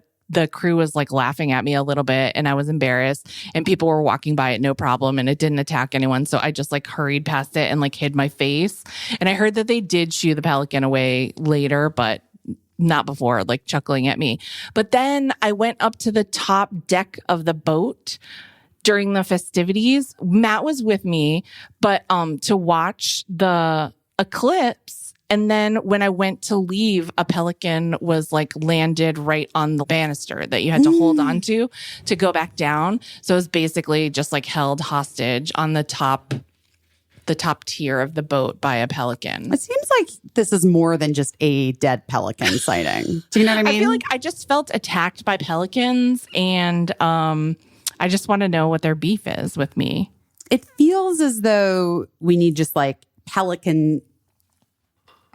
crew was like laughing at me a little bit and I was embarrassed and people were walking by it, no problem. And it didn't attack anyone. So I just like hurried past it and like hid my face. And I heard that they did shoo the pelican away later, but not before, like chuckling at me. But then I went up to the top deck of the boat during the festivities. Matt was with me, but to watch the eclipse. And then when I went to leave, a pelican was like landed right on the banister that you had to hold on to go back down. So it was basically just like held hostage on the top tier of the boat by a pelican. It seems like this is more than just a dead pelican sighting. Do you know what I mean? I feel like I just felt attacked by pelicans and I just want to know what their beef is with me. It feels as though we need just like pelican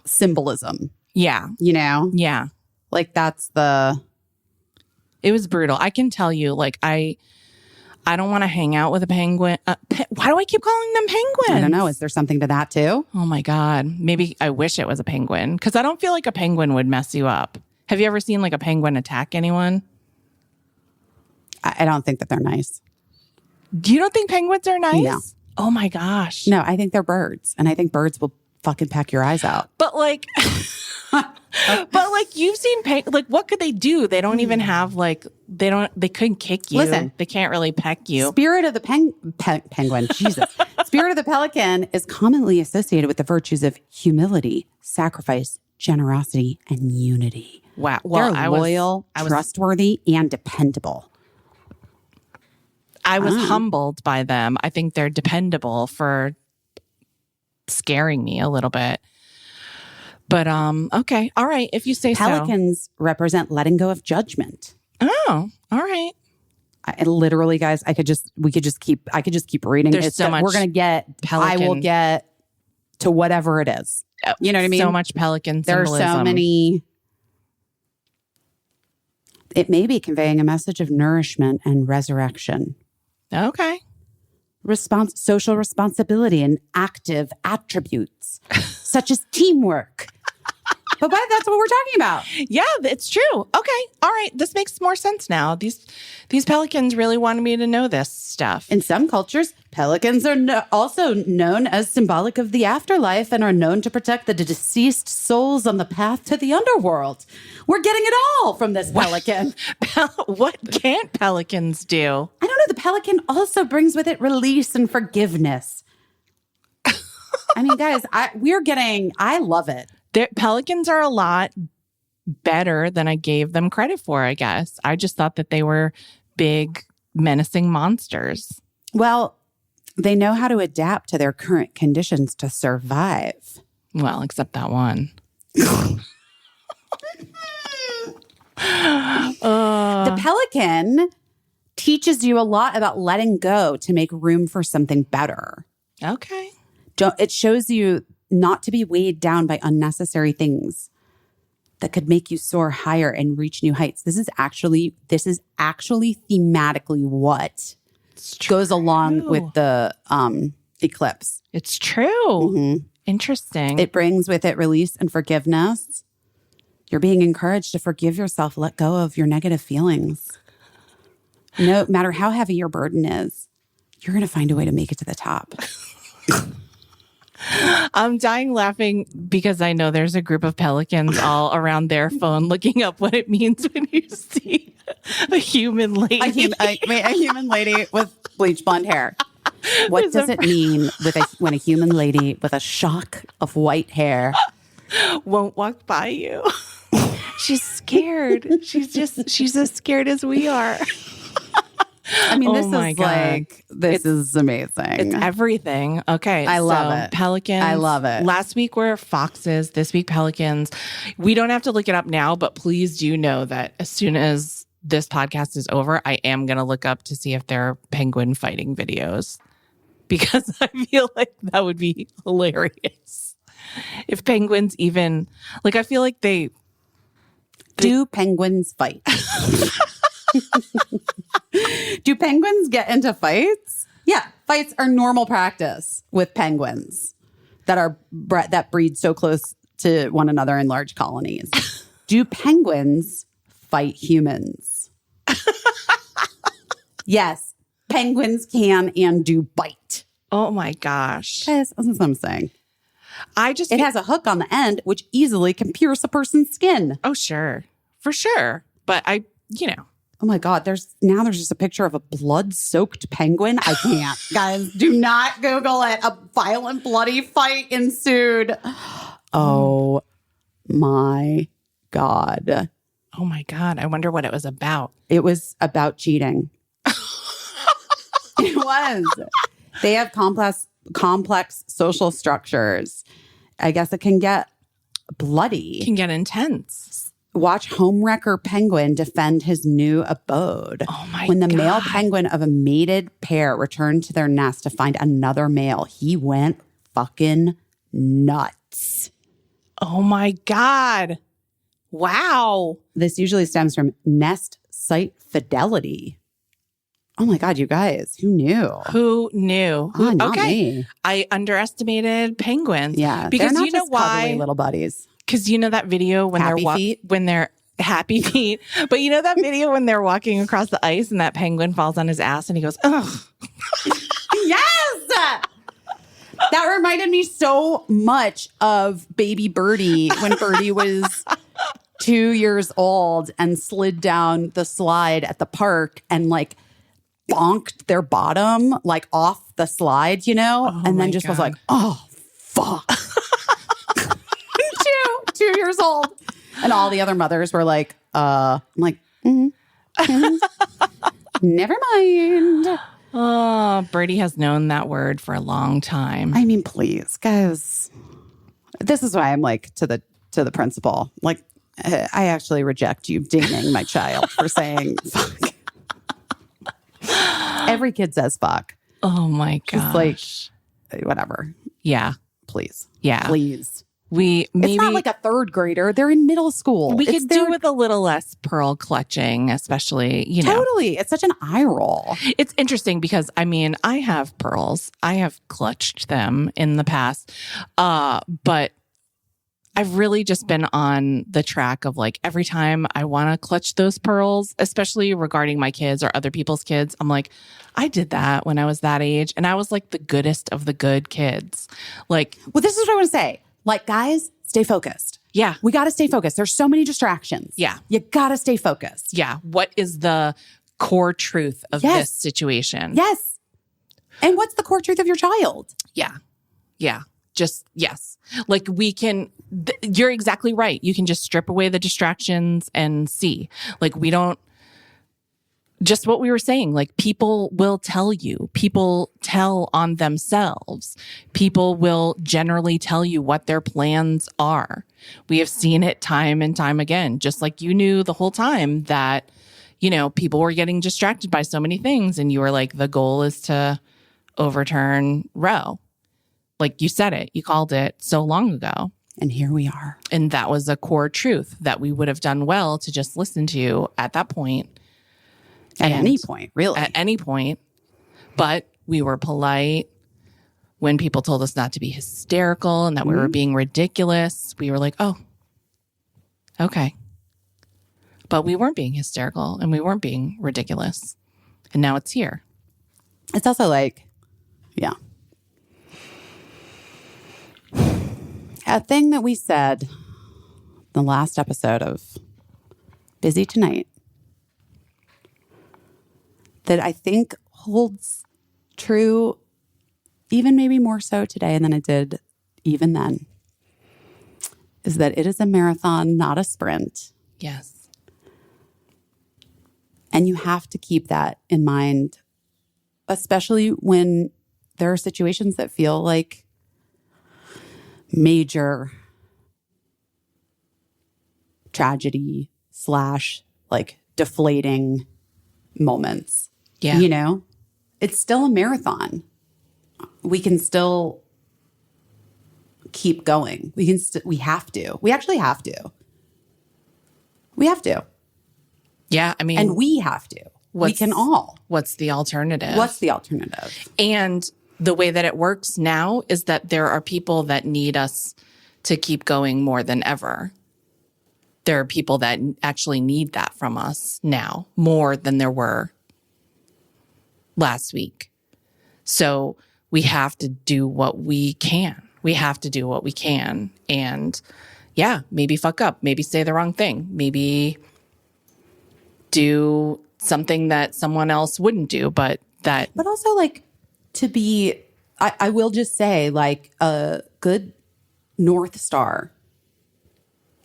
symbolism. Yeah. You know? Yeah. Like it was brutal. I can tell you, like, I don't want to hang out with a penguin. Why do I keep calling them penguins? I don't know. Is there something to that too? Oh my God. Maybe I wish it was a penguin because I don't feel like a penguin would mess you up. Have you ever seen like a penguin attack anyone? I don't think that they're nice. You don't think penguins are nice? No. Oh my gosh. No, I think they're birds. And I think birds will fucking peck your eyes out. But like, you've seen, like, what could they do? They don't even have like, they couldn't kick you. Listen, they can't really peck you. Spirit of the penguin, Jesus. Spirit of the pelican is commonly associated with the virtues of humility, sacrifice, generosity, and unity. Wow. Well, they're loyal, trustworthy, and dependable. I was humbled by them. I think they're dependable for scaring me a little bit. But okay, all right, if you say Pelicans represent letting go of judgment. Oh, all right. I literally, guys, I could just keep reading. There's so much. We're gonna get. Pelican. I will get to whatever it is. You know what I mean? So much pelican There symbolism. are so many. It may be conveying a message of nourishment and resurrection. Okay. Social responsibility and active attributes, such as teamwork. But that's what we're talking about. Yeah, it's true. Okay. All right. This makes more sense now. These pelicans really wanted me to know this stuff. In some cultures, pelicans are also known as symbolic of the afterlife and are known to protect the deceased souls on the path to the underworld. We're getting it all from this pelican. What can't pelicans do? I don't know. The pelican also brings with it release and forgiveness. I mean, guys, I love it. Pelicans are a lot better than I gave them credit for, I guess. I just thought that they were big, menacing monsters. Well, they know how to adapt to their current conditions to survive. Well, except that one. The pelican teaches you a lot about letting go to make room for something better. Okay. It shows you not to be weighed down by unnecessary things that could make you soar higher and reach new heights. This is actually thematically what goes along with the eclipse. It's true. Mm-hmm. Interesting. It brings with it release and forgiveness. You're being encouraged to forgive yourself, let go of your negative feelings. No matter how heavy your burden is, you're going to find a way to make it to the top. I'm dying laughing because I know there's a group of pelicans all around their phone looking up what it means when you see a human lady. A human lady with bleach blonde hair. What does it mean when a human lady with a shock of white hair won't walk by you? She's scared. She's as scared as we are. I mean, this is amazing. It's everything. Okay. I love it. Pelicans. I love it. Last week were foxes. This week, pelicans. We don't have to look it up now, but please do know that as soon as this podcast is over, I am going to look up to see if there are penguin fighting videos because I feel like that would be hilarious. If penguins even, I feel like they do penguins fight? Do penguins get into fights? Yeah, fights are normal practice with penguins that breed so close to one another in large colonies. Do penguins fight humans? Yes, penguins can and do bite. Oh my gosh. Guys, that's what I'm saying. It has a hook on the end, which easily can pierce a person's skin. Oh, sure. For sure. But oh my God, there's just a picture of a blood-soaked penguin. I can't. Guys, do not Google it. A violent, bloody fight ensued. Oh my God. Oh my God. I wonder what it was about. It was about cheating. It was. They have complex social structures. I guess it can get bloody. Can get intense. Watch homewrecker penguin defend his new abode. Oh my God. When the male penguin of a mated pair returned to their nest to find another male, he went fucking nuts. Oh my God. Wow. This usually stems from nest site fidelity. Oh my God, you guys, who knew? Who knew? Oh, not me. I underestimated penguins. Yeah, because they're not you know just why? Cuddly little buddies. Because you know that video when they're happy feet, but you know that video when they're walking across the ice and that penguin falls on his ass and he goes, ugh. Yes! That reminded me so much of baby Birdie when Birdie was 2 years old and slid down the slide at the park and bonked their bottom off the slide, and then just was like, oh, fuck. 2 years old. And all the other mothers were like, I'm like, never mind. Oh, Birdie has known that word for a long time. I mean, please, guys. This is why I'm like to the principal. Like, I actually reject you dating my child for saying fuck. Every kid says fuck. Oh my gosh. Just like, whatever. Yeah. Please. Yeah. Please. It's not like a third grader. They're in middle school. We could do with a little less pearl clutching, especially, you know. Totally. It's such an eye roll. It's interesting because, I mean, I have pearls. I have clutched them in the past. But I've really just been on the track of like every time I want to clutch those pearls, especially regarding my kids or other people's kids, I'm like, I did that when I was that age. And I was like the goodest of the good kids. Like, well, this is what I want to say. Like, guys, stay focused. Yeah. We got to stay focused. There's so many distractions. Yeah. You got to stay focused. Yeah. What is the core truth of this situation? Yes. And what's the core truth of your child? Yeah. Yeah. Just, yes. Like you're exactly right. You can just strip away the distractions and see. Like just what we were saying, like people will tell you, people tell on themselves. People will generally tell you what their plans are. We have seen it time and time again, just like you knew the whole time that, you know, people were getting distracted by so many things. And you were like, the goal is to overturn Roe. Like you said it, you called it so long ago. And here we are. And that was a core truth that we would have done well to just listen to at that point. At any point, really. At any point. But we were polite. When people told us not to be hysterical and that we were being ridiculous, we were like, oh, okay. But we weren't being hysterical and we weren't being ridiculous. And now it's here. It's also like, yeah. A thing that we said the last episode of Busy Tonight that I think holds true even maybe more so today than it did even then is that it is a marathon, not a sprint. Yes. And you have to keep that in mind, especially when there are situations that feel like major tragedy / like deflating moments. Yeah. You know, it's still a marathon. We can still keep going. We have to. We actually have to. We have to. Yeah. I mean, and we have to. We can all. What's the alternative? What's the alternative? And the way that it works now is that there are people that need us to keep going more than ever. There are people that actually need that from us now more than there were last week. So we have to do what we can. We have to do what we can. And yeah, maybe fuck up, maybe say the wrong thing, maybe do something that someone else wouldn't do, but also like to be, I will just say like a good North Star,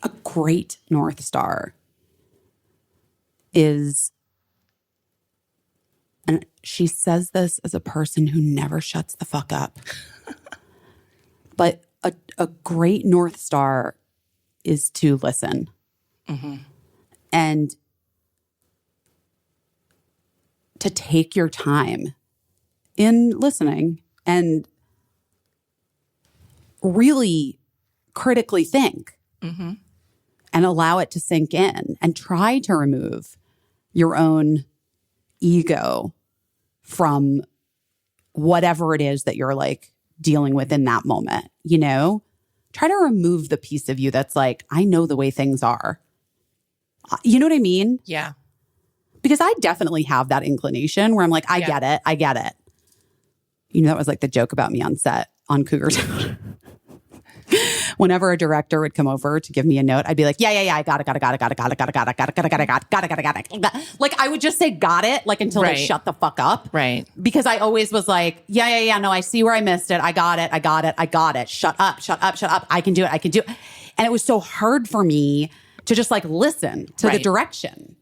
a great North Star is, and she says this as a person who never shuts the fuck up, but a great North Star is to listen. Mm-hmm. And to take your time in listening and really critically think and allow it to sink in and try to remove your own ego from whatever it is that you're like dealing with in that moment, you know? Try to remove the piece of you that's like, I know the way things are. You know what I mean? yeah. Because I definitely have that inclination where I'm like, I get it. You know, that was like the joke about me on set on Cougar Town. Whenever a director would come over to give me a note, I'd be like, yeah, I got it. Like I would just say got it, like until they shut the fuck up. Right. Because I always was like, yeah, no, I see where I missed it. I got it. Shut up. I can do it. And it was so hard for me to just like listen to the direction.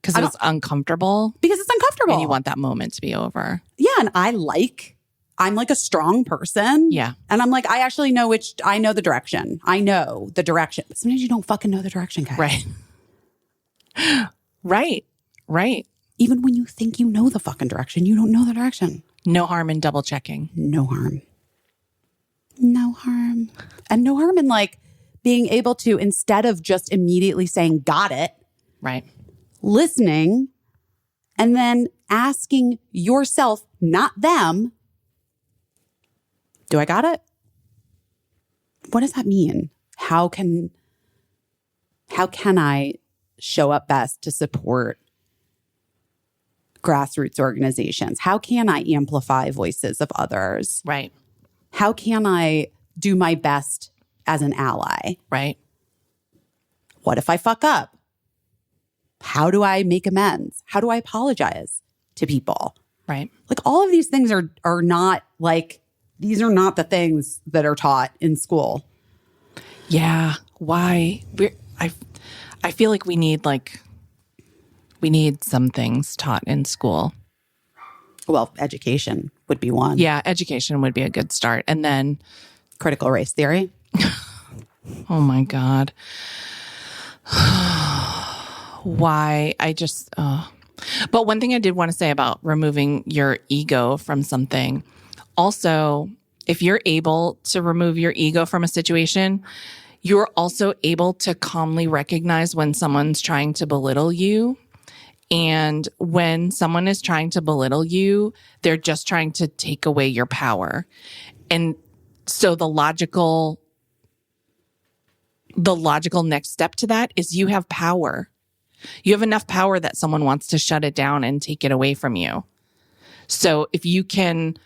Because it's uncomfortable. Because it's uncomfortable. And you want that moment to be over. Yeah. And I'm like a strong person. Yeah. And I'm like, I actually know I know the direction. I know the direction. But sometimes you don't fucking know the direction, guys. Right. Right. Even when you think you know the fucking direction, you don't know the direction. No harm in double checking. No harm. No harm. And no harm in like being able to, instead of just immediately saying, got it. Right. Listening and then asking yourself, not them, do I got it? What does that mean? How can I show up best to support grassroots organizations? How can I amplify voices of others? Right. How can I do my best as an ally? Right. What if I fuck up? How do I make amends? How do I apologize to people? Right. Like all of these things are not like, these are not the things that are taught in school. Yeah. Why? I feel like we need some things taught in school. Well, education would be one. Yeah. Education would be a good start. And then critical race theory. Oh my God. Why? But one thing I did want to say about removing your ego from something, also, if you're able to remove your ego from a situation, you're also able to calmly recognize when someone's trying to belittle you. And when someone is trying to belittle you, they're just trying to take away your power. And so the logical next step to that is you have power. You have enough power that someone wants to shut it down and take it away from you. So if you can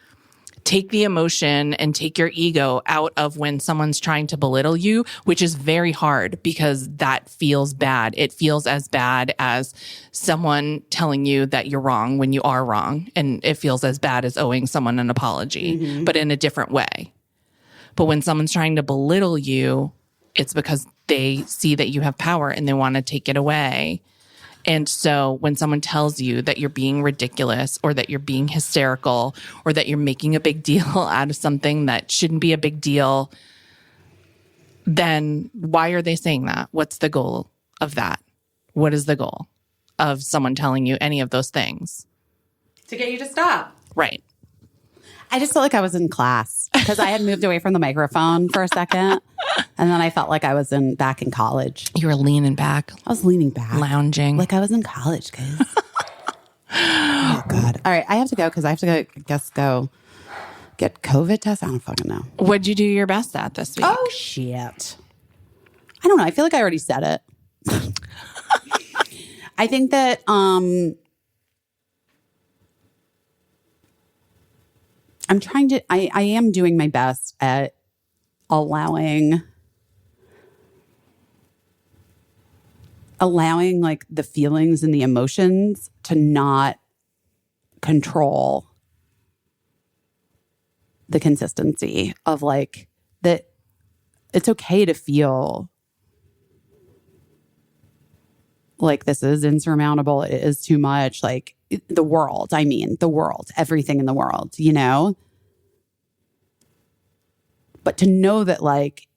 take the emotion and take your ego out of when someone's trying to belittle you, which is very hard because that feels bad. It feels as bad as someone telling you that you're wrong when you are wrong. And it feels as bad as owing someone an apology, but in a different way. But when someone's trying to belittle you, it's because they see that you have power and they want to take it away. And so when someone tells you that you're being ridiculous or that you're being hysterical or that you're making a big deal out of something that shouldn't be a big deal, then why are they saying that? What's the goal of that? What is the goal of someone telling you any of those things? To get you to stop. Right. I just felt like I was in class because I had moved away from the microphone for a second. And then I felt like I was back in college. You were leaning back. I was leaning back. Lounging. Like I was in college, guys. Oh, God. All right. I have to go because I have to go get COVID test. I don't fucking know. What'd you do your best at this week? Oh, shit. I don't know. I feel like I already said it. I think that I am doing my best at allowing like the feelings and the emotions to not control the consistency of like that. It's okay to feel like this is insurmountable. It is too much. Like the world, everything in the world, you know? But to know that like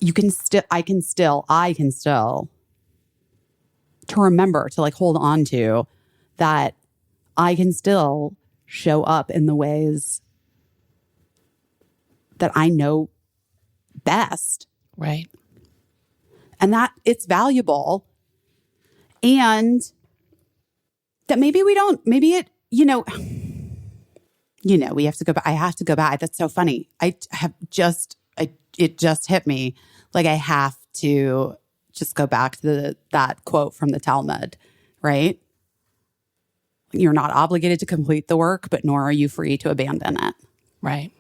I can still to remember to like hold on to that I can still show up in the ways that I know best. Right. And that it's valuable. And that maybe we have to go back. I have to go back. That's so funny. It just hit me. Like I have to just go back to that quote from the Talmud, right? You're not obligated to complete the work, but nor are you free to abandon it. Right.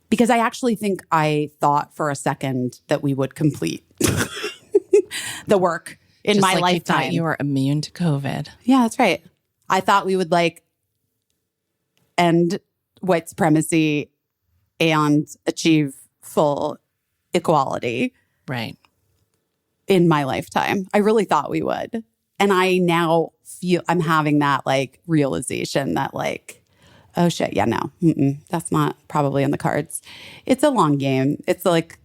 Because I actually think I thought for a second that we would complete the work in my lifetime. You thought you were immune to COVID. Yeah, that's right. I thought we would like end white supremacy and achieve full equality. Right. In my lifetime. I really thought we would. And I now feel I'm having that like realization that like, oh shit, yeah, no, that's not probably in the cards. It's a long game. It's like,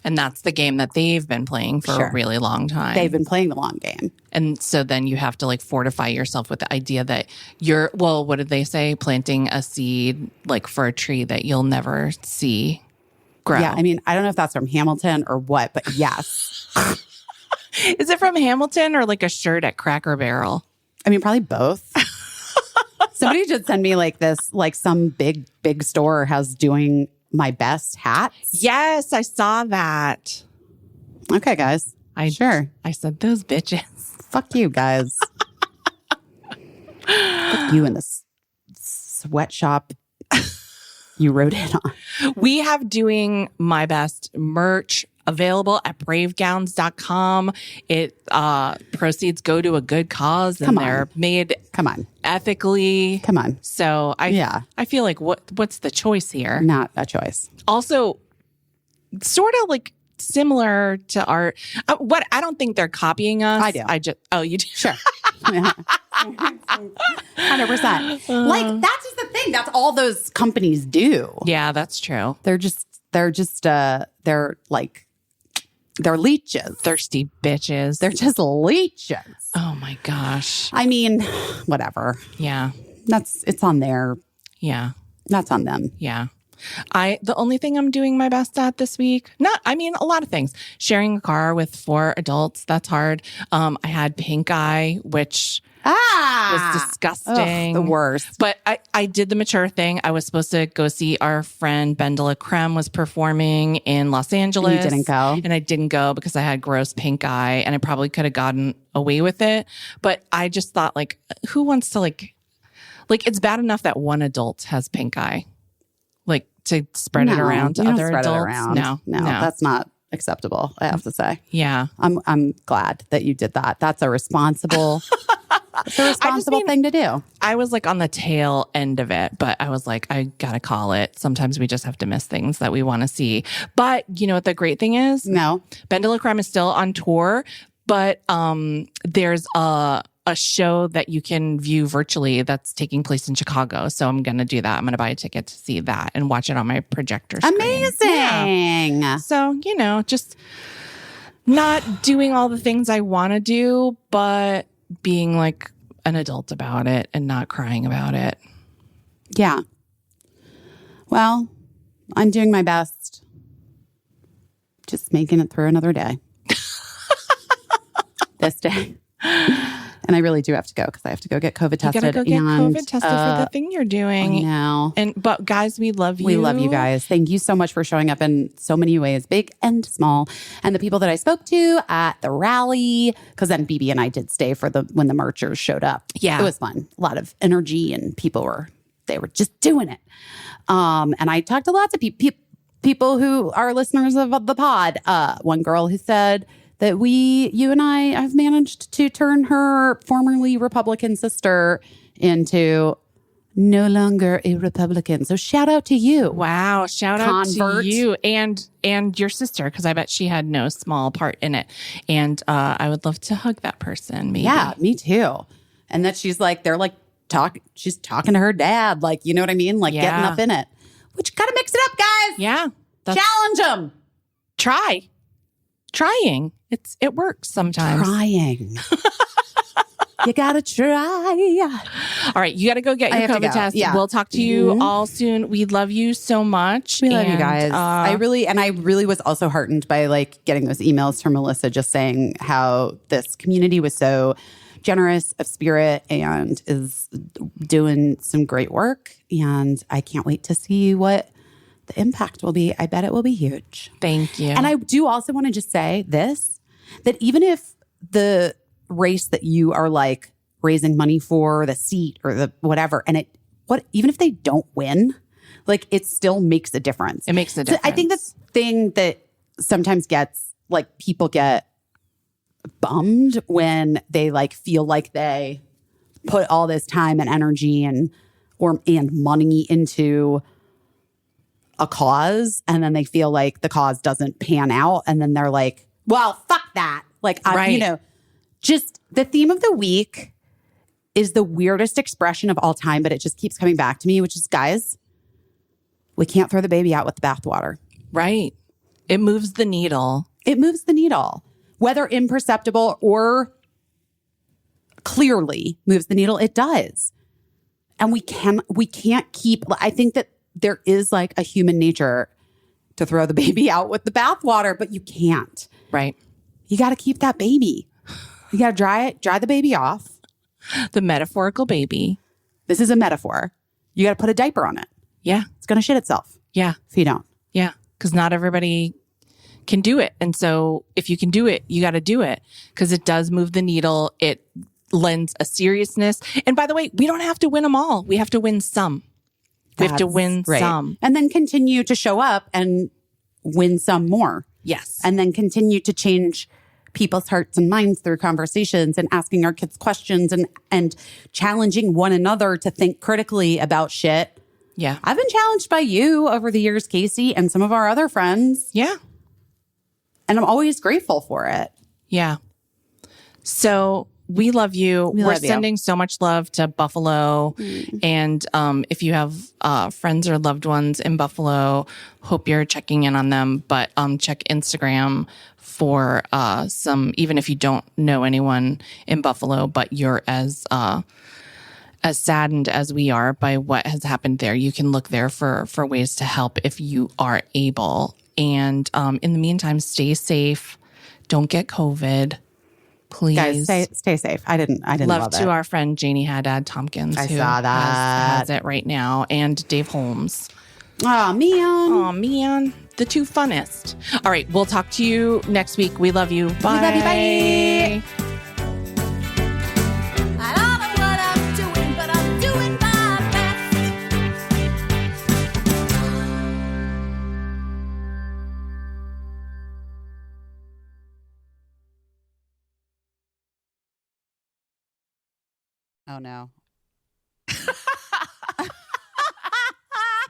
and that's the game that they've been playing for a really long time. They've been playing the long game. And so then you have to like fortify yourself with the idea that you're, well, what did they say? Planting a seed like for a tree that you'll never see grow. Yeah, I mean, I don't know if that's from Hamilton or what, but yes. Is it from Hamilton or like a shirt at Cracker Barrel? I mean, probably both. Somebody should send me like this, like some big store has doing my best hats. Yes, I saw that. Okay, guys. Sure. I said those bitches. Fuck you, guys. Fuck you in this sweatshop you rode in on. We have doing my best merch available at bravegowns.com. It proceeds go to a good cause and they're made ethically. Come on. So I feel like what's the choice here? Not a choice. Also, sort of like similar to art. What I don't think they're copying us. I do. You do? Sure. 100%. Like that's just the thing. That's all those companies do. Yeah, that's true. They're leeches. Thirsty bitches. They're just leeches. Oh my gosh. I mean, whatever. Yeah. It's on there. Yeah. That's on them. Yeah. The only thing I'm doing my best at this week, a lot of things. Sharing a car with 4 adults, that's hard. I had pink eye, which was disgusting. Ugh, the worst. But I did the mature thing. I was supposed to go see our friend Ben de la Creme was performing in Los Angeles. And you didn't go? And I didn't go because I had gross pink eye and I probably could have gotten away with it. But I just thought like, who wants to like it's bad enough that one adult has pink eye. Like to spread it around to other adults. No, that's not acceptable. I have to say. Yeah, I'm glad that you did that. That's a responsible. It's a responsible thing to do. I was like on the tail end of it, but I was like, I gotta call it. Sometimes we just have to miss things that we want to see. But you know what the great thing is? No, Ben de la Creme is still on tour, but there's a show that you can view virtually that's taking place in Chicago. So I'm going to do that. I'm going to buy a ticket to see that and watch it on my projector screen. Amazing. Yeah. So, just not doing all the things I want to do, but being like an adult about it and not crying about it. Yeah. Well, I'm doing my best. Just making it through another day. This day. And I really do have to go because I have to go get COVID tested. You gotta go get COVID tested for the thing you're doing. I know. But guys, we love you. We love you guys. Thank you so much for showing up in so many ways, big and small. And the people that I spoke to at the rally, because then BB and I did stay for when the marchers showed up. Yeah. It was fun. A lot of energy and people were just doing it. And I talked to lots of people who are listeners of the pod. One girl who said that you and I have managed to turn her formerly Republican sister into no longer a Republican. So shout out to you. Wow. Shout out to you and your sister, because I bet she had no small part in it. And I would love to hug that person, maybe. Yeah, me too. And that she's like, she's talking to her dad. Like, you know what I mean? Like getting up in it. Which gotta mix it up, guys. Yeah. Challenge them. Trying. It works sometimes. Trying. You gotta try. All right, you gotta go get your COVID test. Yeah. We'll talk to you all soon. We love you so much. We love you guys. I really was also heartened by like getting those emails from Melissa just saying how this community was so generous of spirit and is doing some great work. And I can't wait to see what the impact will be. I bet it will be huge. Thank you. And I do also want to just say that even if the race that you are like raising money for, the seat or the whatever, and even if they don't win, like it still makes a difference. It makes a difference. So I think the thing that sometimes gets like people get bummed when they like feel like they put all this time and energy and money into a cause, and then they feel like the cause doesn't pan out, and then they're like, well, fuck that. Like, Just the theme of the week is the weirdest expression of all time, but it just keeps coming back to me, which is, guys, we can't throw the baby out with the bathwater. Right. It moves the needle. It moves the needle, whether imperceptible or clearly moves the needle. It does. And we can't keep, I think that there is like a human nature to throw the baby out with the bathwater, but you can't. Right. You got to keep that baby. You got to dry the baby off. The metaphorical baby. This is a metaphor. You got to put a diaper on it. Yeah. It's going to shit itself. Yeah. If you don't. Yeah. Because not everybody can do it. And so if you can do it, you got to do it because it does move the needle. It lends a seriousness. And by the way, we don't have to win them all. We have to win some. We have to win some. And then continue to show up and win some more. Yes. And then continue to change people's hearts and minds through conversations and asking our kids questions and challenging one another to think critically about shit. Yeah. I've been challenged by you over the years, Caissie, and some of our other friends. Yeah. And I'm always grateful for it. Yeah. So we love you. We're love you. sending so much love to Buffalo. And if you have friends or loved ones in Buffalo, hope you're checking in on them. But check Instagram for some, even if you don't know anyone in Buffalo, but you're as saddened as we are by what has happened there. You can look there for ways to help if you are able. And in the meantime, stay safe. Don't get COVID. Please. Guys, stay safe. I didn't love to it. our friend Janie Haddad Tompkins, I who saw that. has it right now, and Dave Holmes. Oh, man. Oh, man. The two funnest. All right. We'll talk to you next week. We love you. Bye. We love you. Bye. I don't know what I'm doing, but I'm doing my best. Oh, no.